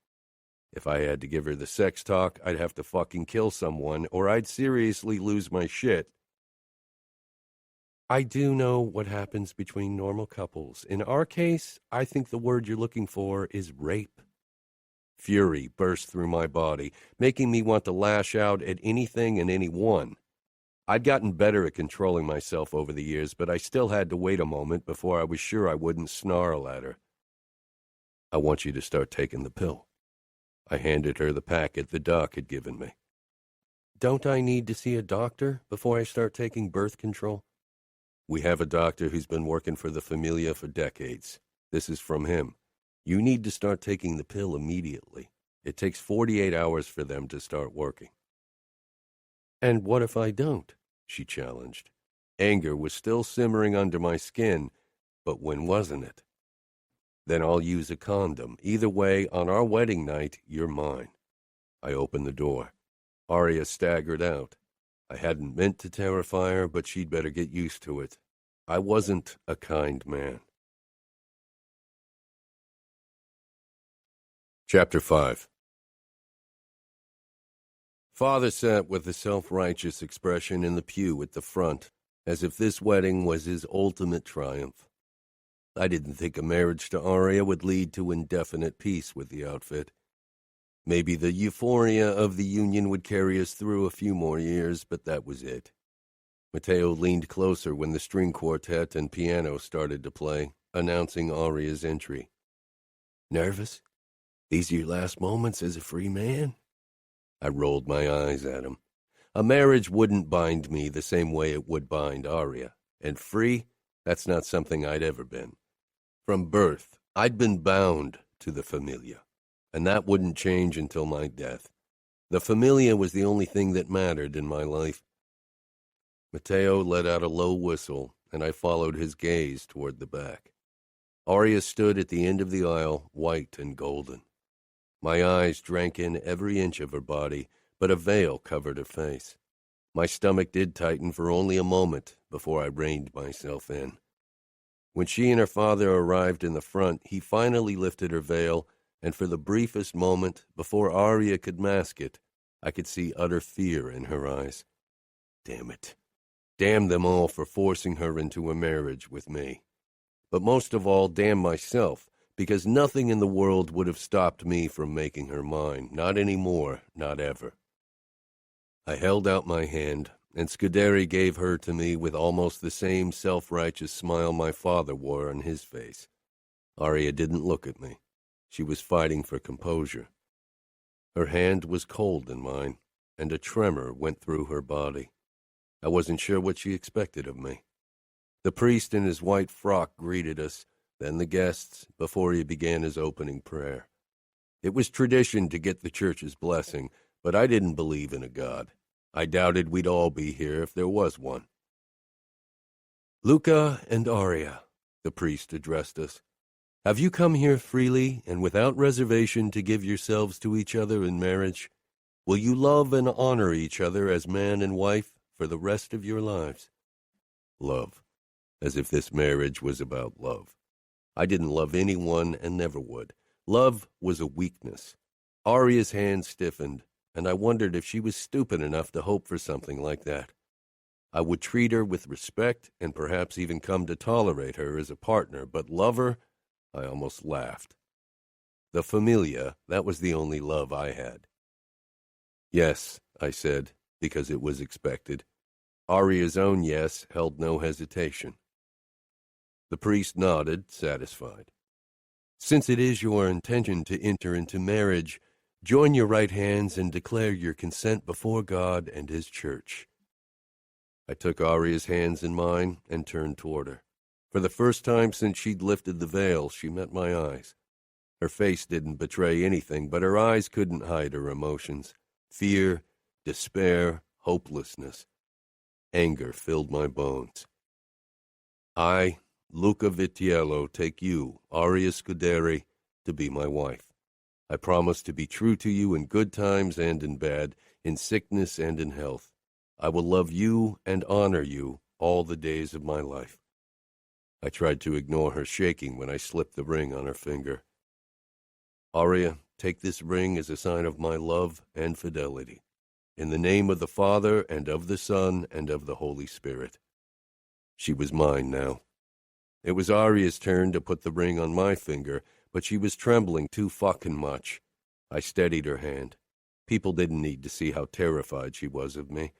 If I had to give her the sex talk, I'd have to fucking kill someone, or I'd seriously lose my shit." I do know what happens between normal couples. In our case, I think the word you're looking for is rape. Fury burst through my body, making me want to lash out at anything and anyone. I'd gotten better at controlling myself over the years, but I still had to wait a moment before I was sure I wouldn't snarl at her. "I want you to start taking the pill." I handed her the packet the doc had given me. Don't I need to see a doctor before I start taking birth control? "We have a doctor who's been working for the Familia for decades. This is from him. You need to start taking the pill immediately. It takes 48 hours for them to start working." And what if I don't? She challenged. Anger was still simmering under my skin, but when wasn't it? "Then I'll use a condom. Either way, on our wedding night, you're mine." I opened the door. Aria staggered out. I hadn't meant to terrify her, but she'd better get used to it. I wasn't a kind man. Chapter 5. Father sat with a self-righteous expression in the pew at the front, as if this wedding was his ultimate triumph. I didn't think a marriage to Aria would lead to indefinite peace with the outfit. Maybe the euphoria of the union would carry us through a few more years, but that was it. Matteo leaned closer when the string quartet and piano started to play, announcing Aria's entry. "Nervous? These are your last moments as a free man?" I rolled my eyes at him. A marriage wouldn't bind me the same way it would bind Aria, and free, that's not something I'd ever been. From birth, I'd been bound to the Familia, and that wouldn't change until my death. The Familia was the only thing that mattered in my life. Matteo let out a low whistle, and I followed his gaze toward the back. Aria stood at the end of the aisle, white and golden. My eyes drank in every inch of her body, but a veil covered her face. My stomach did tighten for only a moment before I reined myself in. When she and her father arrived in the front, he finally lifted her veil, and for the briefest moment, before Aria could mask it, I could see utter fear in her eyes. Damn it. Damn them all for forcing her into a marriage with me. But most of all, damn myself, because nothing in the world would have stopped me from making her mine. Not anymore, not ever. I held out my hand, and Scuderi gave her to me with almost the same self-righteous smile my father wore on his face. Aria didn't look at me. She was fighting for composure. Her hand was cold in mine, and a tremor went through her body. I wasn't sure what she expected of me. The priest in his white frock greeted us, then the guests, before he began his opening prayer. It was tradition to get the church's blessing, but I didn't believe in a God. I doubted we'd all be here if there was one. "Luca and Aria," the priest addressed us, "have you come here freely and without reservation to give yourselves to each other in marriage? Will you love and honor each other as man and wife for the rest of your lives?" Love. As if this marriage was about love. I didn't love anyone and never would. Love was a weakness. Aria's hand stiffened, and I wondered if she was stupid enough to hope for something like that. I would treat her with respect and perhaps even come to tolerate her as a partner, but love her? I almost laughed. The Familia, that was the only love I had. "Yes," I said, because it was expected. Aria's own yes held no hesitation. The priest nodded, satisfied. "Since it is your intention to enter into marriage, join your right hands and declare your consent before God and His church." I took Aria's hands in mine and turned toward her. For the first time since she'd lifted the veil, she met my eyes. Her face didn't betray anything, but her eyes couldn't hide her emotions. Fear, despair, hopelessness. Anger filled my bones. "I Luca Vitiello, take you, Aria Scuderi, to be my wife. I promise to be true to you in good times and in bad, in sickness and in health. I will love you and honor you all the days of my life." I tried to ignore her shaking when I slipped the ring on her finger. "Aria, take this ring as a sign of my love and fidelity. In the name of the Father, and of the Son, and of the Holy Spirit." She was mine now. It was Aria's turn to put the ring on my finger, but she was trembling too fucking much. I steadied her hand. People didn't need to see how terrified she was of me.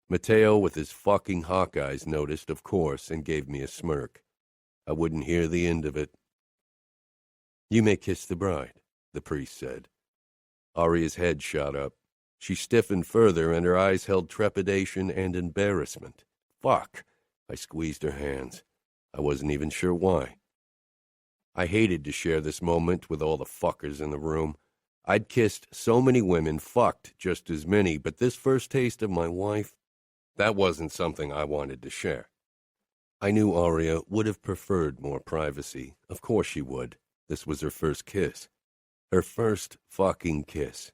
Matteo, with his fucking hawk eyes, noticed, of course, and gave me a smirk. I wouldn't hear the end of it. "You may kiss the bride," the priest said. Aria's head shot up. She stiffened further, and her eyes held trepidation and embarrassment. Fuck! I squeezed her hands. I wasn't even sure why. I hated to share this moment with all the fuckers in the room. I'd kissed so many women, fucked just as many, but this first taste of my wife, that wasn't something I wanted to share. I knew Aria would have preferred more privacy. Of course she would. This was her first kiss. Her first fucking kiss.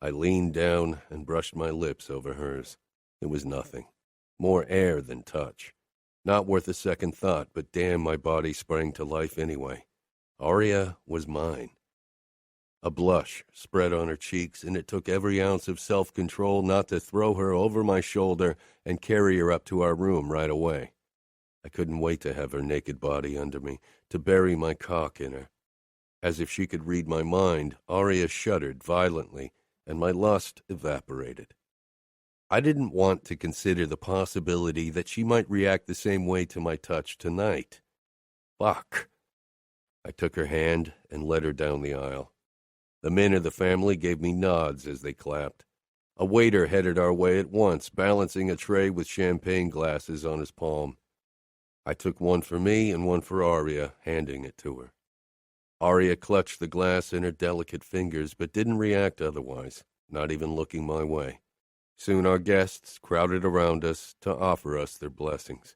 I leaned down and brushed my lips over hers. It was nothing. More air than touch. Not worth a second thought, but damn, my body sprang to life anyway. Aria was mine. A blush spread on her cheeks, and it took every ounce of self-control not to throw her over my shoulder and carry her up to our room right away. I couldn't wait to have her naked body under me, to bury my cock in her. As if she could read my mind, Aria shuddered violently, and my lust evaporated. I didn't want to consider the possibility that she might react the same way to my touch tonight. Fuck. I took her hand and led her down the aisle. The men of the family gave me nods as they clapped. A waiter headed our way at once, balancing a tray with champagne glasses on his palm. I took one for me and one for Aria, handing it to her. Aria clutched the glass in her delicate fingers, but didn't react otherwise, not even looking my way. Soon our guests crowded around us to offer us their blessings.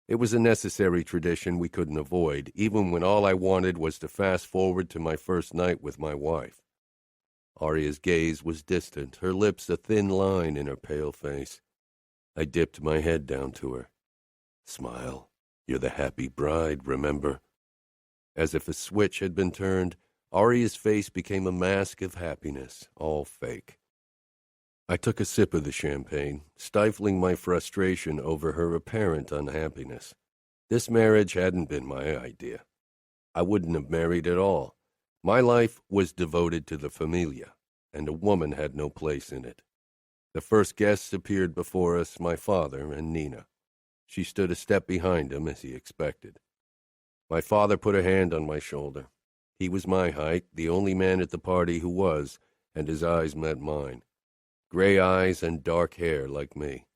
It was a necessary tradition we couldn't avoid, even when all I wanted was to fast forward to my first night with my wife. Aria's gaze was distant, her lips a thin line in her pale face. I dipped my head down to her. "Smile. You're the happy bride, remember?" As if a switch had been turned, Aria's face became a mask of happiness, all fake. I took a sip of the champagne, stifling my frustration over her apparent unhappiness. This marriage hadn't been my idea. I wouldn't have married at all. My life was devoted to the familia, and a woman had no place in it. The first guests appeared before us, my father and Nina. She stood a step behind him, as he expected. My father put a hand on my shoulder. He was my height, the only man at the party who was, and his eyes met mine. Gray eyes and dark hair like me.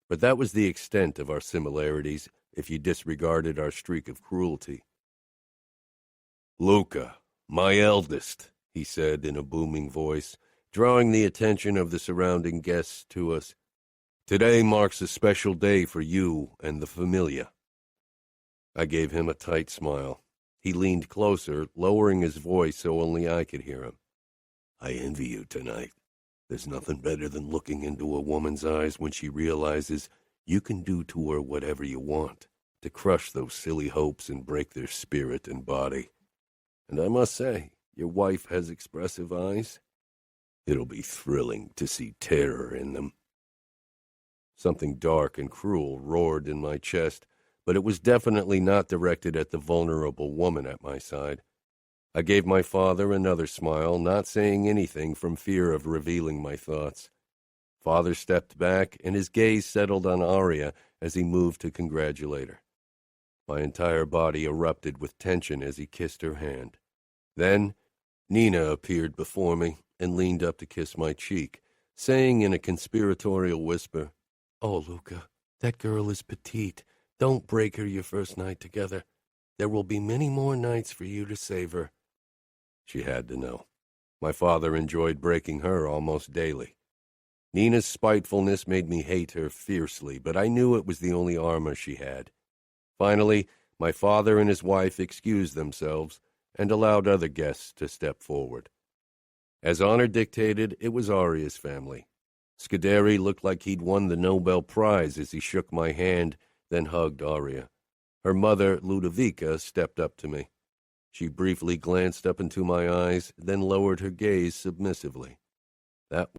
But that was the extent of our similarities, if you disregarded our streak of cruelty. "Luca, my eldest," he said in a booming voice, drawing the attention of the surrounding guests to us. "Today marks a special day for you and the familia." I gave him a tight smile. He leaned closer, lowering his voice so only I could hear him. "I envy you tonight. There's nothing better than looking into a woman's eyes when she realizes you can do to her whatever you want, to crush those silly hopes and break their spirit and body. And I must say, your wife has expressive eyes. It'll be thrilling to see terror in them." Something dark and cruel roared in my chest, but it was definitely not directed at the vulnerable woman at my side. I gave my father another smile, not saying anything from fear of revealing my thoughts. Father stepped back, and his gaze settled on Aria as he moved to congratulate her. My entire body erupted with tension as he kissed her hand. Then Nina appeared before me and leaned up to kiss my cheek, saying in a conspiratorial whisper, "Oh, Luca, that girl is petite. Don't break her your first night together. There will be many more nights for you to save her." She had to know. My father enjoyed breaking her almost daily. Nina's spitefulness made me hate her fiercely, but I knew it was the only armor she had. Finally, My father and his wife excused themselves and allowed other guests to step forward. As honor dictated, it was Aria's family. Scuderi looked like he'd won the Nobel Prize as he shook my hand, then hugged Aria. Her mother, Ludovica, stepped up to me. She briefly glanced up into my eyes, then lowered her gaze submissively. That